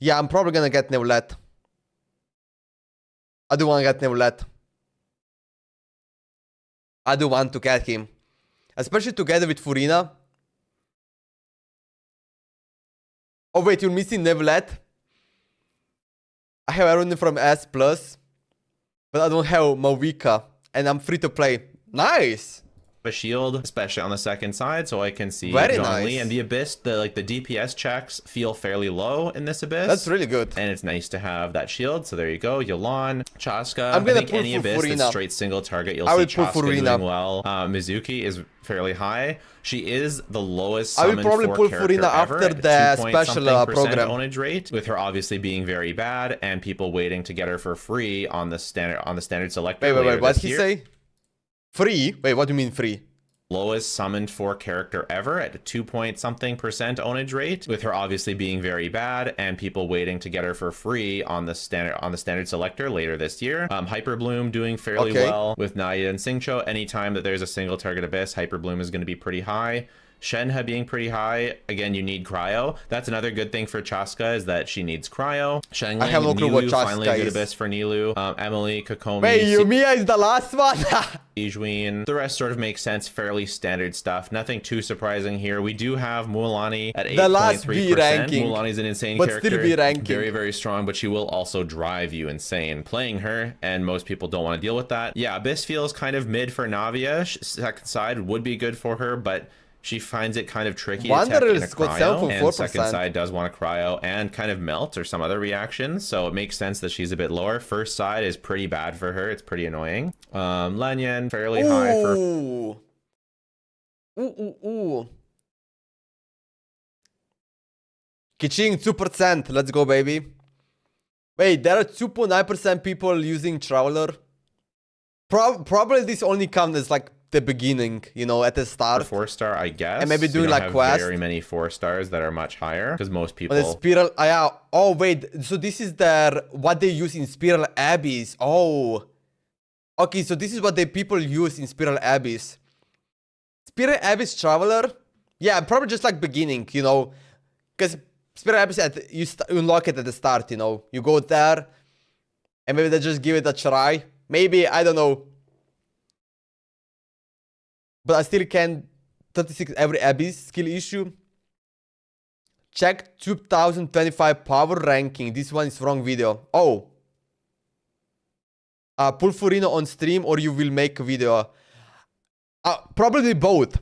Yeah, I'm probably gonna get Nevlet. I do want to get Nevlet. I do want to get him. Especially together with Furina. Oh wait, you're missing Nevlet? I have everyone from S+, but I don't have Mavica, and I'm free to play. Nice!
A shield, especially on the second side, so I can see
Very
Zhongli.
nice.
And the abyss, the DPS checks feel fairly low in this abyss.
That's really good.
And it's nice to have that shield. So there you go, Yolan, Chaska.
I'm gonna
I think
pull
any
for
abyss
Furina.
that's straight single target, you'll
I
see
will pull
Chaska
Furina.
doing well. Mizuki is fairly high. She is the lowest
I will
summoned
probably
for
pull
character
Furina
ever
after
at
the
2 point
special
something percent
program.
ownage rate, with her obviously being very bad and people waiting to get her for free on the standard selector.
Wait, what
this
he
year.
say? Free? Wait, what do you mean free?
Lowest summoned for character ever at a 2 point something percent ownage rate, with her obviously being very bad and people waiting to get her for free on the standard selector later this year. Hyperbloom doing fairly well with Naya and Singcho. Anytime that there's a single target abyss, Hyperbloom is going to be pretty high. Shenhe being pretty high. Again, you need cryo. That's another good thing for Chaska is that she needs cryo. Shengling,
I have no clue what
Nilou,
Chaska
finally a good
is.
abyss for Nilou. Emily, Kokomi,
Wait, Yumiya is the last one?
Ijuin. The rest sort of makes sense. Fairly standard stuff. Nothing too surprising here. We do have Mualani at 8.3%.
The last B ranking.
Mualani's an insane
but
character.
Still B ranking.
Very, very strong, but she will also drive you insane playing her, and most people don't want to deal with that. Yeah, Abyss feels kind of mid for Navia. Second side would be good for her, but she finds it kind of tricky to tech in a cryo, and second side does want a cryo and kind of melt or some other reaction, so it makes sense that she's a bit lower. First side is pretty bad for her. It's pretty annoying. Lanyan, fairly high for...
Kiching 2%. Let's go, baby. Wait, there are 2.9% people using Traveler. Probably this only counts as like the beginning, you know, at the start.
4-star, I guess.
And maybe doing like quest.
Very many 4-stars that are much higher because most people.
But the Spiral, yeah. Oh wait, so this is their what they use in Spiral Abyss. Oh, okay. So this is what the people use in Spiral Abyss. Spiral Abyss Traveler, yeah, probably just like beginning, you know, because Spiral Abyss you unlock it at the start, you know, you go there, and maybe they just give it a try. Maybe I don't know. But I still can 36 every Abyss skill issue. Check 2025 power ranking. This one is wrong video. Oh. Pull Furino on stream or you will make a video. Probably both.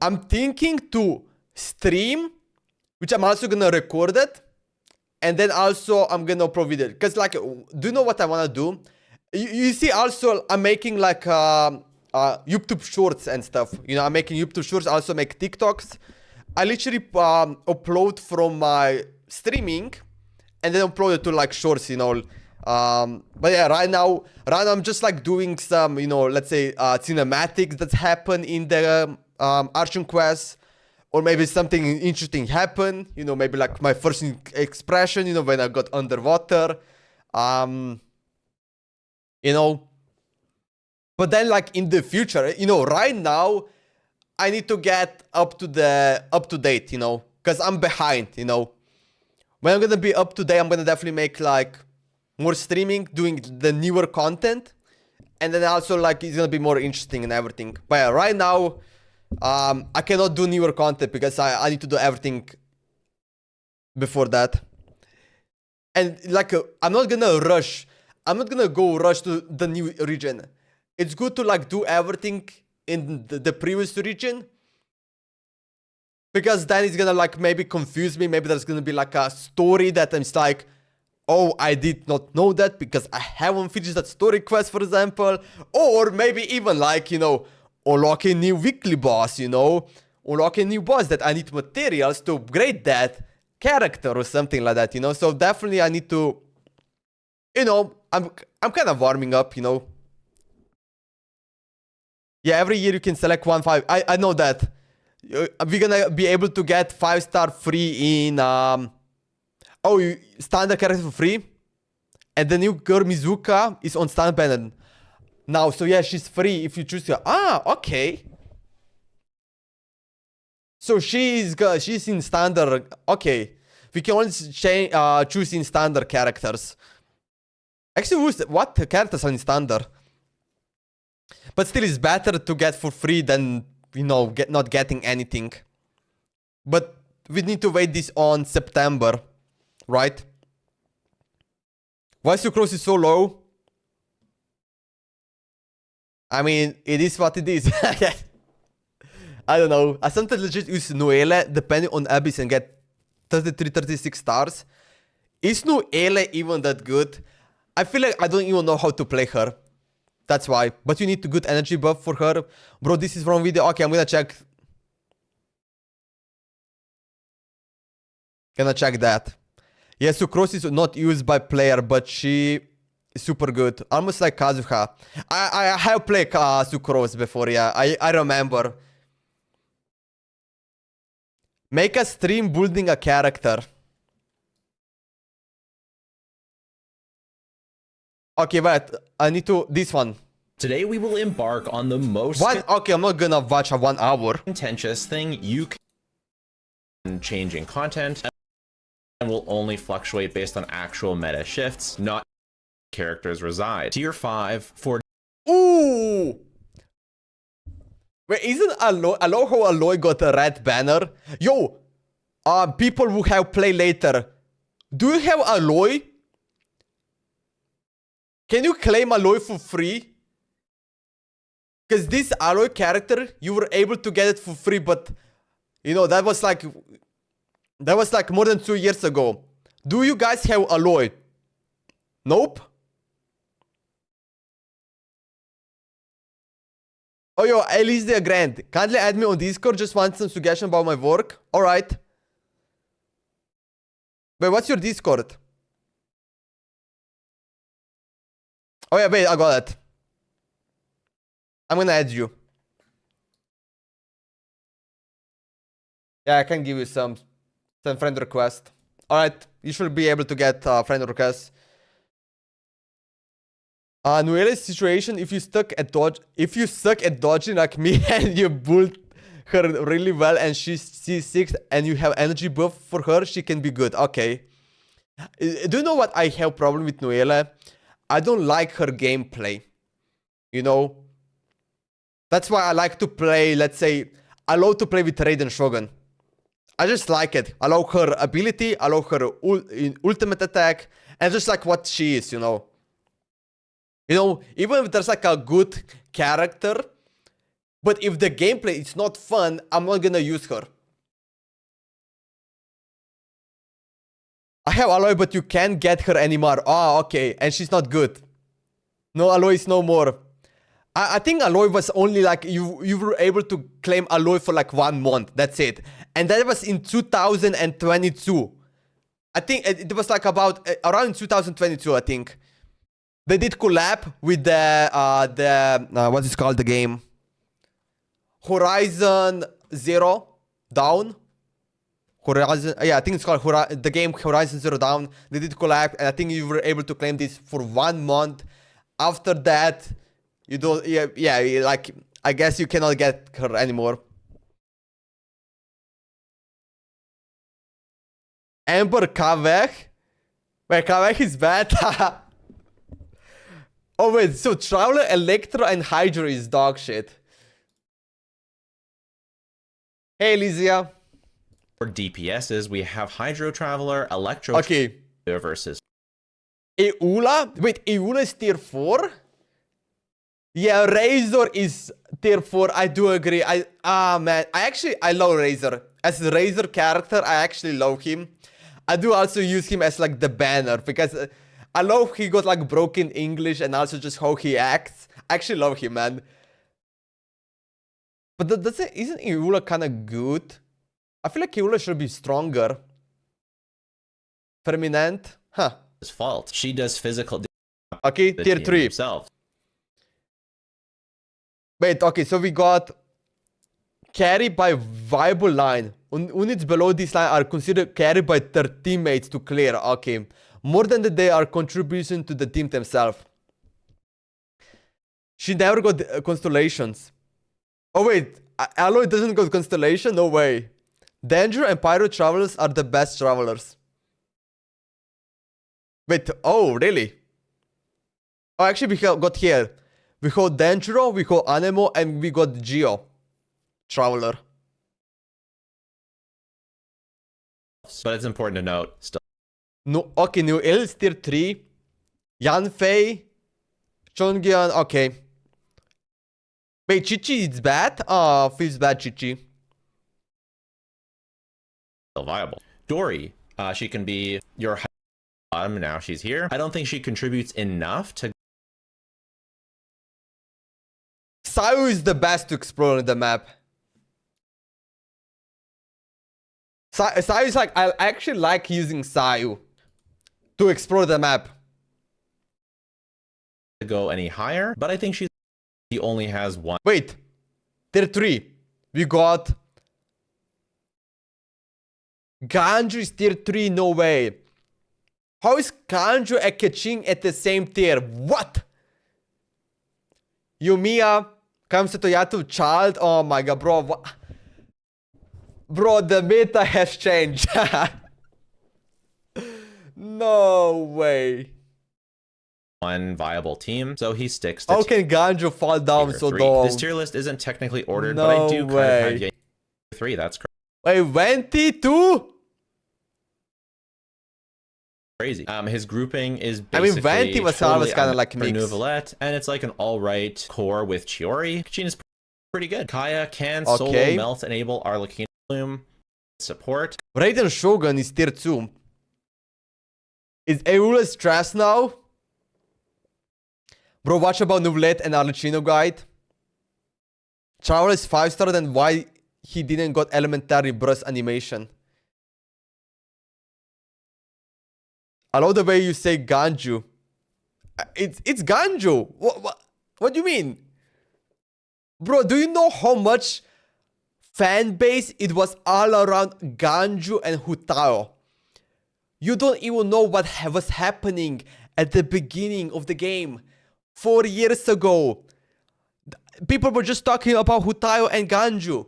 I'm thinking to stream, which I'm also gonna record it. And then also I'm gonna upload video. Because like, do you know what I wanna do? You see also I'm making like YouTube shorts and stuff. You know, I'm making YouTube shorts, also make TikToks. I literally upload from my streaming and then upload it to like shorts, you know. But yeah, right now I'm just like doing some, you know, let's say cinematics that happen in the Archon quest, or maybe something interesting happen, you know, maybe like my first expression, you know, when I got underwater, you know. But then like in the future, you know, right now I need to get up to date, you know, because I'm behind, you know. When I'm gonna be up to date, I'm gonna definitely make like more streaming, doing the newer content, and then also like it's gonna be more interesting and everything. But yeah, right now I cannot do newer content because I need to do everything before that. And like I'm not gonna go rush to the new region. It's good to like do everything in the previous region, because then it's gonna like maybe confuse me. Maybe there's gonna be like a story that I'm like, oh, I did not know that because I haven't finished that story quest, for example. Or maybe even like, you know, unlock a new weekly boss, you know, unlock a new boss that I need materials to upgrade that character or something like that, you know. So definitely I need to, you know, I'm kind of warming up, you know. Yeah, every year you can select 1-5. I know that. We're gonna be able to get 5-star free in standard character for free. And the new girl Mizuka is on standard banner now. So yeah, she's free if you choose her. Okay. So she's in standard. Okay. We can only choose in standard characters. Actually, what characters are in standard? But still, it's better to get for free than, you know, not getting anything. But we need to wait this on September, right? Why sucrose is so low? I mean, it is what it is. I don't know. I sometimes legit use Noelle depending on Abyss and get 33, 36 stars. Is Noelle even that good? I feel like I don't even know how to play her. That's why. But you need a good energy buff for her. Bro, this is wrong video. Okay, I'm gonna check. Gonna check that. Yeah, Sucrose is not used by player, but she is super good. Almost like Kazuha. I have played Sucrose before, yeah. I remember. Make a stream building a character. Okay, but I need to... This one.
Today we will embark on the most
What? Okay, I'm not gonna watch a 1 hour.
contentious thing you can change in content and will only fluctuate based on actual meta shifts, not characters reside. Tier 5 for
Ooh! Wait, isn't Aloy how Aloy got a red banner? Yo! People who have play later. Do you have Aloy? Can you claim Aloy for free? Because this Aloy character, you were able to get it for free, but you know, that was like more than 2 years ago. Do you guys have Aloy? Nope. Oh yo, Alicia Grant. Kindly add me on Discord, just want some suggestion about my work. Alright. Wait, what's your Discord? Oh yeah, wait, I got it. I'm gonna add you. Yeah, I can give you some friend request. Alright, you should be able to get friend requests. Noelle's situation, if you suck at dodging like me and you build her really well and she's C6 and you have energy buff for her, she can be good. Okay. Do you know what I have problem with Noelle? I don't like her gameplay. You know? That's why I like to play, let's say, I love to play with Raiden Shogun. I just like it. I love her ability, I love her ultimate attack, and just like what she is, you know? You know, even if there's like a good character, but if the gameplay is not fun, I'm not gonna use her. I have Aloy, but you can't get her anymore. Oh, okay. And she's not good. No, Aloy is no more. I think Aloy was only like, you were able to claim Aloy for like 1 month. That's it. And that was in 2022. I think it was like about, around 2022, I think. They did collab with what is called the game? Horizon Zero Dawn. Horizon, yeah, I think it's called the game Horizon Zero Dawn. They did collab, and I think you were able to claim this for 1 month. After that, you don't, yeah, like, I guess you cannot get her anymore. Amber Kaveh? Wait, Kaveh is bad? Oh wait, so Traveler, Electro, and Hydra is dog shit. Hey, Elysia.
For DPSs, we have Hydro Traveler, Electro versus
Eula? Wait, Eula is tier 4? Yeah, Razor is tier 4. I do agree. Man, I love Razor. As a Razor character, I actually love him. I do also use him as like the banner because I love he got like broken English and also just how he acts. I actually love him, man. But isn't Eula kind of good? I feel like Eula should be stronger. Permanent? Huh.
his fault. She does physical
Okay, tier 3.
Himself.
Wait, okay, so we got carry by viable line. Units below this line are considered carried by their teammates to clear. Okay. More than that, they are contribution to the team themselves. She never got constellations. Oh wait, Aloy doesn't got constellation? No way. Danger and Pyro travelers are the best travelers. Wait, oh really? Oh, actually we got here. We got Dangero, we got Anemo, and we got Geo. Traveler.
But it's important to note still.
No, okay, New Il is tier 3. Yanfei. Chongyan, okay. Wait, Chichi is bad? Oh, feels bad, Chichi.
Still viable. Dory, she can be your bottom now. She's here. I don't think she contributes enough to.
Sayu is the best to explore on the map. Sayu is like, I actually like using Sayu to explore the map.
To go any higher, but I think she only has one.
Wait, tier 3. We got Ganju is tier 3, no way. How is Ganju and Keqing at the same tier? What? Yumiya comes to Toyatu child. Oh my god, bro. Bro, the meta has changed. No way.
One viable team, so he sticks to
How can Ganju fall down
tier
so
3.
low?
This tier list isn't technically ordered,
No
but I do kind of have
way.
Yang 3. That's
Wait, Venti too?
crazy. His grouping is
I mean,
basically
Venti was always kind of like
for
mixed.
Novelette, and it's like an all-right core with Chiori. Kachin is pretty good. Kaya can
Okay.
solo melt enable Arlecchino Bloom support.
Raiden Shogun is tier 2. Is Eula stressed now? Bro, watch about Novelette and Arlecchino guide. Travel is 5-star, then why he didn't got elementary burst animation? I love the way you say Ganju. It's Ganju. What do you mean? Bro, do you know how much fan base it was all around Ganju and Hutao? You don't even know what was happening at the beginning of the game. 4 years ago. People were just talking about Hutao and Ganju.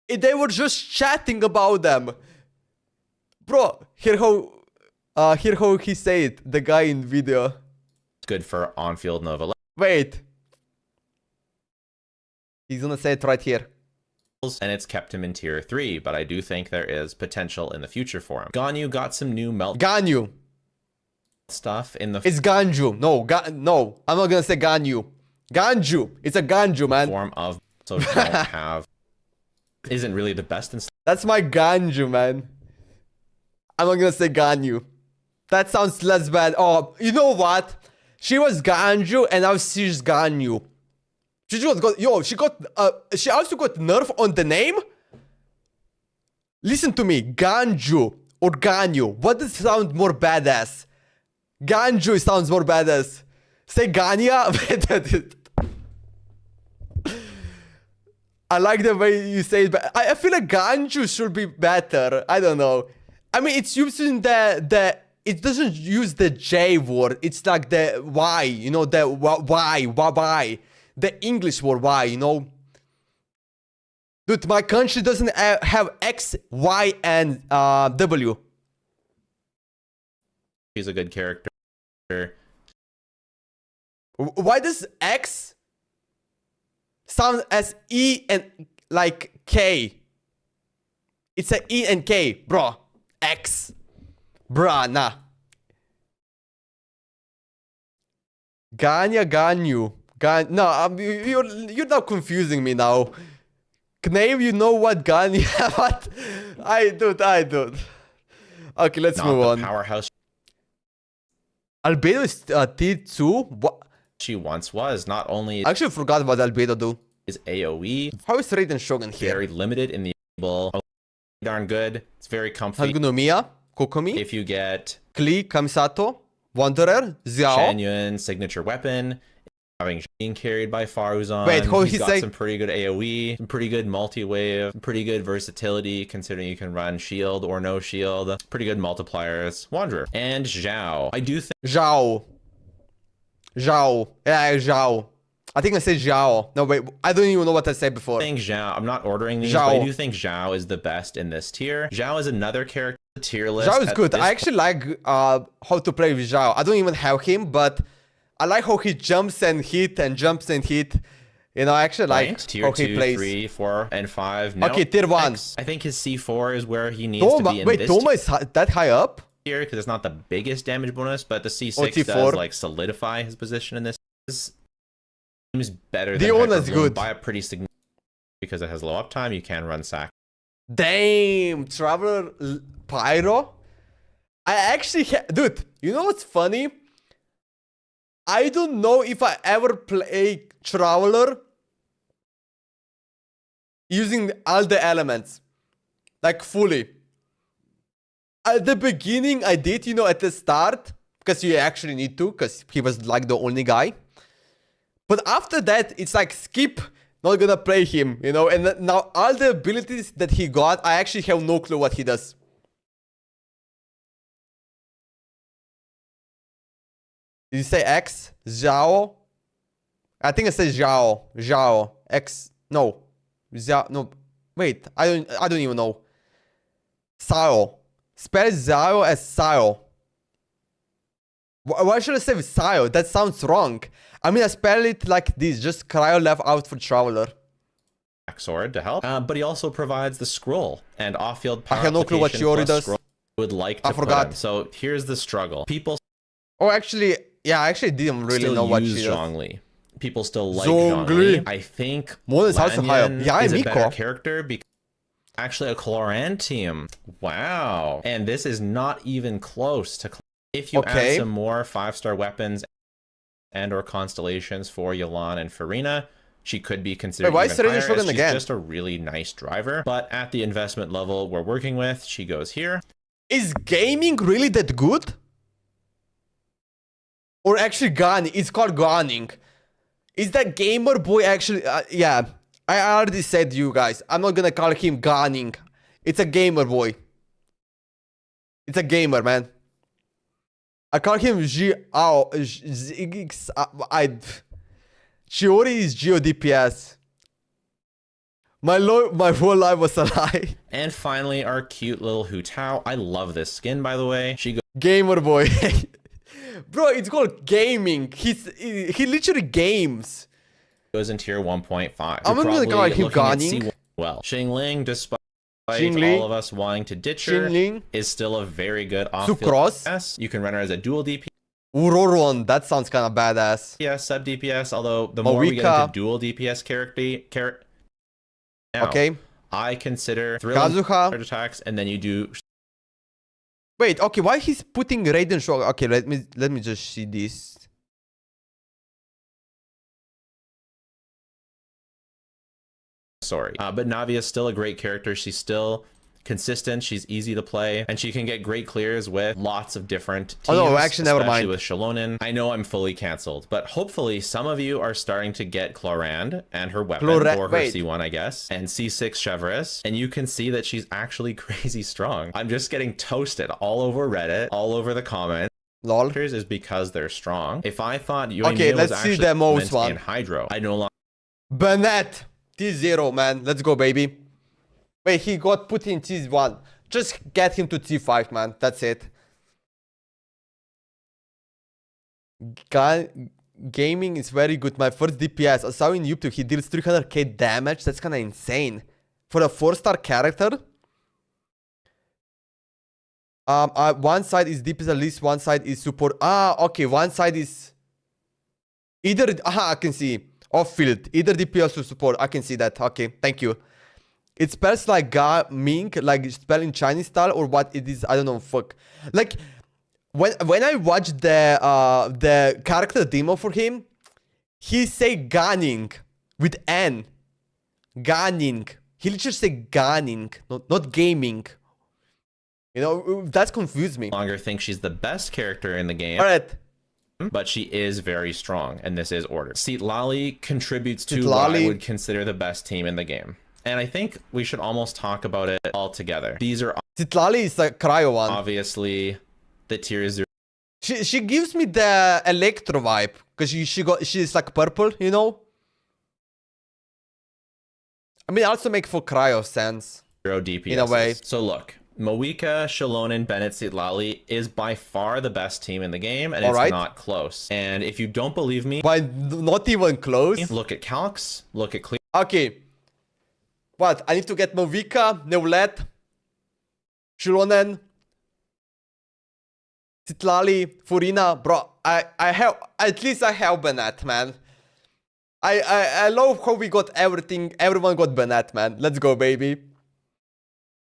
They were just chatting about them. Bro, hear how he said, the guy in video.
It's good for on-field Novelette.
Wait. He's gonna say it right here.
And it's kept him in tier 3, but I do think there is potential in the future for him. Ganyu got some new melt
Ganyu.
stuff in the
It's Ganju. No, no. I'm not gonna say Ganyu. Ganju. It's a Ganju, man.
form of, so you don't have, isn't really the best in
That's my Ganju, man. I'm not gonna say Ganyu. That sounds less bad. Oh, you know what? She was Ganju and now she's Ganyu. She just got, she also got nerf on the name? Listen to me, Ganju or Ganyu. What does sound more badass? Ganju sounds more badass. Say Ganya. I like the way you say it, but I feel like Ganju should be better. I don't know. I mean, it's using it doesn't use the J word. It's like the Y, you know, the Y. The English word Y, you know. Dude, my country doesn't have X, Y, and W.
He's a good character.
Why does X sound as E and like K? It's a E and K, bro. X. Bruh, nah. Ganyu. No, you're not confusing me now. Knave, you know what Ganya? What? I do. Okay, let's move on.
Powerhouse
Albedo is T2? What?
she once was. Not only
I actually forgot about Albedo, dude.
is AoE
How is Raiden Shogun here?
very limited in the able, darn good. It's very comfy.
Hagunomiya, Kokomi,
If you get
Klee, Kamisato, Wanderer, Xiao.
genuine signature weapon, having being carried by Faruzan.
Wait, how
he's
he
got
say-
some pretty good AoE, some pretty good multi-wave, pretty good versatility considering you can run shield or no shield, pretty good multipliers. Wanderer and Zhao. I do think
Zhao. Yeah, Zhao. I think I said Zhao. No, wait. I don't even know what I said before.
Zhao. I'm not ordering these,
Zhao.
but I do think Zhao is the best in this tier. Zhao is another character in the tier list.
Zhao is
at
good.
this
I actually like how to play with Zhao. I don't even have him, but I like how he jumps and hit and jumps and hit. You know, I actually like
point. Tier
how
2,
he plays.
3, 4, and 5. No,
Okay, tier 1.
I think his C4 is where he needs to be in
Wait,
this
Doma is that high up?
tier because it's not the biggest damage bonus, but the C6
T4.
does like solidify his position in this. This seems better than
Dion is
Hyperbloom
good.
by a pretty significant because it has low uptime. You can run sack.
Damn, Traveler Pyro. I actually, dude. You know what's funny? I don't know if I ever play Traveler using all the elements, like fully. At the beginning, I did, you know, at the start, because you actually need to, because he was like the only guy. But after that, it's like skip, not gonna play him, you know. And now all the abilities that he got, I actually have no clue what he does. Did you say X? Zhao? I think it says Zhao. Zhao. X. No. Zhao. No. Wait. I don't even know. Sao. Spell Zhao as Sao. Why should I say Sao? That sounds wrong. I mean, I spell it like this. Just cryo left out for Traveler.
Sword to help, but he also provides the scroll and off-field power.
I have no clue what Shiori does.
Would like to
I forgot.
Put him. So here's the struggle. People.
Oh, actually, yeah, I actually didn't really know what she does.
Zhongli. People still like Zhongli. I think Lanyan is a better character because actually a Cloran team. Wow, and this is not even close to. If you add some more 5-star weapons and or constellations for Yelan and Furina, she could be considered even higher. She's just a really nice driver, but at the investment level we're working with, she goes here.
Is gaming really that good? Or actually Gunning? It's called Gunning. Is that gamer boy actually? Yeah, I already said to you guys, I'm not gonna call him Gunning. It's a gamer boy. It's a gamer, man. I call him Shiori is Geo DPS. My whole life was a lie.
And finally, our cute little Hu Tao. I love this skin, by the way. She goes
gamer boy. Bro, it's called gaming. He literally games.
Goes in tier 1.5.
I'm gonna call him Gunning.
Well, Xingling, despite all of us wanting to ditch her, is still a very good off-field DPS. You can run her as a dual DPS.
Uroron, that sounds kind of badass.
Yeah, sub DPS. Although the more we get into dual DPS character, now, I consider Kazuha attacks, and then you do.
Wait, okay, why he's putting Raiden Shock? Okay, let me just see this.
Sorry, but Navi is still a great character. She's still consistent. She's easy to play, and she can get great clears with lots of different teams.
Oh no, actually, never mind.
With Shalonen. I know I'm fully canceled, but hopefully some of you are starting to get Clorand and her weapon, or her C1, I guess, and C6 Chevreuse, and you can see that she's actually crazy strong. I'm just getting toasted all over Reddit, all over the comments.
Lol.
Is because they're strong. If I thought you
let's see the most one
in Hydro, I no longer.
Bennett T0, man. Let's go, baby. Wait, he got put in T1. Just get him to T5, man. That's it. Gaming is very good. My first DPS. I saw in YouTube he deals 300k damage. That's kind of insane. For a 4-star character. One side is DPS at least. One side is support. Okay. One side is either. I can see. Off field. Either DPS or support. I can see that. Okay. Thank you. It spells like Ming, like spell in Chinese style, or what it is, I don't know, fuck. Like, when I watched the character demo for him, he say Gunning with N. Gunning. He literally say Gunning, not gaming. You know, that's confused me.
Longer think she's the best character in the game.
Alright.
But she is very strong, and this is ordered. Citlali contributes to what I would consider the best team in the game. And I think we should almost talk about it all together. These are
Citlali is the cryo one.
Obviously, the tier 0.
She gives me the Electro vibe because she's like purple, you know. I mean, also make for cryo sense.
0 DPS
in a way.
So look, Moika, Shalonen, Bennett, Citlali is by far the best team in the game, and it's not close. And if you don't believe me,
why not even close?
Look at Calx. Look at Clear.
Okay. What? I need to get Moika, Neulet, Shalonen, Citlali, Furina. Bro, I have, at least I have Bennett, man. I love how we got everything. Everyone got Bennett, man. Let's go, baby.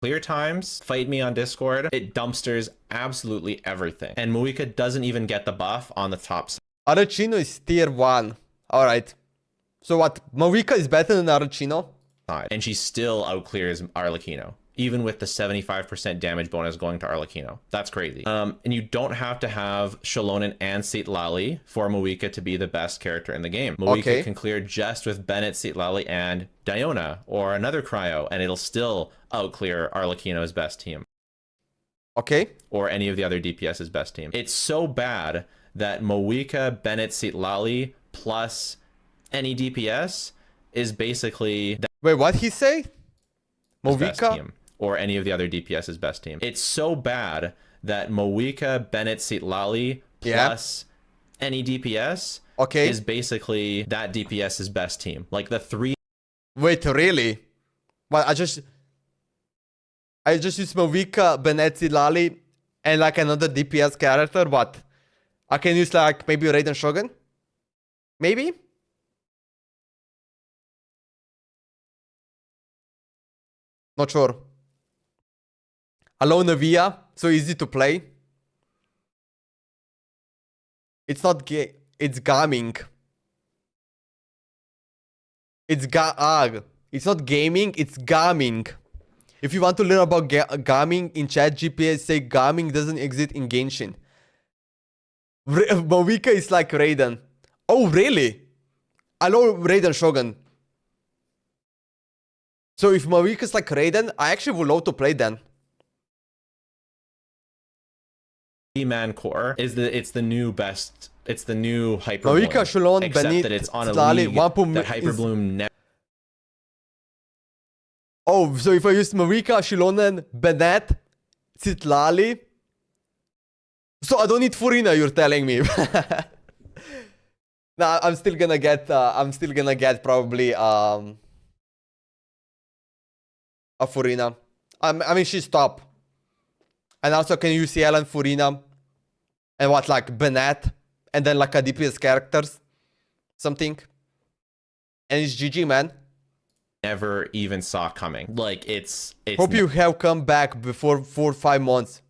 Clear times, fight me on Discord. It dumpsters absolutely everything. And Moika doesn't even get the buff on the top side.
Arachino is tier 1. Alright. So what? Moika is better than Arachino?
And she still outclears Arlecchino, even with the 75% damage bonus going to Arlecchino. That's crazy. And you don't have to have Shalonen and Citlali for Moika to be the best character in the game. Moika can clear just with Bennett, Citlali, and Diona, or another cryo, and it'll still outclear Arlecchino's best team.
Okay.
Or any of the other DPS's best team. It's so bad that Moika, Bennett, Citlali, plus any DPS is basically
Wait, what he say?
best
Movica?
team, or any of the other DPS's best team. It's so bad that Movica, Bennett, Sitlali plus any DPS is basically that DPS's best team. Like the three.
Wait, really? Well, I just use Movica, Bennett, Sitlali, and like another DPS character. What? I can use like maybe Raiden Shogun? Maybe? Not sure. Alone Via, so easy to play. It's not gay. It's gaming. It's It's not gaming. It's gaming. If you want to learn about gaming in chat GPS, say gaming doesn't exist in Genshin. Movica is like Raiden. Oh, really? I love Raiden Shogun. So if Movica is like Raiden, I actually would love to play then.
Man core is it's the new best. It's the new Hyper
Movica, Shalon,
except
Benit,
that it's on a
Slali,
league
Wampum
that Hyper Bloom never.
Oh, so if I use Movica, Shilonen, Bennett, Sitlali, so I don't need Furina, you're telling me. Nah, I'm still gonna get probably a Furina. I mean she's top. And also can use CL and Furina. And what, like Bennett, and then like a DPS characters, something. And it's GG, man.
Never even saw coming. Like it's
Hope you have come back before 4 or 5 months.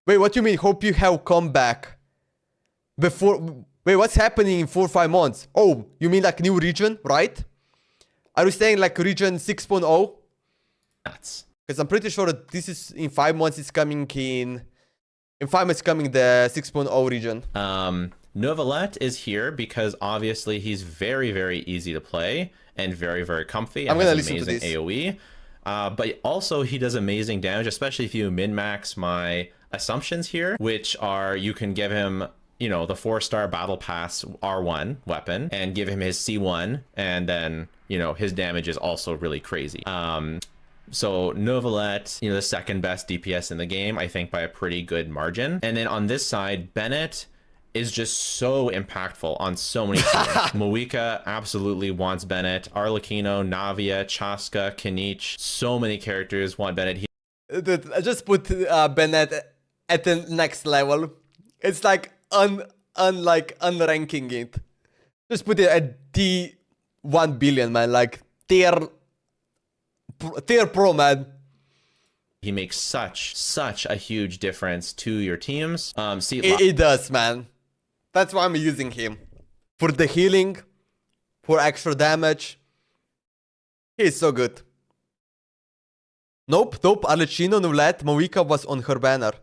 Wait, what do you mean? Hope you have come back before. Wait, what's happening in 4 or 5 months? Oh, you mean like new region, right? Are you saying like region 6.0?
nuts.
Because I'm pretty sure that this is in 5 months. It's coming in 5 months. Coming the 6.0 region.
Novelet is here because obviously he's very, very easy to play and very, very comfy.
I'm
and
gonna
has
listen to
amazing
this.
AoE. But also he does amazing damage, especially if you min-max my assumptions here, which are you can give him, you know, the 4-star battle pass R1 weapon and give him his C1, and then, you know, his damage is also really crazy. So Novelet, you know, the second best DPS in the game, I think by a pretty good margin. And then on this side, Bennett is just so impactful on so many teams. Movica absolutely wants Bennett. Arlecchino, Navia, Chaska, Kanich, so many characters want Bennett.
Dude, I just put Bennett at the next level. It's like unranking it. Just put it at D1 billion, man. Like tier pro, man.
He makes such a huge difference to your teams.
It does, man. That's why I'm using him. For the healing, for extra damage. He's so good. Nope. Arlecchino, Nulet, Movica was on her banner.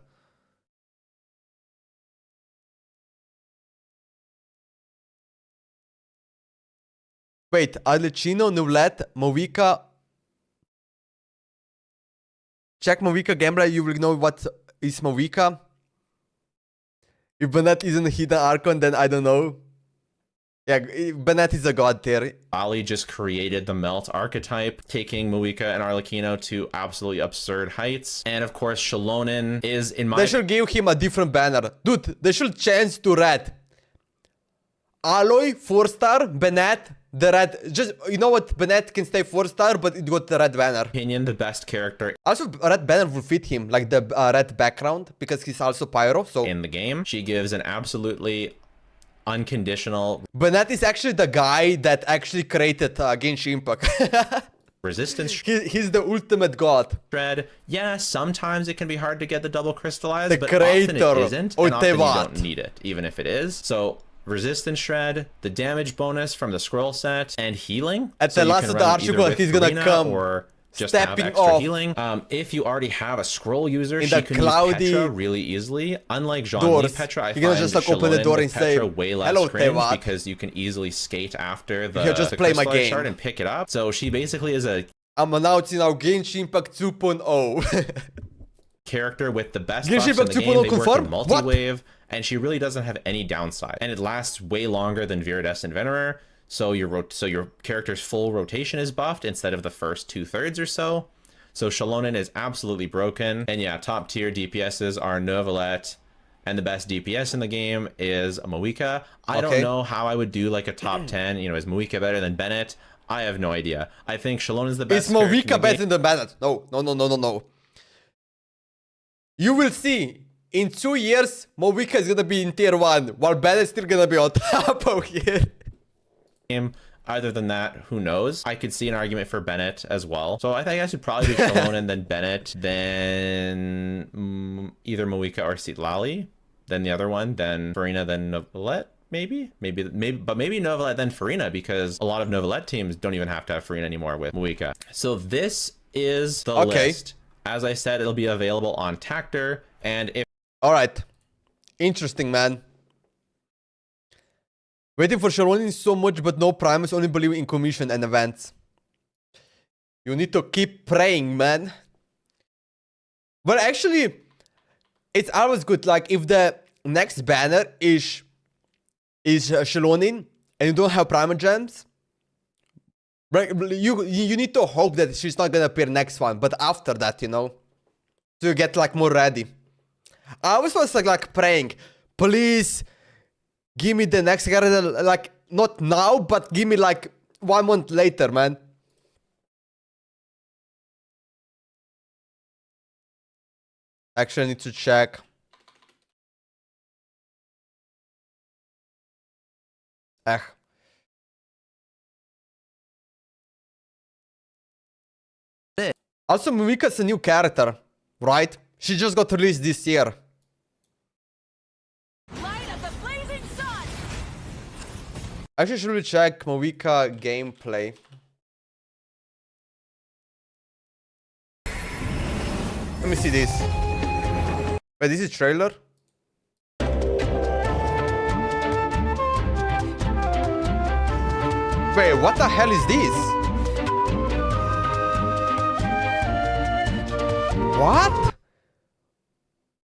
Wait, Arlecchino, Nulet, Movica. Check Movica gameplay, you will know what is Movica. If Bennett isn't a hidden Archon, then I don't know. Yeah, Bennett is a god tier.
Ali just created the Melt archetype, taking Movica and Arlecchino to absolutely absurd heights. And of course, Shalonen is in my...
They should give him a different banner. Dude, they should change to red. Aloy, 4-star, Bennett, the red. Just, you know what? Bennett can stay 4-star, but it got the red banner.
opinion, the best character
Also, red banner will fit him, like the red background, because he's also pyro, so...
in the game. She gives an absolutely unconditional
Bennett is actually the guy that actually created Genshin Impact.
resistance
He's the ultimate god.
shred. Yeah, sometimes it can be hard to get the double crystallized,
The
but
creator.
often it isn't, and often you
Ultimat.
don't need it, even if it is. So resistance shred, the damage bonus from the scroll set, and healing.
At
So
the
you
last
can
of the
run
article,
either with
he's gonna
Farina
come
or just have
stepping
extra
off
healing. If you already have a scroll user,
in
she
the
can
cloudy
use Petra really easily. Unlike Jean
doors.
Petra, I
You're gonna
find
just like open the
Shallonen
door
with
and say,
Petra way less
"Hello,
cringe
Tevat."
because you can easily skate after the,
You just
the
play my
crystallized
game.
shard and pick it up. So she basically is a
I'm announcing our Genshin Impact 2.0.
character with the best
Genshin
buffs in the
Impact 2.0
game. They work
confirmed?
in
What?
multi-wave, and she really doesn't have any downside. And it lasts way longer than Viridescent Venerer, So your character's full rotation is buffed instead of the first 2/3 or so. So Shallonen is absolutely broken. And yeah, top tier DPSs are Neuvillette, and the best DPS in the game is Moika. I don't know how I would do like a top 10. You know, is Moika better than Bennett? I have no idea. I think Shallonen is the best.
Is Moika better than Bennett? No. You will see. In 2 years, Moika is gonna be in tier 1, while Bennett's still gonna be on top of here.
Other than that, who knows? I could see an argument for Bennett as well. So I think I should probably do Shallonen, then Bennett, then either Moika or Citlali, then the other one, then Farina, then Neuvillette, maybe, but maybe Neuvillette, then Farina, because a lot of Neuvillette teams don't even have to have Farina anymore with Moika. So this is the list. As I said, it'll be available on Tactor, and if...
All right. Interesting, man. Waiting for Shallonen so much, but no Primus, only believe in commission and events. You need to keep praying, man. But actually, it's always good. Like, if the next banner is Shallonen, and you don't have Primal Gems, right, you need to hope that she's not gonna appear next one. But after that, you know, so you get like more ready. I always was like praying, please give me the next character, like not now, but give me like 1 month later, man. Actually, I need to check. Also, Moika's a new character, right? She just got released this year. Actually, should we check Moika gameplay? Let me see this. Wait, this is trailer? Wait, what the hell is this? What?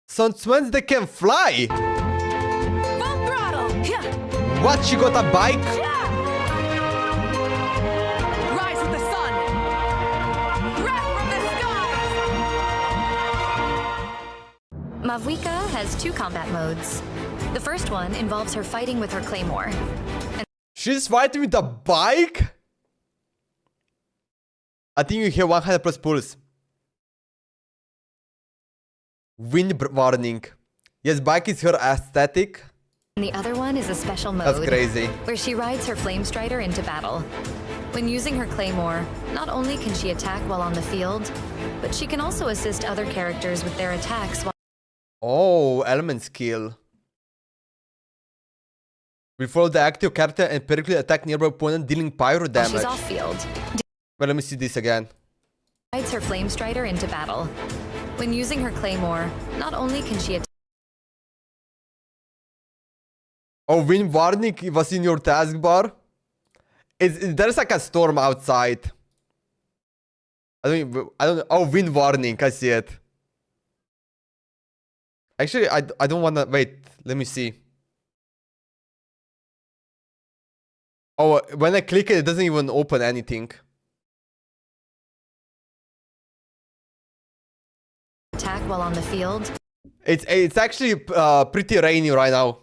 Some twins that can fly?
Full throttle! Yeah.
What, she got a bike?
Rise with the sun! Breath from the skies! Mavwika has 2 combat modes. The first one involves her fighting with her claymore.
She's fighting with a bike? I think you hear 100+ pulse. Wind warning. Yes, bike is her aesthetic.
And the other one is a special mode.
That's crazy.
Where she rides her flame strider into battle. When using her claymore, not only can she attack while on the field, but she can also assist other characters with their attacks while...
Oh, element skill. We follow the active character and periodically attack nearby opponent, dealing pyro damage.
She's off field.
But let me see this again.
Rides her flame strider into battle. When using her claymore, not only can she attack...
Oh, wind warning was in your taskbar. There's like a storm outside. I don't. Oh, wind warning. I see it. Actually, I don't wanna wait. Let me see. Oh, when I click it, it doesn't even open anything.
Attack while on the field.
It's actually pretty rainy right now.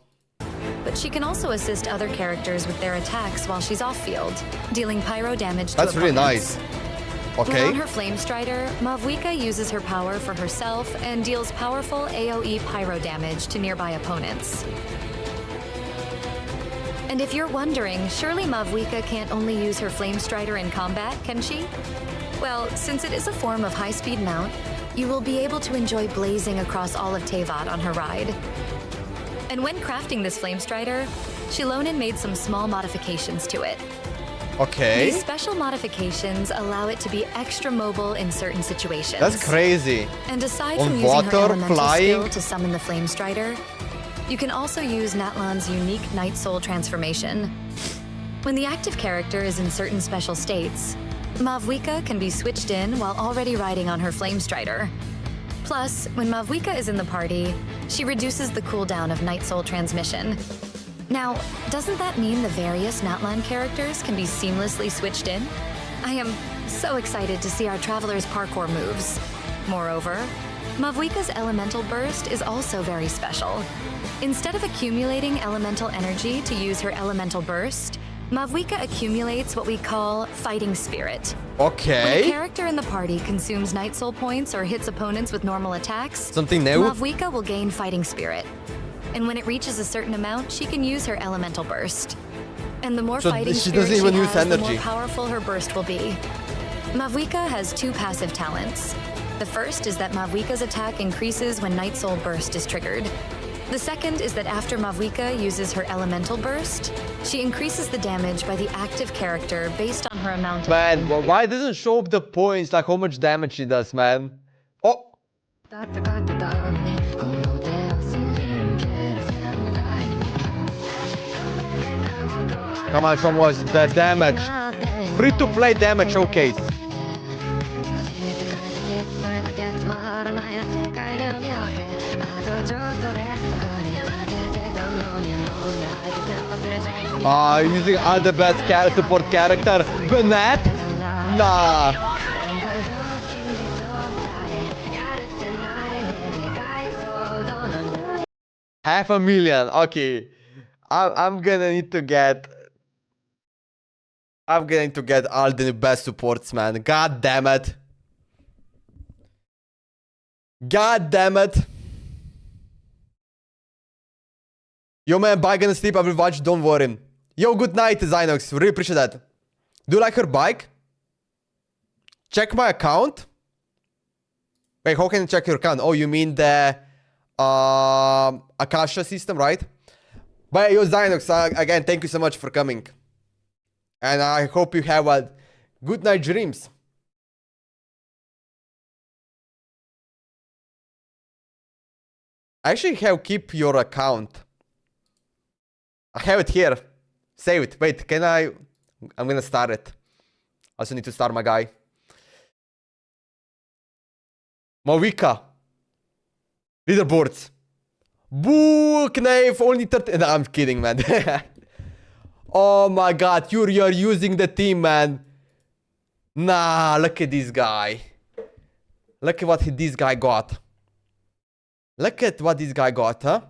But she can also assist other characters with their attacks while she's off field, dealing pyro damage to
That's really
opponents.
nice.
When
Okay.
on her flame strider, Mavwika uses her power for herself and deals powerful AoE pyro damage to nearby opponents. And if you're wondering, surely Mavwika can't only use her flame strider in combat, can she? Well, since it is a form of high-speed mount, you will be able to enjoy blazing across all of Tevat on her ride. And when crafting this flame strider, Shallonen made some small modifications to it.
Okay.
These special modifications allow it to be extra mobile in certain situations.
That's crazy.
And aside
On
from using
water,
her elemental
flying.
skill to summon the flame strider, you can also use Natlan's unique Night Soul transformation. When the active character is in certain special states, Mavwika can be switched in while already riding on her flame strider. Plus, when Mavwika is in the party, she reduces the cooldown of Night Soul transmission.
Now, doesn't that mean the various Natlan characters can be seamlessly switched in? I am so excited to see our traveler's parkour moves. Moreover, Mavwika's elemental burst is also very special. Instead of accumulating elemental energy to use her elemental burst, Mavwika accumulates what we call fighting spirit.
Okay.
When a character in the party consumes Night Soul points or hits opponents with normal attacks,
Something new?
Mavwika will gain fighting spirit. And when it reaches a certain amount, she can use her elemental burst. And the more
So
fighting
she
spirit
doesn't even
she
use
has, the
energy.
more powerful her burst will be. Mavwika has two passive talents. The first is that Mavwika's attack increases when Night Soul burst is triggered. The second is that after Mavwika uses her elemental burst, she increases the damage by the active character based on her amount of...
Man, why doesn't show up the points, like how much damage she does, man? Oh! Come on, show us the damage. Free-to-play damage showcase. Using other best support character, Bennett? Nah. $500,000, okay. I'm gonna need to get... I'm going to get all the best supports, man. God damn it. God damn it. Yo, man, bike gonna sleep. I will watch. Don't worry. Yo, good night, Zynox. Really appreciate that. Do you like her bike? Check my account. Wait, how can you check your account? Oh, you mean the Akasha system, right? But yo, Zynox, again, thank you so much for coming. And I hope you have a good night dreams. I actually have keep your account. I have it here. Save it. Wait, can I? I'm gonna start it. Also need to start my guy. Mavwika. Leaderboards. Boo, Knave, only 30. No, I'm kidding, man. Oh my god, you're using the team, man. Nah, look at this guy. Look at what this guy got. Look at what this guy got, huh?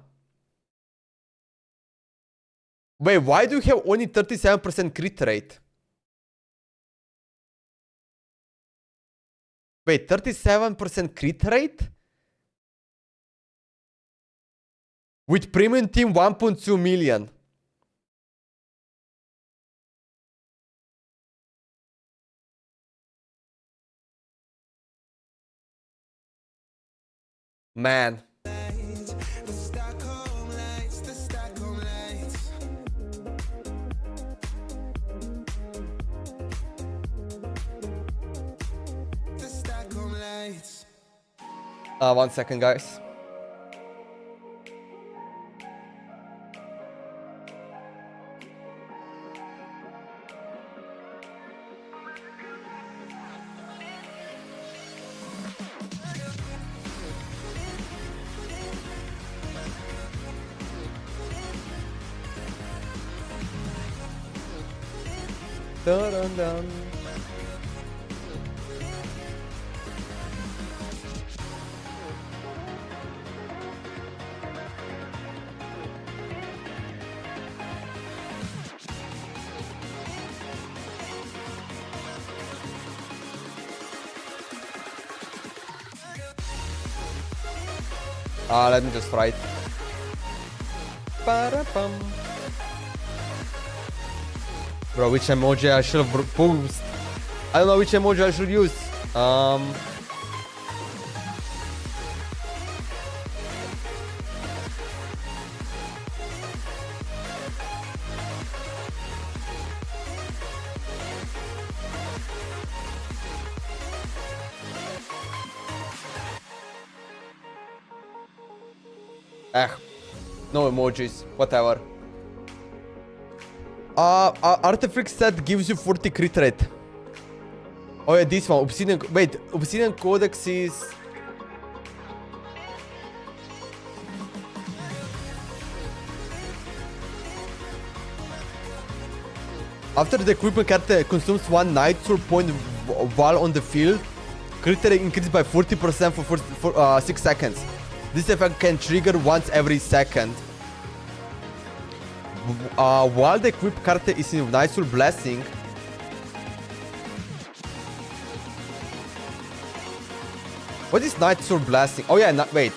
Wait, why do you have only 37% crit rate? Wait, 37% crit rate? With premium team 1.2 million. Man. One second, guys. Dun, dun, dun. Let me just write. Ba-da-bum. Bro, which emoji I should have posed? I don't know which emoji I should use. No emojis, whatever. Artifact set gives you 40 crit rate. Oh yeah, this one. Obsidian. Wait, Obsidian Codex is. After the equipment card consumes 1 night soul point while on the field, crit rate increases by 40% for 6 seconds. This effect can trigger once every second. While the equipped card is in Night Soul Blessing, what is Night Soul Blessing? Oh yeah, wait.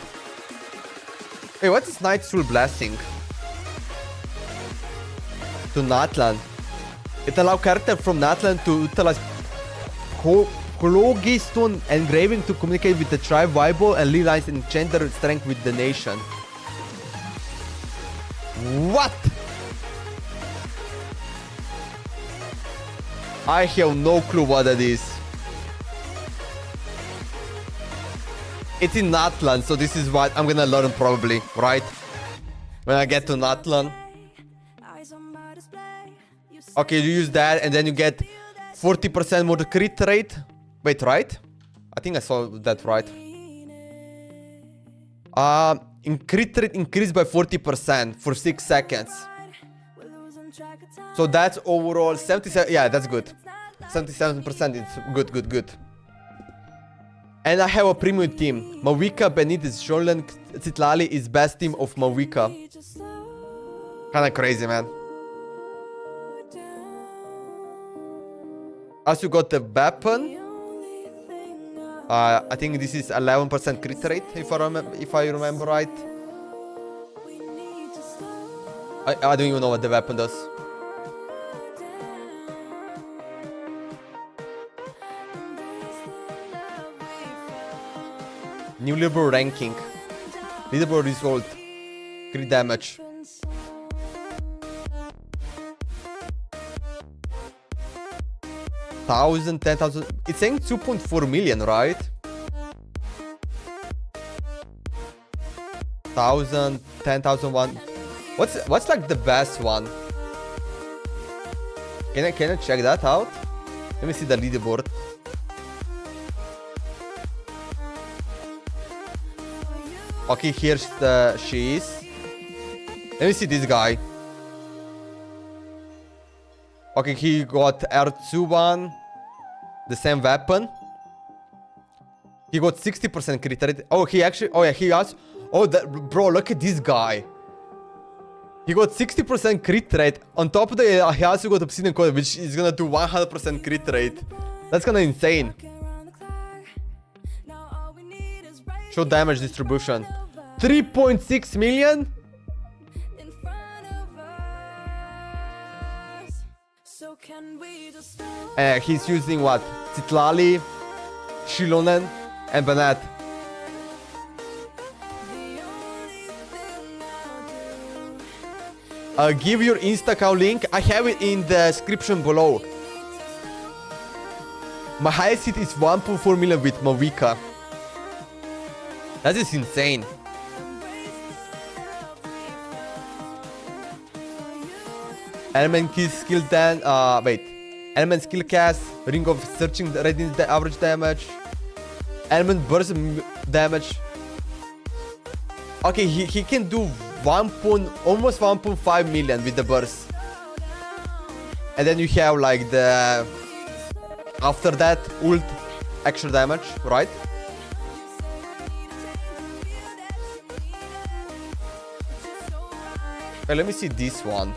Wait, what is Night Soul Blessing? To Natlan. It allows character from Natlan to utilize Stone engraving to communicate with the tribe, Bible, and realize and enchant their strength with the nation. What? I have no clue what that is. It's in Natlan, so this is what I'm gonna learn probably, right? When I get to Natlan. Okay, you use that and then you get 40% more crit rate. Wait, right? I think I saw that right. Crit rate increased by 40% for 6 seconds. So that's overall 77. Yeah, that's good. 77% is good. And I have a premium team. Mawika, Benitez, Sholan, Citlali is best team of Mawika. Kinda crazy, man. As you got the weapon, I think this is 11% crit rate, if I remember right. I don't even know what the weapon does. New leaderboard ranking. Leaderboard result. Crit damage. $1,000, $10,000. It's saying 2.4 million, right? 1,000, 10,000 one. What's like the best one? Can I check that out? Let me see the leaderboard. Okay, here's she is. Let me see this guy. Okay, he got R2 one, the same weapon. He got 60% crit rate. Oh, he actually. Oh yeah, he has. Oh, bro, look at this guy. He got 60% crit rate. On top of that, he also got Obsidian Code, which is gonna do 100% crit rate. That's kinda insane. Show damage distribution. 3.6 million? He's using what? Citlali, Shilonen, and Banat. Give your Insta account link. I have it in the description below. My highest hit is 1.4 million with Mawika. That is insane. Element key skill then Element skill cast, ring of searching readiness the average damage. Element burst damage. Okay, he can do almost 1.5 million with the burst. And then you have like the after that ult extra damage, right? Okay, let me see this one.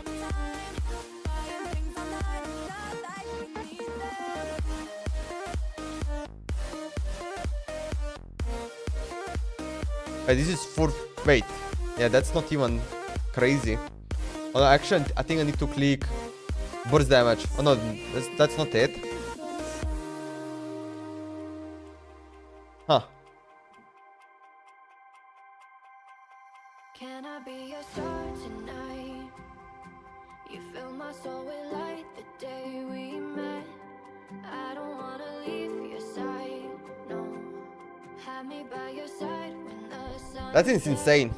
This is for... Wait. Yeah, that's not even crazy. Oh, no, actually, I think I need to click burst damage. Oh no, that's not it. Huh.
Can I be your star tonight? You fill my soul with light the day we met. I don't wanna leave your side, no. Have me by your side when the sun
That is insane.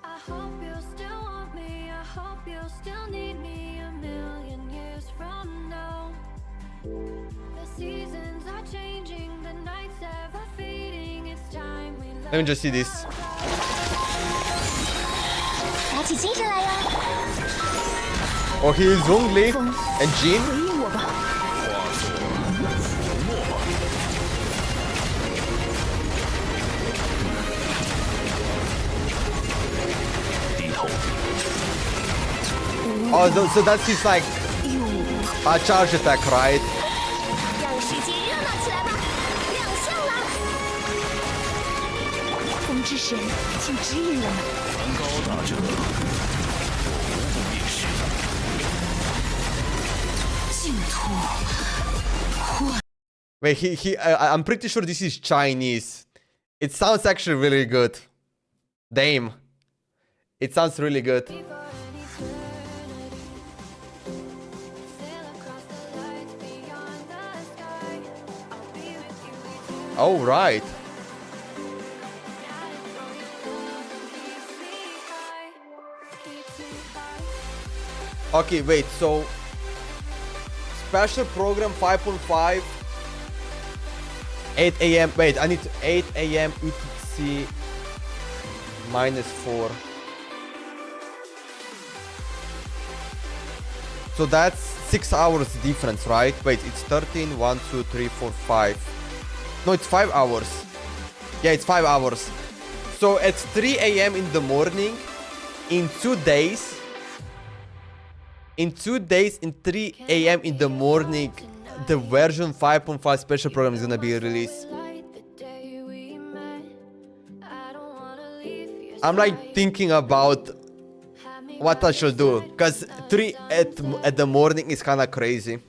I hope you'll still want me. I hope you'll still need me 1,000,000 years from now. The seasons are changing, the nights ever fading. It's time we
Let me just see this.
打起精神来哟！
Oh, he is Zhongli and Jin.
回应我吧。
Oh, so that's his like
哟，
charge attack, right?
让世界热闹起来吧！亮相啦！风之神，请指引我们。
梵高大者，我无不灭世。
净土。
Wait, I'm pretty sure this is Chinese. It sounds actually really good. Damn. It sounds really good. Oh, right. Okay, wait, so special program 5.5 8 a.m. Wait, I need to 8 a.m. UTC -4. So that's 6 hours difference, right? Wait, it's 13, 1, 2, 3, 4, 5. No, it's 5 hours. Yeah, it's 5 hours. So at 3 a.m. in the morning, in 2 days, in 3 a.m. in the morning, the version 5.5 special program is gonna be released. I'm like thinking about what I should do, because 3 at the morning is kind of crazy,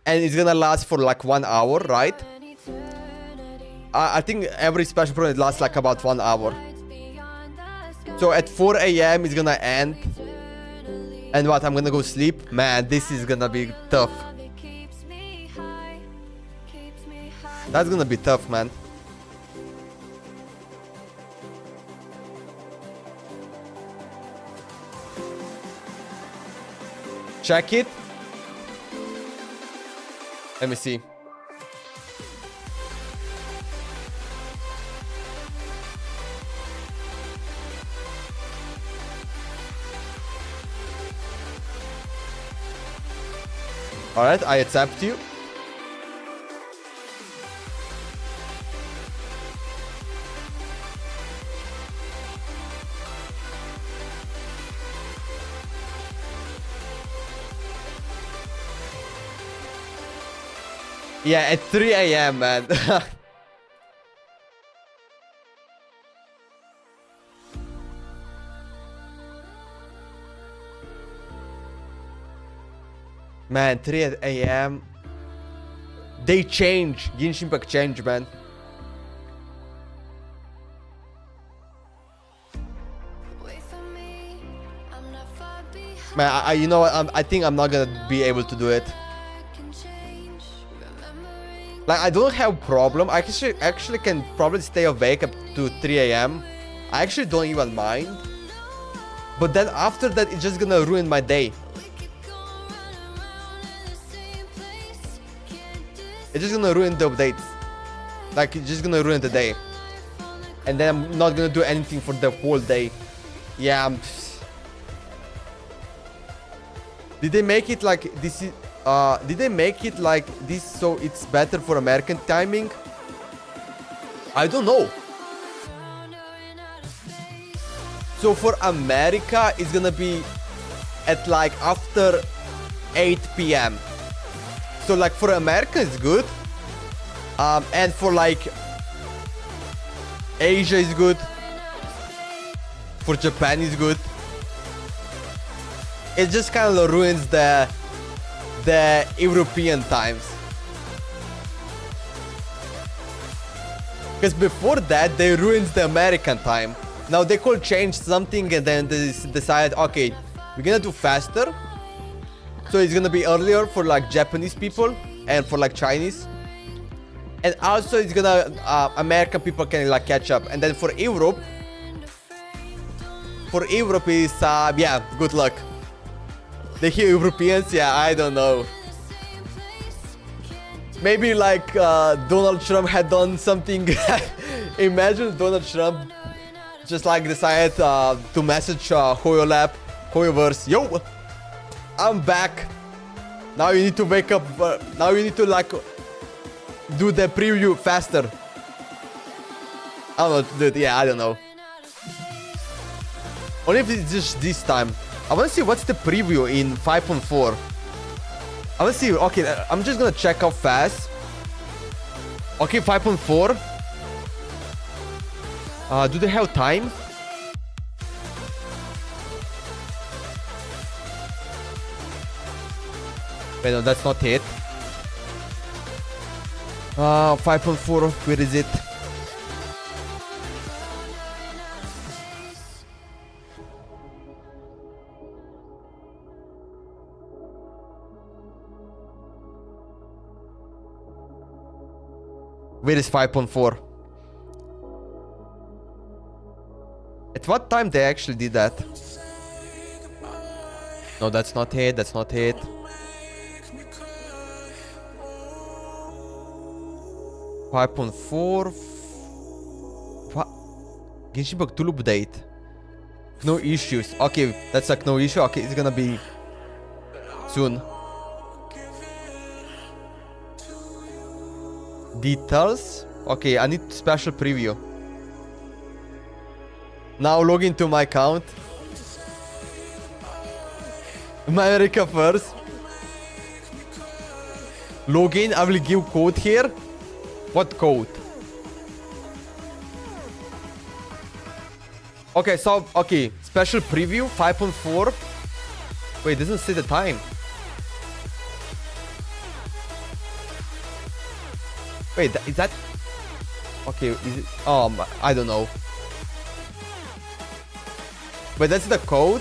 and it's gonna last for like 1 hour, right? I think every special program lasts like about 1 hour. So at 4 a.m. it's gonna end, and what, I'm gonna go sleep? Man, this is gonna be tough. That's gonna be tough, man. Check it. Let me see. Alright, I accept you. Yeah, at 3 a.m. man. Man, 3 a.m. They change. Genshin Impact change, man. Man, you know what? I think I'm not gonna be able to do it. Like, I don't have problem. I actually can probably stay awake up to 3 a.m. I actually don't even mind. But then after that, it's just gonna ruin my day. It's just gonna ruin the updates. Like, it's just gonna ruin the day. And then I'm not gonna do anything for the whole day. Yeah, Did they make it like this is... did they make it like this so it's better for American timing? I don't know. So for America, it's gonna be at like after 8 p.m. So like for America, it's good. And for like Asia is good. For Japan is good. It just kind of ruins the European times. Because before that, they ruined the American time. Now they could change something and then they decide, okay, we're gonna do faster. So it's gonna be earlier for like Japanese people and for like Chinese. And also it's gonna, American people can like catch up. And then for Europe is, yeah, good luck. The Europeans, yeah, I don't know. Maybe like Donald Trump had done something. Imagine Donald Trump just like decided to message Hoyolab, Hoyoverse, yo, I'm back. Now you need to wake up. Now you need to like do the preview faster. I don't know, dude. Yeah, I don't know. Only if it's just this time. I want to see what's the preview in 5.4. I want to see. Okay, I'm just gonna check how fast. Okay, 5.4. Do they have time? Wait, no, that's not it. 5.4, where is it? Where is 5.4? At what time they actually did that? No, that's not it, that's not it. .4. What? Genshin Impact tool update. No issues. Okay, that's like no issue. Okay, it's gonna be soon. Details. Okay, I need special preview. Now log into my account. America first. Login. I will give code here. What code? Okay, so, okay, special preview 5.4. Wait, it doesn't say the time. Wait, is that... Okay, is it... I don't know. Wait, that's the code?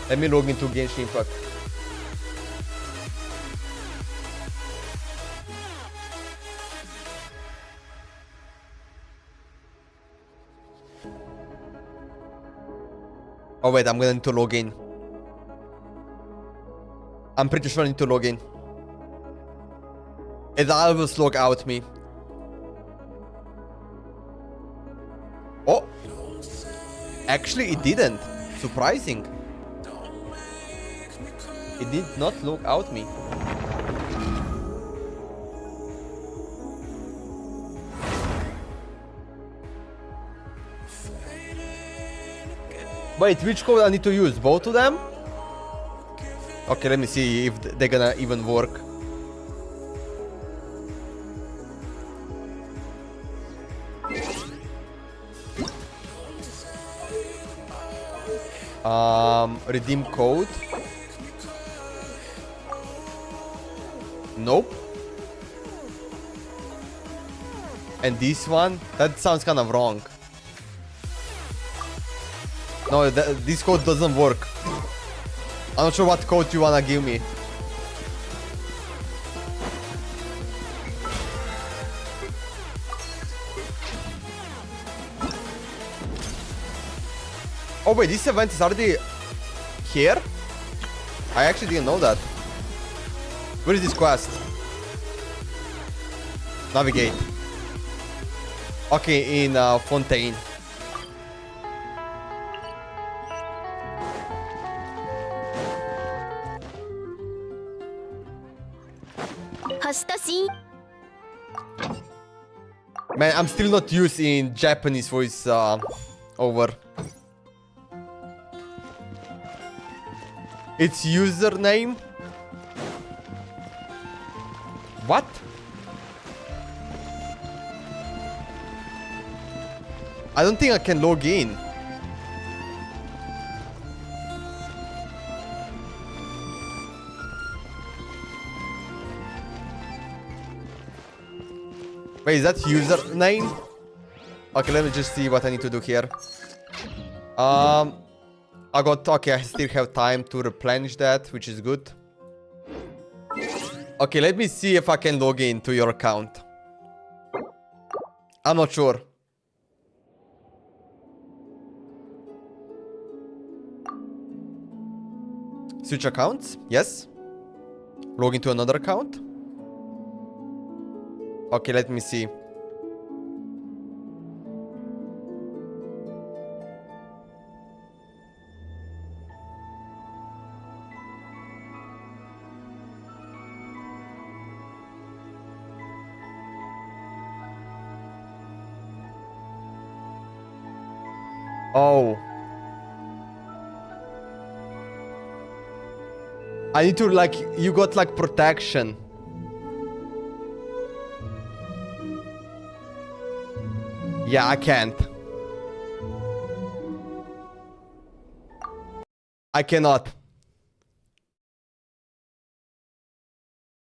Let me log into Genshin Impact. Oh wait, I'm gonna need to log in. I'm pretty sure I need to log in. It always log out me. Oh! Actually, it didn't. Surprising. It did not log out me. Wait, which code I need to use? Both of them? Okay, let me see if they're gonna even work. Redeem code. Nope. And this one? That sounds kind of wrong. No, this code doesn't work. I'm not sure what code you wanna give me. Oh wait, this event is already here? I actually didn't know that. Where is this quest? Navigate. Okay, in Fontaine. Man, I'm still not used in Japanese voice over. It's username. What? I don't think I can log in. Wait, is that username? Okay, let me just see what I need to do here. Okay, I still have time to replenish that, which is good. Okay, let me see if I can log in to your account. I'm not sure. Switch accounts? Yes. Log into another account? Okay, let me see. Oh. I need to like, you got like protection. Yeah, I can't. I cannot.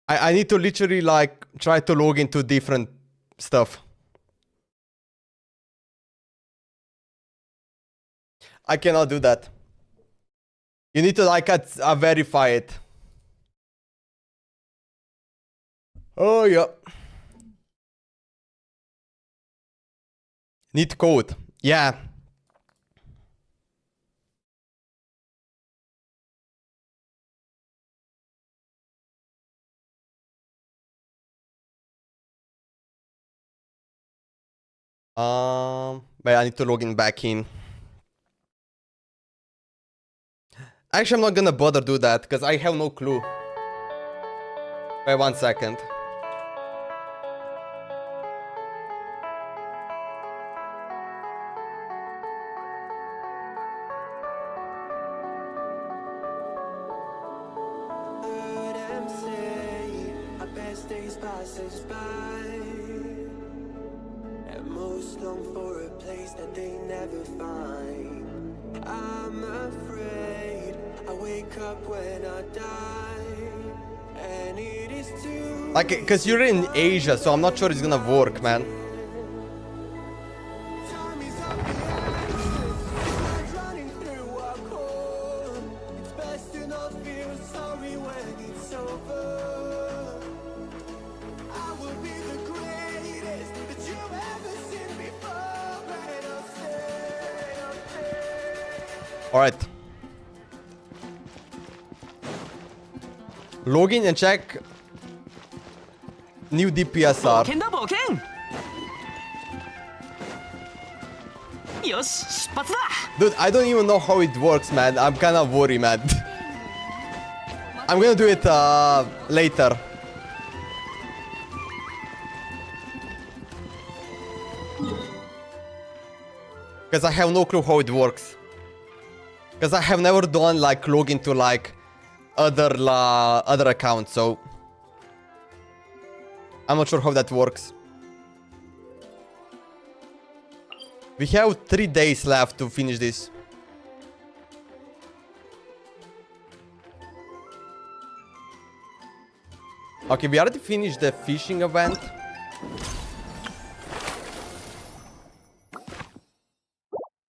I need to literally like try to log into different stuff. I cannot do that. You need to like verify it. Oh yeah. Need code. Yeah. But I need to log in back in. Actually, I'm not gonna bother do that because I have no clue. Wait 1 second. Like, cause you're in Asia, so I'm not sure it's gonna work, man. Alright. Log in and check new DPSR. Dude, I don't even know how it works, man. I'm kinda worried, man. I'm gonna do it later. Because I have no clue how it works. Because I have never done like login to like other accounts, so I'm not sure how that works. We have 3 days left to finish this. Okay, we already finished the fishing event.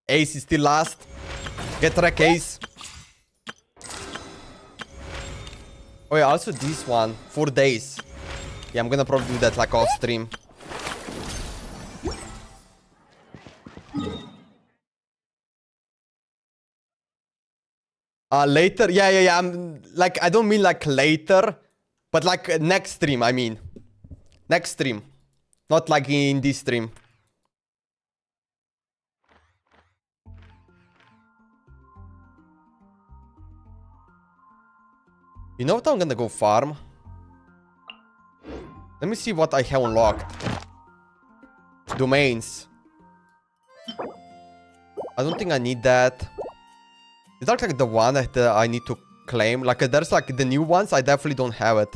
Ace is still last. Get wreck, Ace. Oh yeah, also this one, 4 days. Yeah, I'm gonna probably do that like off stream. Later? Yeah. I'm like, I don't mean like later, but like next stream, I mean. Next stream. Not like in this stream. You know what? I'm gonna go farm. Let me see what I have unlocked. Domains. I don't think I need that. Is that like the one that I need to claim? Like there's like the new ones, I definitely don't have it.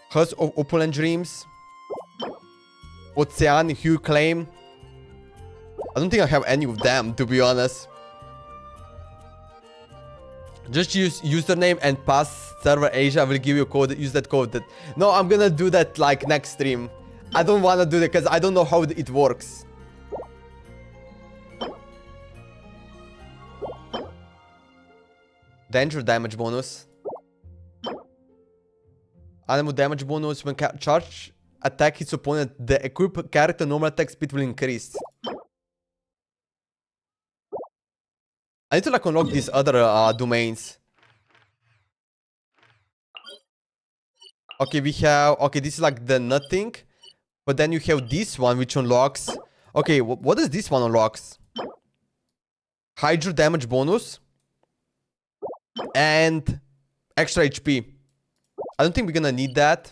Husk of Opulent Dreams. Ocean, Hue Claim. I don't think I have any of them, to be honest. Just use username and pass server Asia. I will give you a code. Use that code. No, I'm gonna do that like next stream. I don't wanna do that because I don't know how it works. Danger damage bonus. Animal damage bonus. When charge attack his opponent, the equipped character normal attack speed will increase. I need to like unlock these other domains. Okay, we have... Okay, this is like the nothing. But then you have this one which unlocks... Okay, what does this one unlocks? Hydro damage bonus. And extra HP. I don't think we're gonna need that.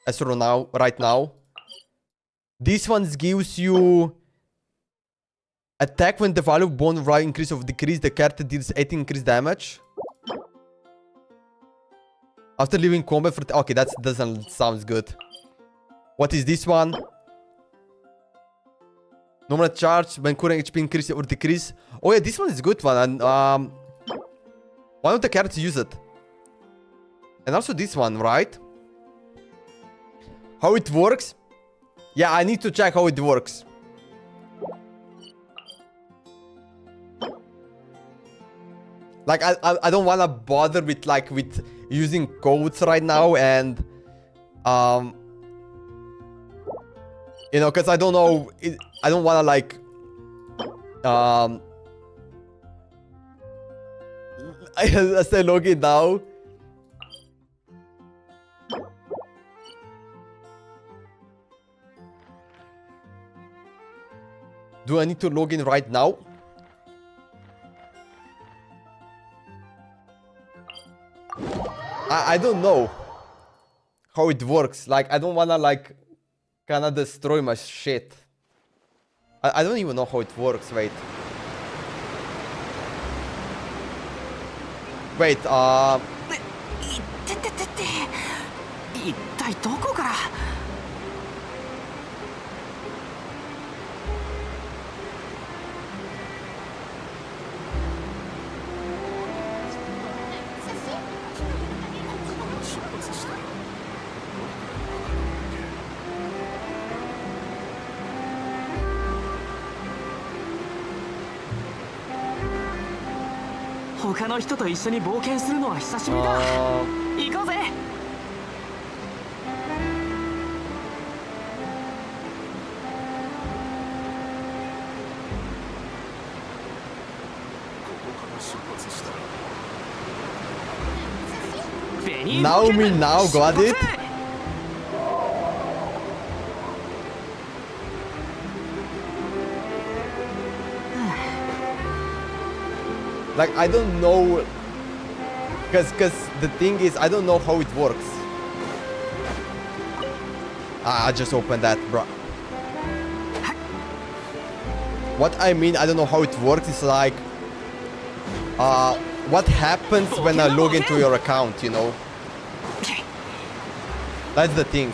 As for now, right now. This one gives you Attack when the value of bone right increase or decrease, the character deals 18 increased damage. After leaving combat for... Okay, that doesn't sound good. What is this one? Normal charge when current HP increase or decrease. Oh yeah, this one is good one. And why don't the characters use it? And also this one, right? How it works? Yeah, I need to check how it works. Like I don't wanna bother with with using codes right now, and you know, cause I don't know. I don't wanna like I say login now. Do I need to log in right now? I don't know how it works. Like, I don't wanna like kinda destroy my shit. I don't even know how it works. Wait. Wait,
一体どこから。 他の人と一緒に冒険するのは久しぶりだ。行こうぜ。
Naomi now got it. Like, I don't know, cause the thing is, I don't know how it works. I just opened that, bro. What I mean, I don't know how it works. It's like, what happens when I log into your account, you know? That's the thing.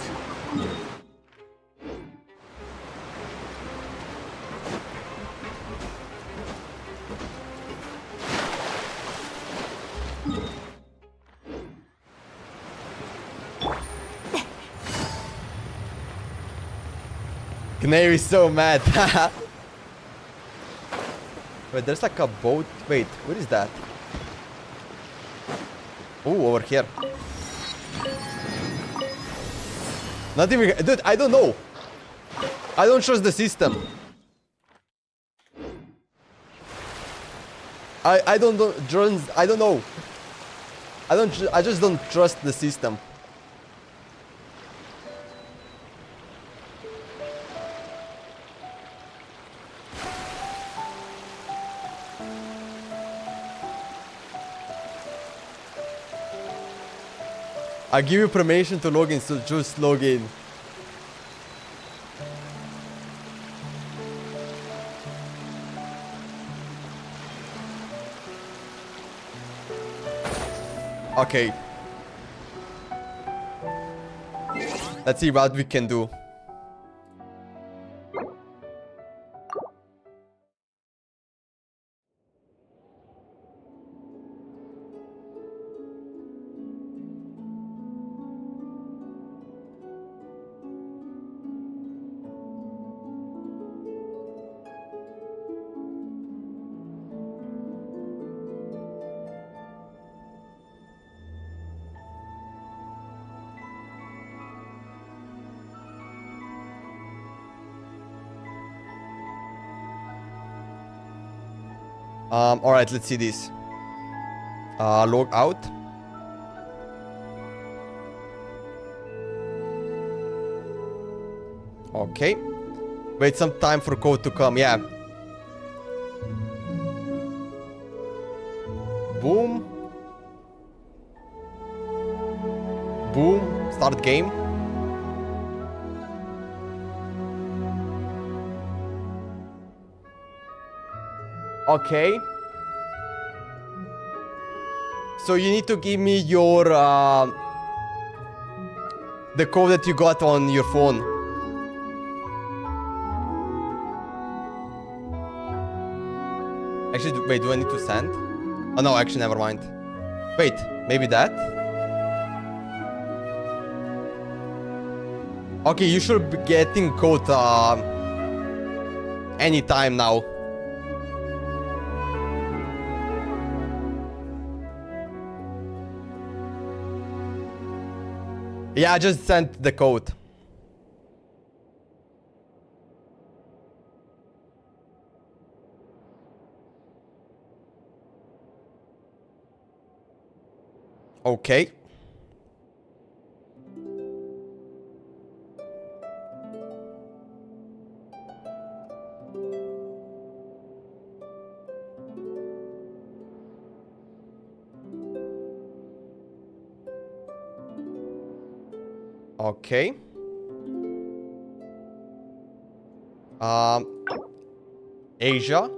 Gnare is so mad. Wait, there's like a boat. Wait, what is that? Oh, over here. Not even... Dude, I don't know. I don't trust the system. I don't know. I don't know. I just don't trust the system. I give you permission to log in, so just log in. Okay. Let's see what we can do. Alright, let's see this. Log out. Okay. Wait some time for code to come, yeah. Boom. Boom. Start game. Okay. So you need to give me your the code that you got on your phone. Actually, wait, do I need to send? Oh no, actually, never mind. Wait, maybe that? Okay, you should be getting code anytime now. Yeah, I just sent the code. Okay. Okay. Asia.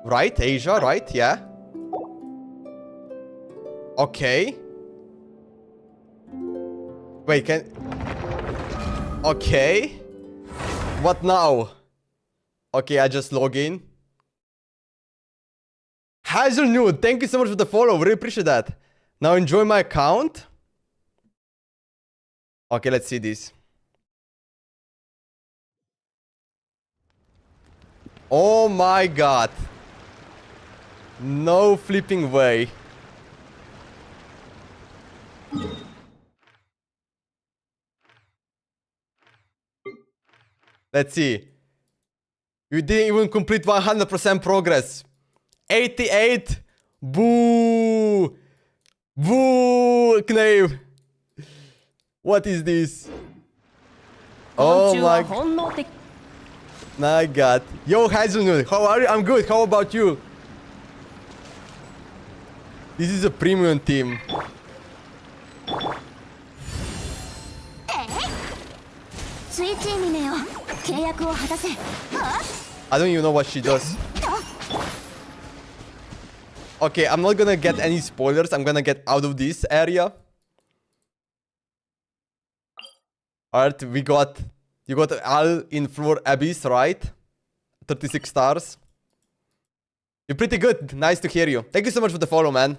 Right, Asia, right, yeah. Okay. Wait, can... Okay. What now? Okay, I just log in. Hazelnude, thank you so much for the follow. Really appreciate that. Now enjoy my account. Okay, let's see this. Oh my god. No flipping way. Let's see. You didn't even complete 100% progress. 88. Boo. Boo, Knave. What is this? Oh my god. Yo, Hazelnut, how are you? I'm good. How about you? This is a premium team. I don't even know what she does. Okay, I'm not gonna get any spoilers. I'm gonna get out of this area. Alright, you got Al in Floor Abyss, right? 36 stars. You're pretty good. Nice to hear you. Thank you so much for the follow, man.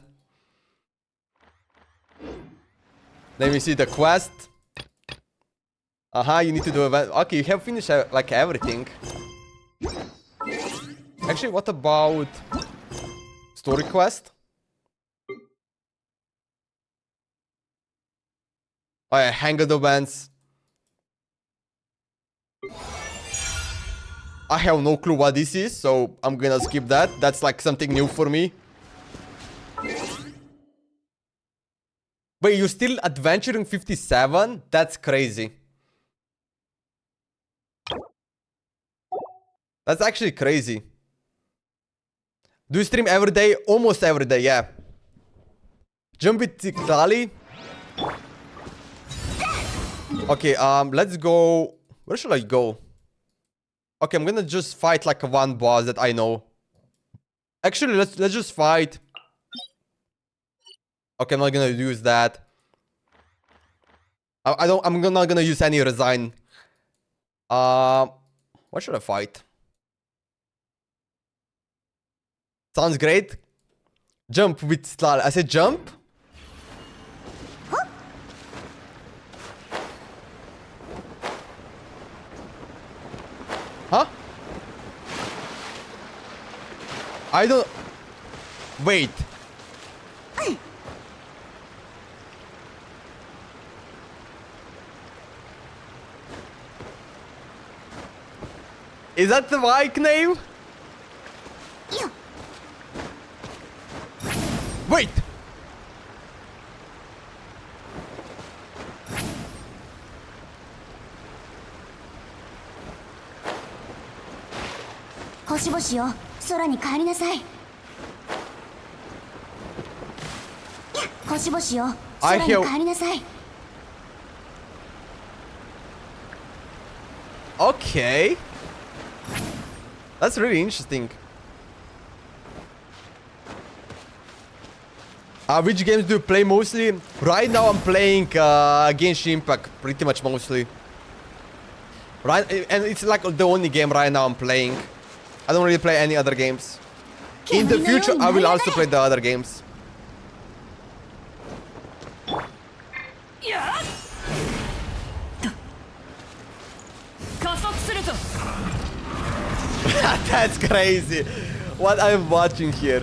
Let me see the quest. You need to do event. Okay, you have finished like everything. Actually, what about story quest? Oh yeah, hang the bands. I have no clue what this is, so I'm gonna skip that. That's like something new for me. Wait, you're still adventuring 57? That's crazy. That's actually crazy. Do you stream every day? Almost every day, yeah. Jump with Tiklali. Okay, let's go. Where should I go? Okay, I'm gonna just fight like one boss that I know. Actually, let's just fight. Okay, I'm not gonna use that. I'm not gonna use any resign. What should I fight? Sounds great. Jump with Slal. I said jump. Huh? I don't... Wait. Is that the mic name? Wait! I hear...
空に帰りなさい。 I
hear... Okay. That's really interesting. Which games do you play mostly? Right now I'm playing Genshin Impact pretty much mostly. Right, and it's like the only game right now I'm playing. I don't really play any other games. In the future, I will also play the other games. That's crazy. What I'm watching here.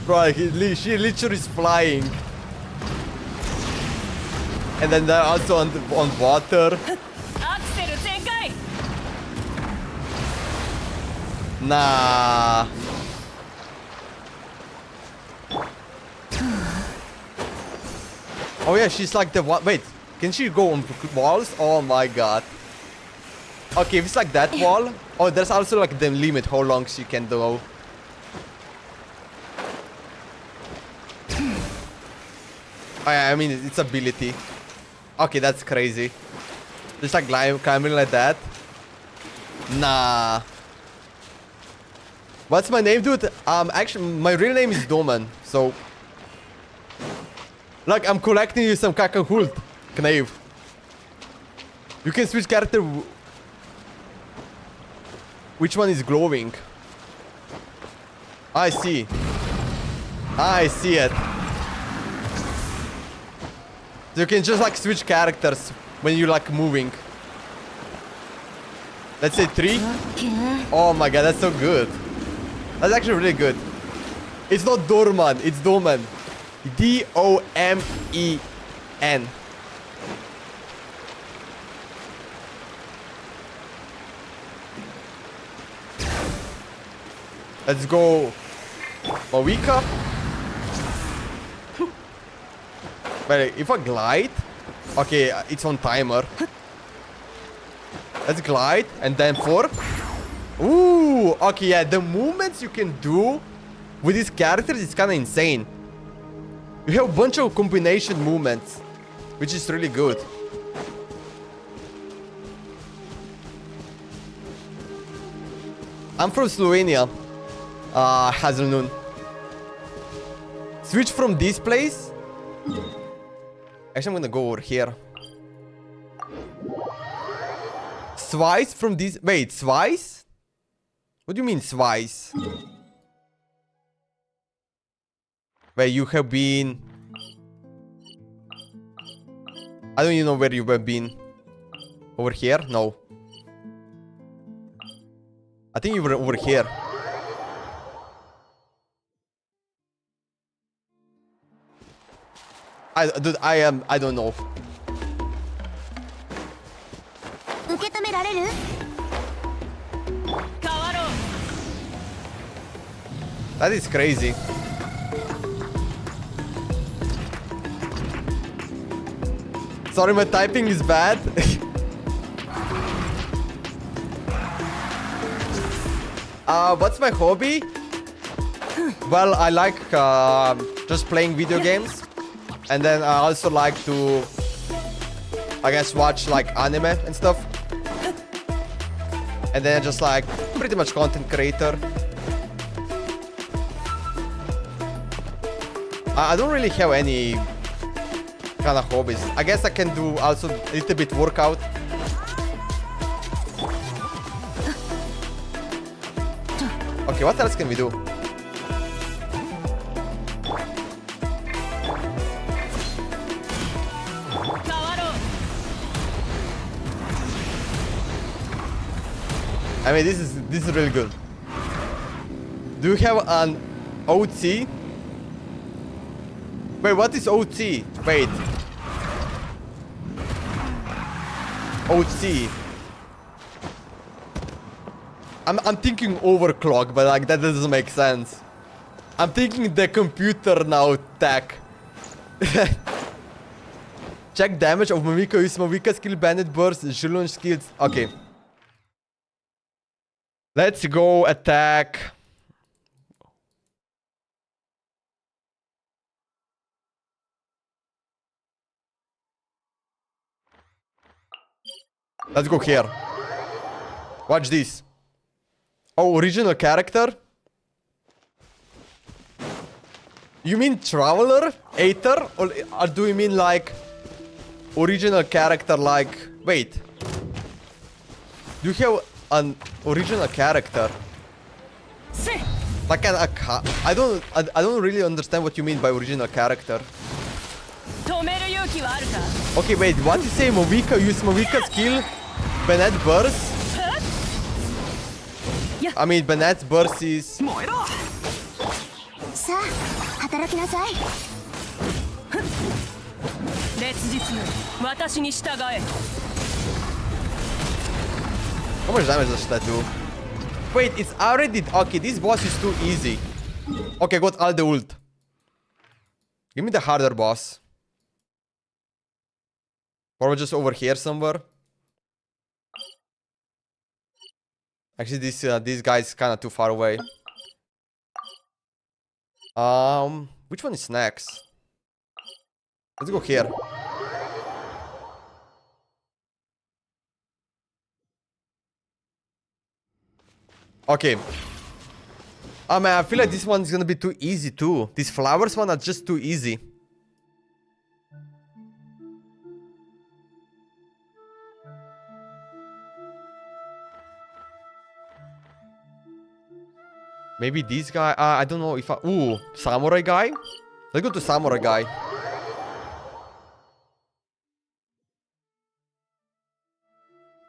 Bro, she literally is flying. And then they're also on water. Nah. Oh yeah, she's like the one. Wait, can she go on walls? Oh my god. Okay, if it's like that wall. Oh, there's also like the limit how long she can go. Oh yeah, I mean it's ability. Okay, that's crazy. Just like climbing like that. Nah. What's my name, dude? Actually, my real name is Domen. So, like, I'm collecting you some Kakahult, Knave. You can switch character. Which one is glowing? I see. I see it. So you can just like switch characters when you're like moving. Let's say 3. Oh my god, that's so good. That's actually really good. It's not Dorman, it's Domen. D-O-M-E-N. Let's go. Mawika. Wait, if I glide. Okay, it's on timer. Let's glide and then 4. Ooh, okay, yeah, the movements you can do with these characters is kind of insane. You have a bunch of combination movements, which is really good. I'm from Slovenia, Hazelnoon. Switch from this place. Actually, I'm gonna go over here. Twice from this. Wait, twice? What do you mean twice? Where you have been. I don't even know where you have been. Over here? No. I think you were over here. Dude, I don't know. That is crazy. Sorry, my typing is bad. What's my hobby? Well, I like just playing video games. And then I also like to, I guess, watch like anime and stuff. And then just like pretty much content creator. I don't really have any kind of hobbies. I guess I can do also a little bit workout. Okay, what else can we do? I mean, this is really good. Do you have an OT? Wait, what is OT? Wait. OT. I'm thinking overclock, but like that doesn't make sense. I'm thinking the computer now tech. Check damage of Mawika. Use Mawika skill, bandit burst, Julon skills. Okay. Let's go attack. Let's go here. Watch this. Oh, original character? You mean Traveler? Aether? Or do you mean like original character like... Wait. Do you have an original character? Like an account? I don't really understand what you mean by original character. Okay, wait, what you say? Movika, use Movika skill? Bennett burst? I mean, Bennett's burst is...
さあ働きなさい
烈日の私に従え
How much damage does that do? Wait, it's already... Okay, this boss is too easy. Okay, got all the ult. Give me the harder boss. Or just over here somewhere. Actually, this guy is kind of too far away. Which one is next? Let's go here. Okay. Oh man, I feel like this one's gonna be too easy too. These flowers one are just too easy. Maybe this guy. I don't know if I... Ooh, samurai guy? Let's go to samurai guy.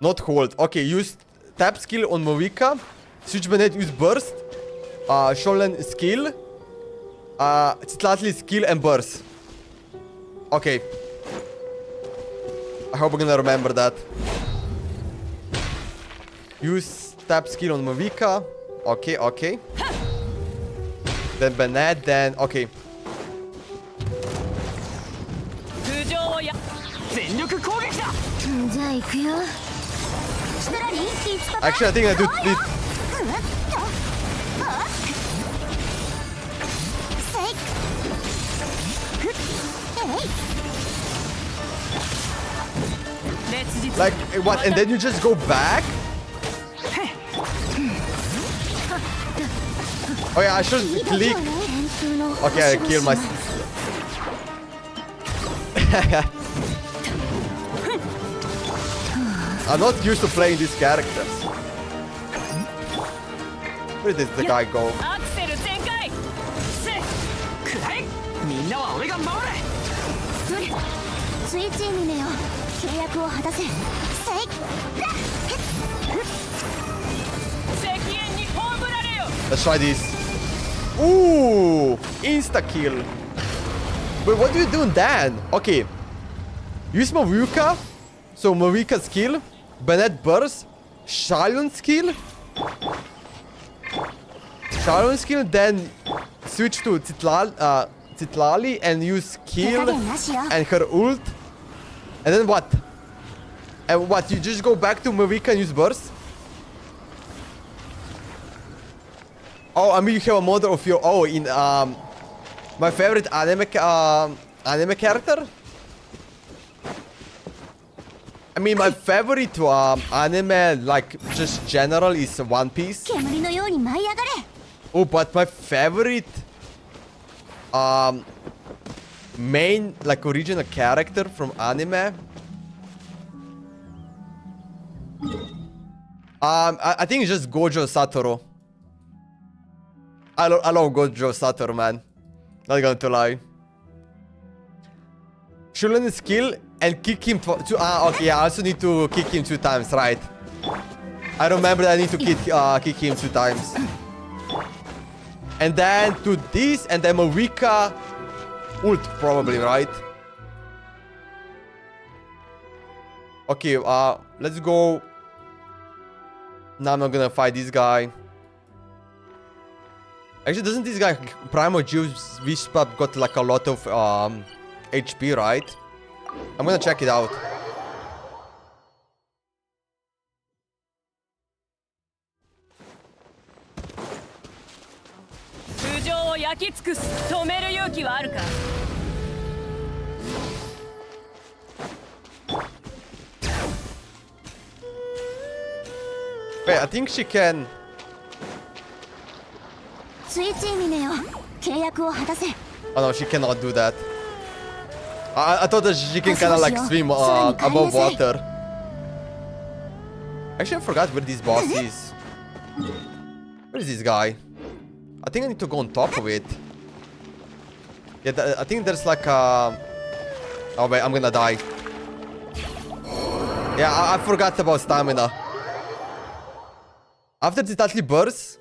Not hold. Okay, use tap skill on Movika. Switch Bennett, use burst. Sholen skill. Tlatli skill and burst. Okay. I hope I'm gonna remember that. Use tap skill on Movika. Okay, okay. Then Bennett, then... Okay. Actually, I think I do it. Like, what? And then you just go back? Oh yeah, I should click. Okay, I killed myself. I'm not used to playing these characters. Where did the guy go? Let's try this. Ooh, insta kill. Wait, what do you do then? Okay, use Movika. So Movika skill, Bennett burst, Shalon skill, then switch to Titlali and use kill and her ult. And then what? And what? You just go back to Movika and use burst? Oh, I mean you have a model of your... Oh, in my favorite anime character? I mean, my favorite anime, like, just general, is One Piece. Oh, but my favorite main, like, original character from anime... I think it's just Gojo Satoru. I love Gojo Satoru, man. Not going to lie. Shulen skill and kick him okay, I also need to kick him 2 times, right? I remember that I need to kick him 2 times. And then do this, and then Movika ult, probably, right? Okay, let's go. Now I'm not gonna fight this guy. Actually, doesn't this guy Primo Juice Wishpap got like a lot of HP, right? I'm gonna check it out. Wait, I think she can. Oh no, she cannot do that. I thought that she can kind of like swim above water. Actually, I forgot where this boss is. Where is this guy? I think I need to go on top of it. Yeah, I think there's like a... Oh wait, I'm gonna die. Yeah, I forgot about stamina. After the deadly burst...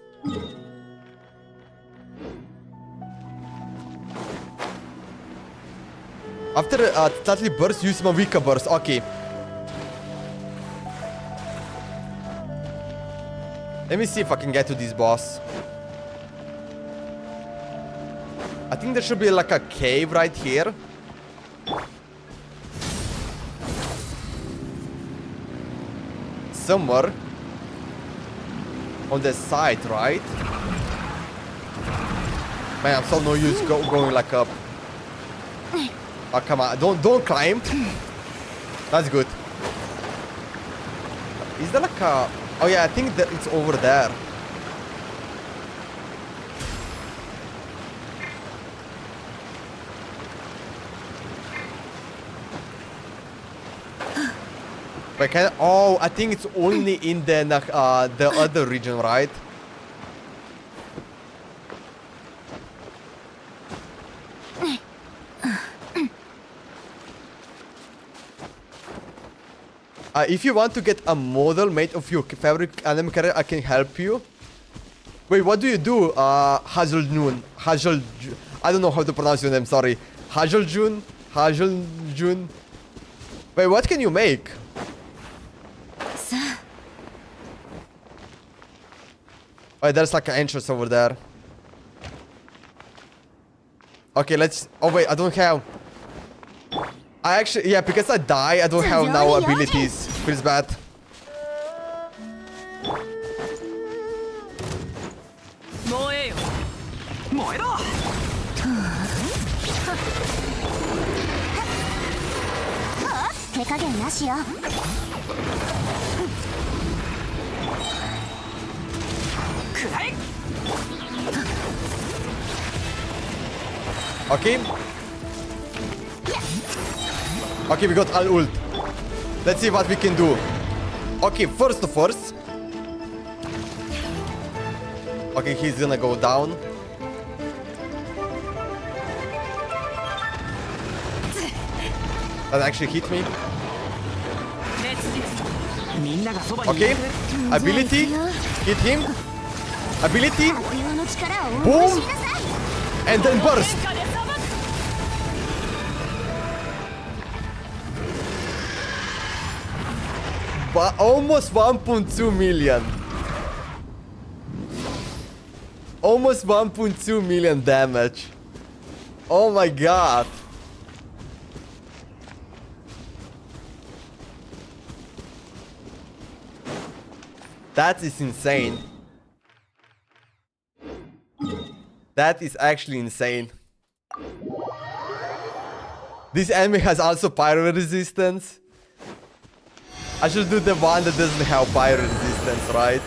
After deadly burst, use Mavika burst. Okay. Let me see if I can get to this boss. I think there should be like a cave right here. Somewhere. On the side, right? Man, I'm so no use going like up. Oh, come on. Don't climb. That's good. Is there like a... Oh yeah, I think that it's over there. Wait, can I... Oh, I think it's only in the other region, right? If you want to get a model made of your favorite anime character, I can help you. Wait, what do you do? Hazeljun. I don't know how to pronounce your name, sorry. Hazeljun. Wait, what can you make? Wait, there's like an entrance over there. Okay, let's... Oh wait, I don't have... I actually... Yeah, because I die, I don't have now abilities. Feels bad. Okay. Okay, we got all ult. Let's see what we can do. Okay, first. Okay, he's gonna go down. That actually hit me. Okay, ability. Hit him. Ability. Boom. And then burst. But almost 1.2 million. Almost 1.2 million damage. Oh my god. That is insane. That is actually insane. This enemy has also pyro resistance. I should do the one that doesn't have fire resistance, right?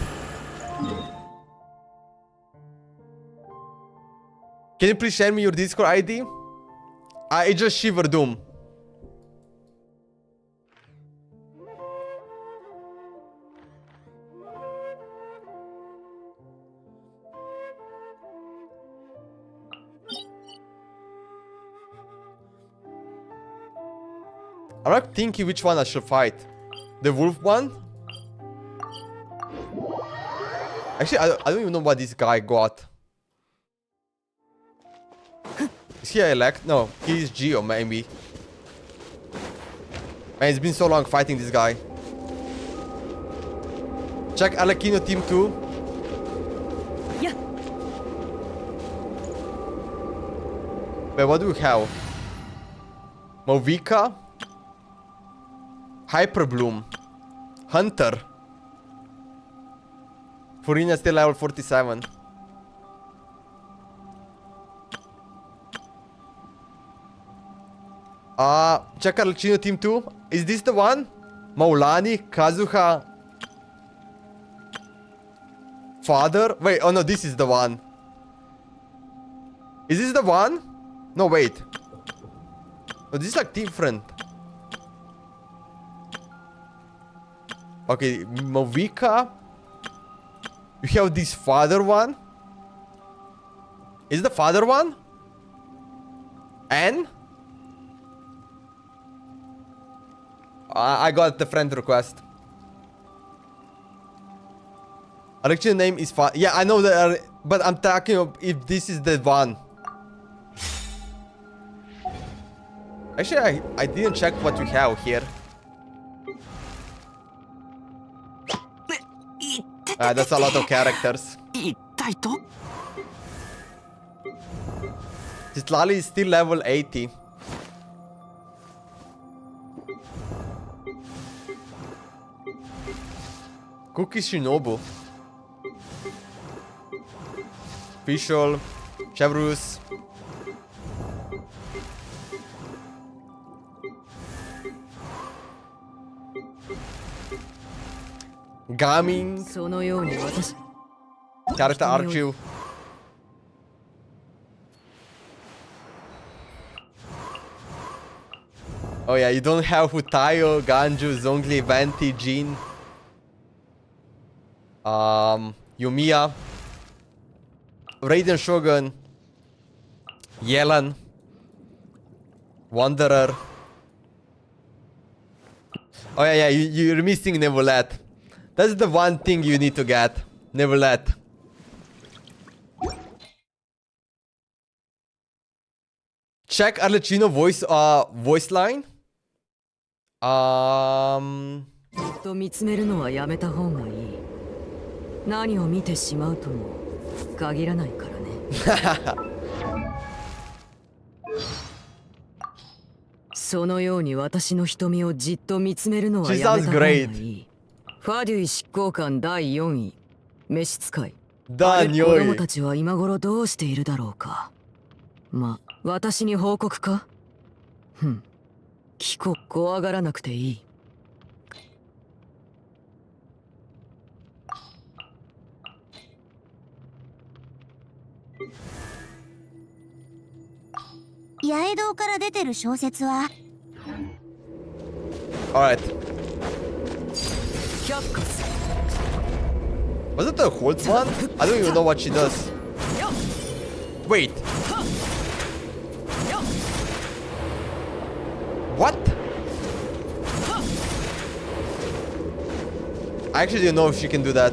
Can you please share me your Discord ID? It's just ShiverDoom. I'm not thinking which one I should fight. The wolf one? Actually, I don't even know what this guy got. Is he elect? No, he's Geo, maybe. Man, it's been so long fighting this guy. Check Alekino Team 2.
Yeah.
Wait, what do we have? Movika? Hyperbloom. Hunter. Furina still level 47. Check Alchino Team 2. Is this the one? Maulani, Kazuha. father? Wait, oh no, this is the one. Is this the one? No, wait. Oh, this is like different. Okay, Movika. You have this father one. Is the father one? And? I got the friend request. Actually, the name is yeah, I know that, but I'm talking about if this is the one. Actually, I didn't check what we have here. That's a lot of characters. This Lali is still level 80. Cookie Shinobu. Official. Chevrus. Gaming. Character Archu. Oh yeah, you don't have Futayo, Ganju, Zhongli, Venti, Jin. Yumiya. Raiden Shogun. Yelan. Wanderer. Oh yeah, you're missing Nevulet. That's the one thing you need to get. Nevulet. Check Arlecchino voice line.
と見つめるのはやめた方がいい。何を見てしまうとも限らないからね。そのように私の瞳をじっと見つめるのはやめた方がいい。ファデュイ執行官第4位、召使い。
第4位。
子供たちは今頃どうしているだろうか。まあ、私に報告か？聞こ、怖がらなくていい。
八重堂から出てる小説は
Alright. Was it the Holt one? I don't even know what she does. Wait. What? I actually didn't know if she can do that.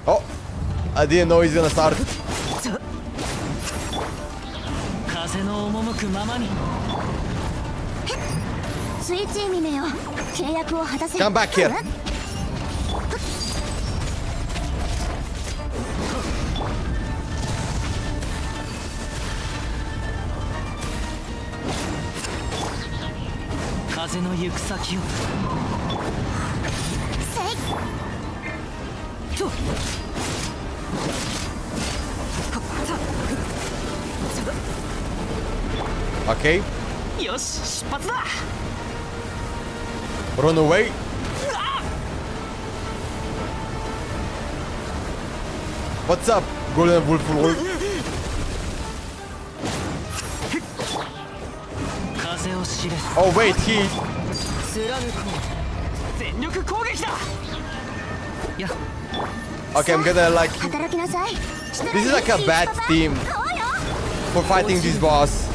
Oh, I didn't know he's gonna start. Come back here. Okay. Run away. What's up, Golden Wolf? Oh wait, he... Okay, I'm gonna like... This is like a bad team for fighting this boss.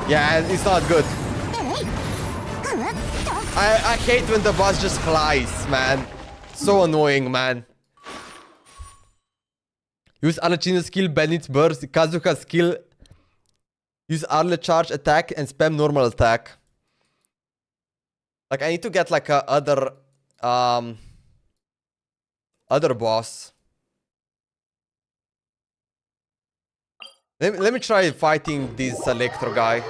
Yeah, it's not good. I hate when the boss just flies, man. So annoying, man. Use Arlecchino's skill, Bennett's burst, Kazuka's skill. Use Arle charge attack and spam normal attack. Like I need to get like a other boss. Let me try fighting this Electro guy.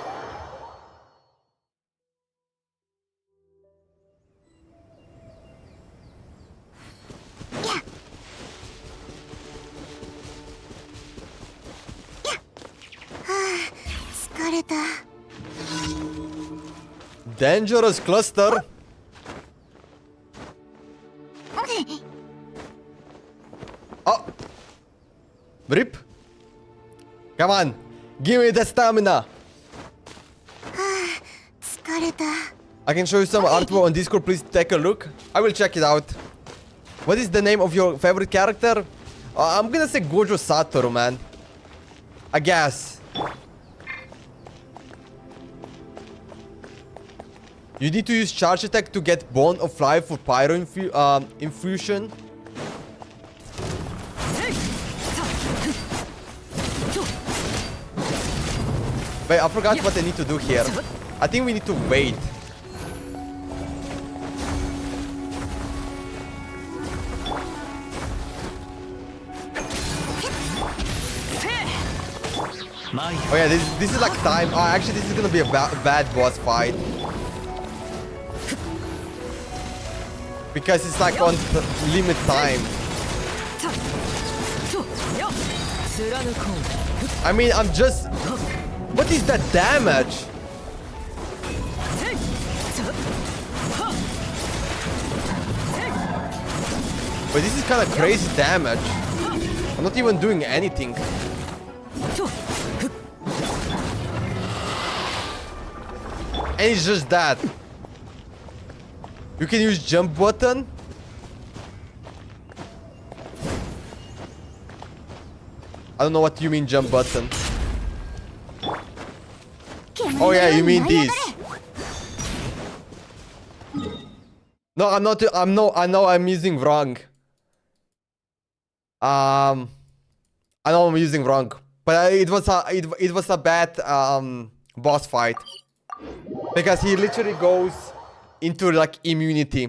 Dangerous cluster. Oh. Rip. Come on. Give me the stamina. I can show you some artwork on Discord. Please take a look. I will check it out. What is the name of your favorite character? I'm gonna say Gojo Satoru, man. I guess. You need to use charge attack to get Bone of Life for Pyro infusion. Wait, I forgot what I need to do here. I think we need to wait. Oh yeah, this is like time. Oh, actually, this is gonna be a bad boss fight. Because it's like on limit time. I mean, I'm just... What is that damage? But this is kind of crazy damage. I'm not even doing anything. And it's just that. You can use jump button. I don't know what you mean jump button. Oh yeah, you mean this. No, I'm not. I know I'm using wrong. I know I'm using wrong, but it was a bad boss fight because he literally goes into like immunity.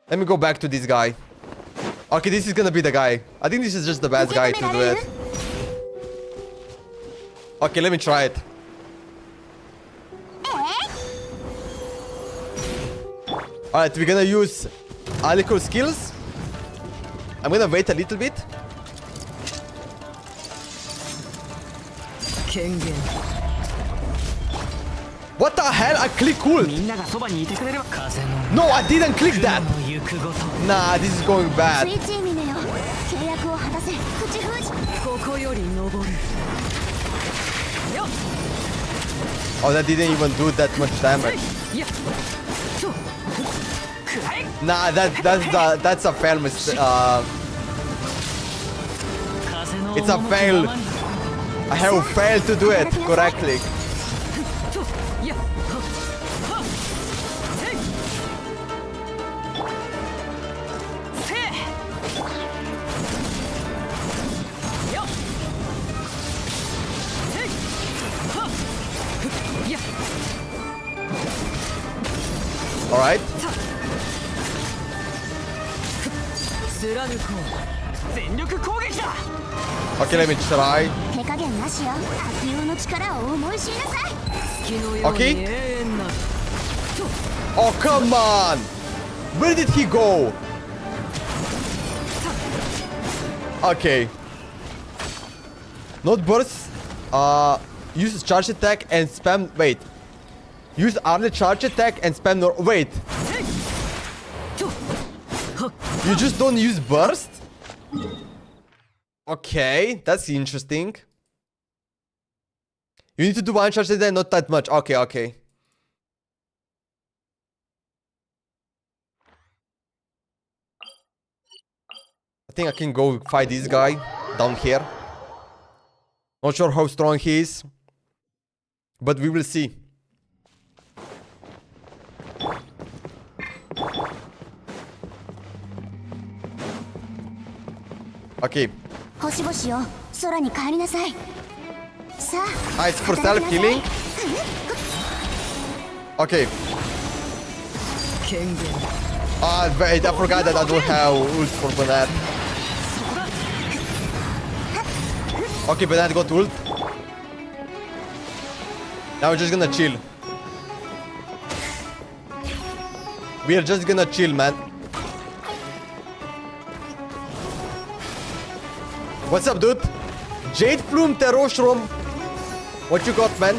Let me go back to this guy. Okay, this is gonna be the guy. I think this is just the best guy to do it. Okay, let me try it. Alright, we're gonna use Aliko skills. I'm gonna wait a little bit. What the hell? I clicked ult. No, I didn't click that. Nah, this is going bad. Oh, that didn't even do that much damage. Nah, that's a fail mistake. It's a fail. I have failed to do it correctly. All right. Okay, let me try. Okay. Oh, come on. Where did he go? Okay. Not burst. Use charge attack and spam. Wait. Use early charge attack and spam. Wait. You just don't use burst? Okay, that's interesting. You need to do one charge attack, not that much. Okay, okay. I think I can go fight this guy down here. Not sure how strong he is, but we will see. Okay. Ah, it's for self-healing? Okay. Ah, wait, I forgot that I don't have ult for Bernard. Okay, Bernard got ult. Now we're just gonna chill. We are just gonna chill, man. What's up, dude? Jade Plume Teroshrom. What you got, man?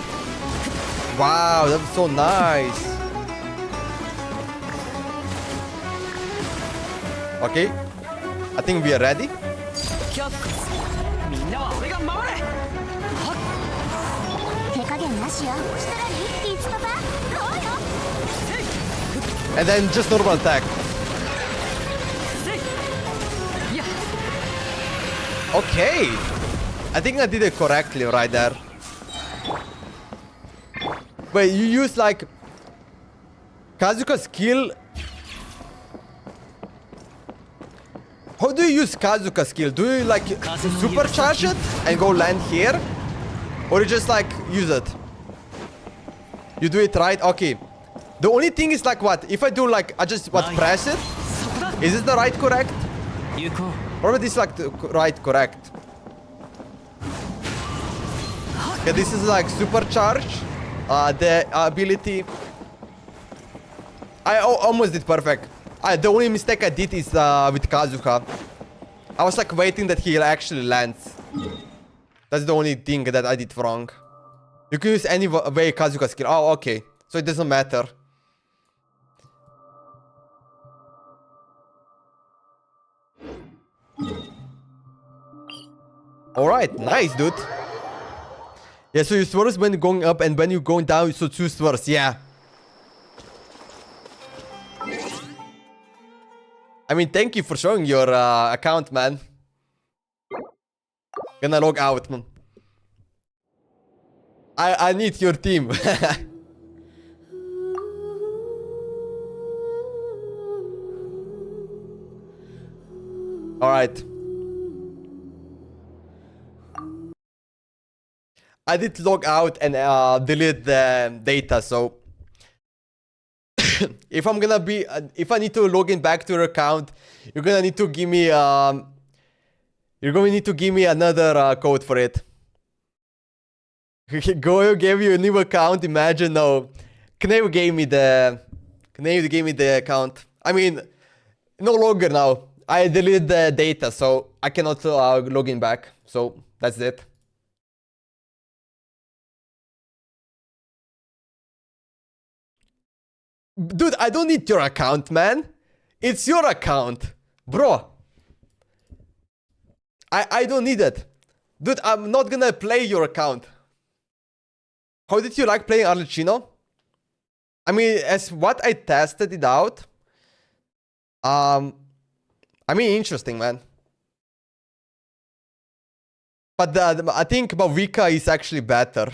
Wow, that was so nice. Okay, I think we are ready. And then just normal attack. Okay, I think I did it correctly right there. Wait, you use like Kazuka's skill. How do you use Kazuka's skill? Do you like supercharge it and go land here? Or you just like use it? You do it right? Okay. The only thing is like what? If I do like, I just what, press it? Is this the right correct? Or this is like the right correct? Okay, this is like supercharge. The ability. I almost did perfect. The only mistake I did is with Kazuka. I was like waiting that he actually lands. That's the only thing that I did wrong. You can use any way Kazuka skill. Oh, okay. So it doesn't matter. Alright, nice, dude. Yeah, so you swerve when you're going up and when you're going down, so 2 swerves, yeah. I mean, thank you for showing your account, man. Gonna log out, man. I need your team. Alright. I did log out and delete the data, so if I'm gonna be, if I need to log in back to your account, you're gonna need to give me, another code for it. Goyo gave you a new account. Imagine, no, Knave gave me the account. I mean, no longer now. I deleted the data, so I cannot log in back. So that's it. Dude, I don't need your account, man. It's your account. Bro. I don't need it. Dude, I'm not gonna play your account. How did you like playing Arlecchino? I mean, as what I tested it out. I mean, interesting, man. But I think Vika is actually better.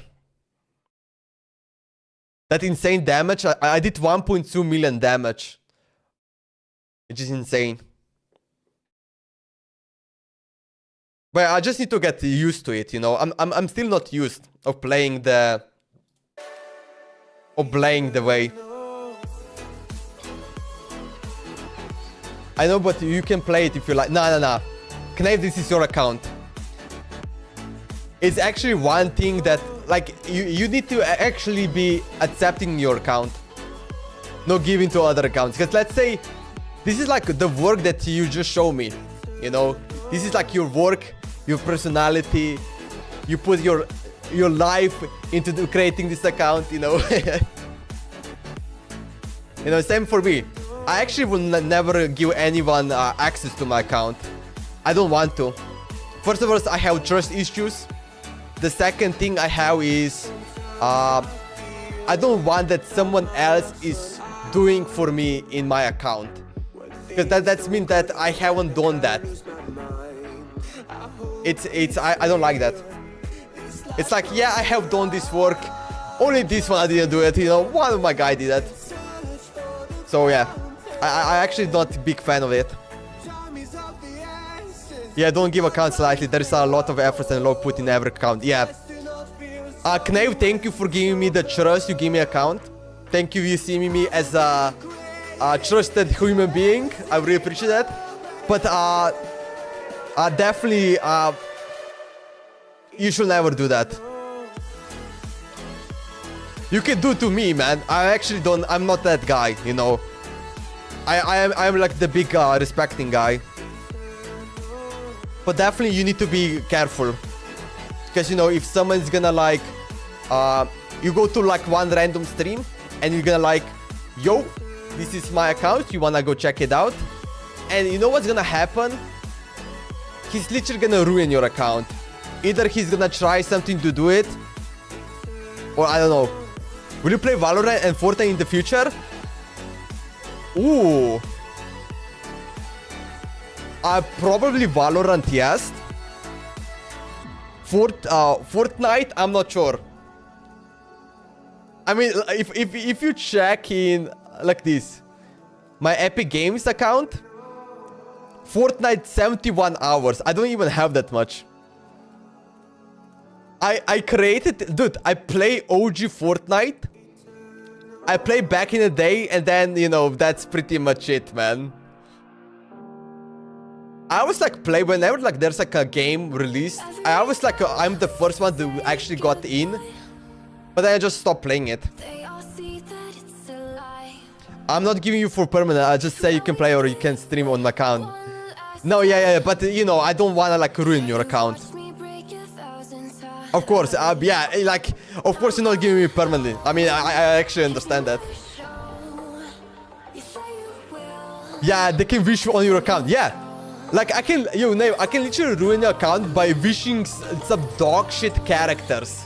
That insane damage, I did 1.2 million damage. Which is insane. But I just need to get used to it, you know. I'm still not used of playing the way. I know, but you can play it if you like. Nah. Knave, this is your account. It's actually one thing that, like, you need to actually be accepting your account. Not giving to other accounts. Because let's say, this is like the work that you just show me. You know? This is like your work, your personality. You put your life into creating this account, you know? You know, same for me. I actually will never give anyone access to my account. I don't want to. First of all, I have trust issues. The second thing I have is I don't want that someone else is doing for me in my account. Because that means that I haven't done that. I don't like that. It's like, yeah, I have done this work. Only this one I didn't do it, you know. One of my guy did that. So yeah, I actually not a big fan of it. Yeah, don't give accounts lightly. There is a lot of effort and log put in every account. Yeah. Knave, thank you for giving me the trust. You give me account. Thank you. You see me as a trusted human being. I really appreciate that. But definitely, you should never do that. You can do to me, man. I actually don't. I'm not that guy, you know. I'm like the big respecting guy. But definitely you need to be careful. Because, you know, if someone's gonna like you go to like one random stream and you're gonna like, yo, this is my account, you wanna go check it out? And you know what's gonna happen? He's literally gonna ruin your account. Either he's gonna try something to do it, or I don't know. Will you play Valorant and Fortnite in the future? Ooh. Probably Valorant, yes. Fortnite, I'm not sure. I mean, if you check in like this, my Epic Games account, Fortnite 71 hours. I don't even have that much. I created, dude, I play OG Fortnite. I play back in the day, and then, you know, that's pretty much it, man. I always like play whenever like there's like a game released. I always like I'm the first one to actually got in, but then I just stopped playing it. I'm not giving you for permanent. I just say you can play or you can stream on my account. No, yeah, but you know, I don't wanna like ruin your account. Of course, yeah, like, of course you're not giving me permanently. I mean, I actually understand that. Yeah, they can wish on your account. Yeah, like I can, I can literally ruin your account by wishing some dog shit characters.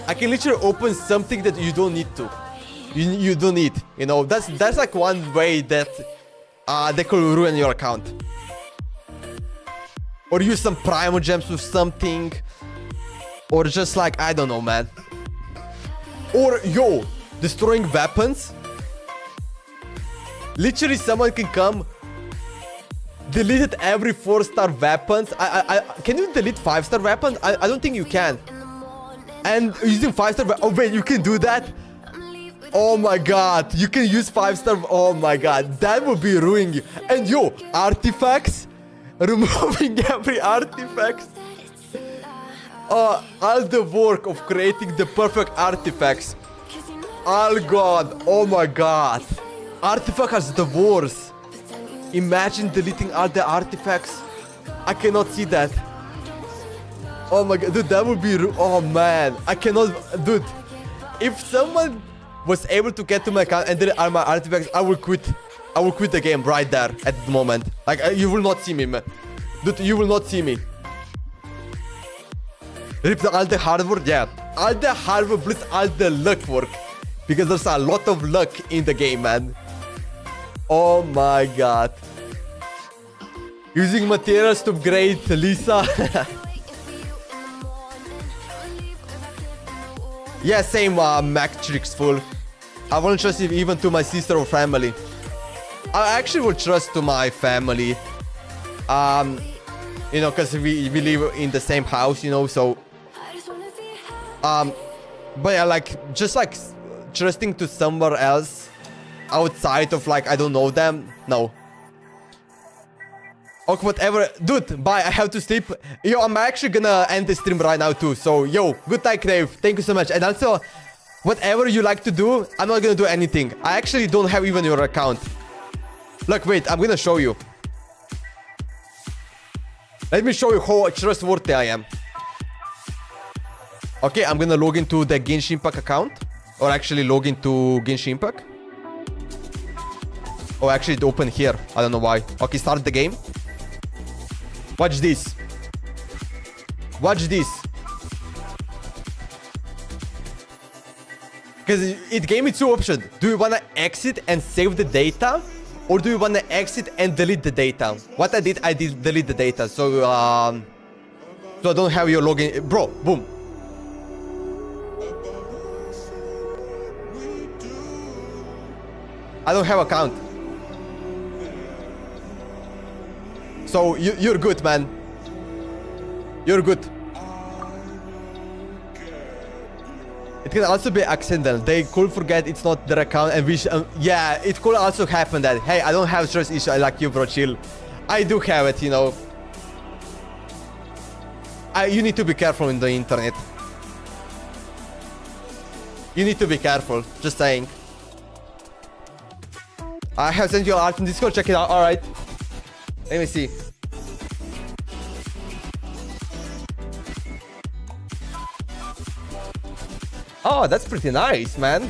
I can literally open something that you don't need to. You don't need. You know, that's like one way that they could ruin your account. Or use some Primo Gems or something. Or just like, I don't know, man. Or, yo, destroying weapons. Literally, someone can come, delete every 4-star weapons. Can you delete 5-star weapons? I don't think you can. And using 5-star, oh wait, you can do that? Oh my god, you can use 5-star, oh my god, that would be ruining you. And yo, artifacts, removing every artifact. All the work of creating the perfect artifacts. Oh god, oh my god. Artifact has the worst. Imagine deleting all the artifacts. I cannot see that. Oh my god, dude, that would be, oh man. I cannot, dude. If someone was able to get to my account and delete all my artifacts, I will quit. I will quit the game right there at the moment. Like, you will not see me, man. Dude, you will not see me. Rip all the hard work, yeah. All the hard work plus all the luck work. Because there's a lot of luck in the game, man. Oh my god. Using materials to upgrade Lisa. Yeah, same Matrix full. I won't trust it even to my sister or family. I actually will trust to my family. You know, because we live in the same house, you know, so but yeah, like, just like trusting to somewhere else outside of like, I don't know them, no. Okay, whatever, dude, bye, I have to sleep. Yo, I'm actually gonna end the stream right now too, so yo, good night, Crave, thank you so much. And also, whatever you like to do, I'm not gonna do anything. I actually don't have even your account. Look, wait, I'm gonna show you. Let me show you how trustworthy I am. Okay, I'm gonna log into the Genshin Impact account. Or actually log into Genshin Impact. Oh, actually it opened here. I don't know why. Okay, start the game. Watch this. Watch this. Because it gave me two options. Do you wanna exit and save the data? Or do you wanna exit and delete the data? What I did delete the data. So I don't have your login. Bro, boom. I don't have account. So you're good, man. You're good. It can also be accidental. They could forget it's not their account and wish. Yeah, it could also happen that, hey, I don't have trust issue like you, bro. Chill. I do have it, you know. You need to be careful in the internet. You need to be careful. Just saying. I have sent you art in Discord. Check it out. All right. Let me see. Oh, that's pretty nice, man.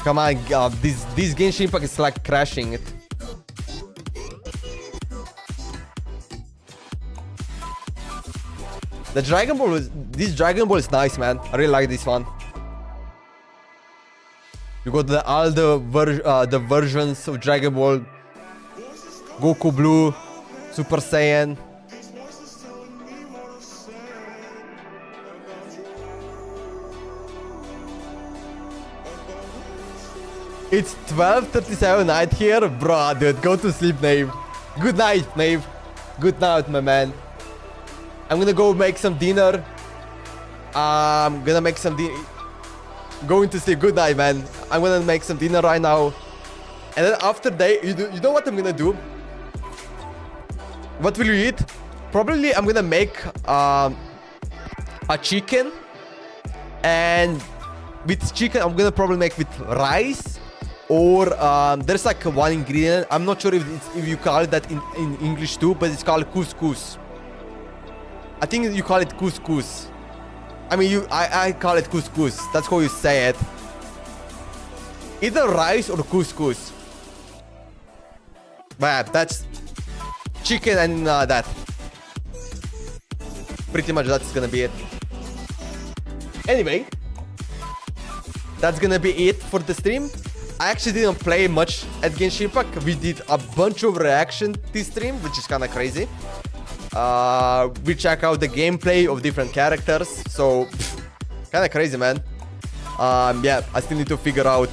Come on, this Genshin Impact is like crashing it. The Dragon Ball this Dragon Ball is nice, man. I really like this one. You got all the versions of Dragon Ball. Goku Blue, Super Saiyan. It's 12:37 night here, bro. Dude, go to sleep, Nave. Good night, Nave. Good night, my man. I'm gonna go make some dinner. I'm gonna make some dinner. Going to sleep. Good night, man. I'm gonna make some dinner right now. And then after that, you know what I'm gonna do? What will you eat? Probably I'm gonna make a chicken. And with chicken, I'm gonna probably make with rice. Or there's like one ingredient. I'm not sure if you call it that in English too, but it's called couscous. I think you call it couscous. I mean, I call it couscous. That's how you say it. Either rice or couscous. But yeah, that's chicken and that. Pretty much that's gonna be it. Anyway, that's gonna be it for the stream. I actually didn't play much at Genshin Impact. We did a bunch of reaction this stream, which is kind of crazy. We check out the gameplay of different characters, so kind of crazy, man. Yeah, I still need to figure out.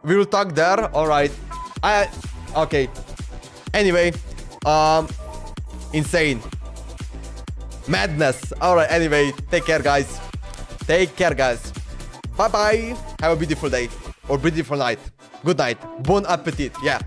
We will talk there. All right. Okay. Anyway, insane madness. All right. Anyway, take care, guys. Take care, guys. Bye bye. Have a beautiful day or beautiful night. Good night. Bon appetit. Yeah.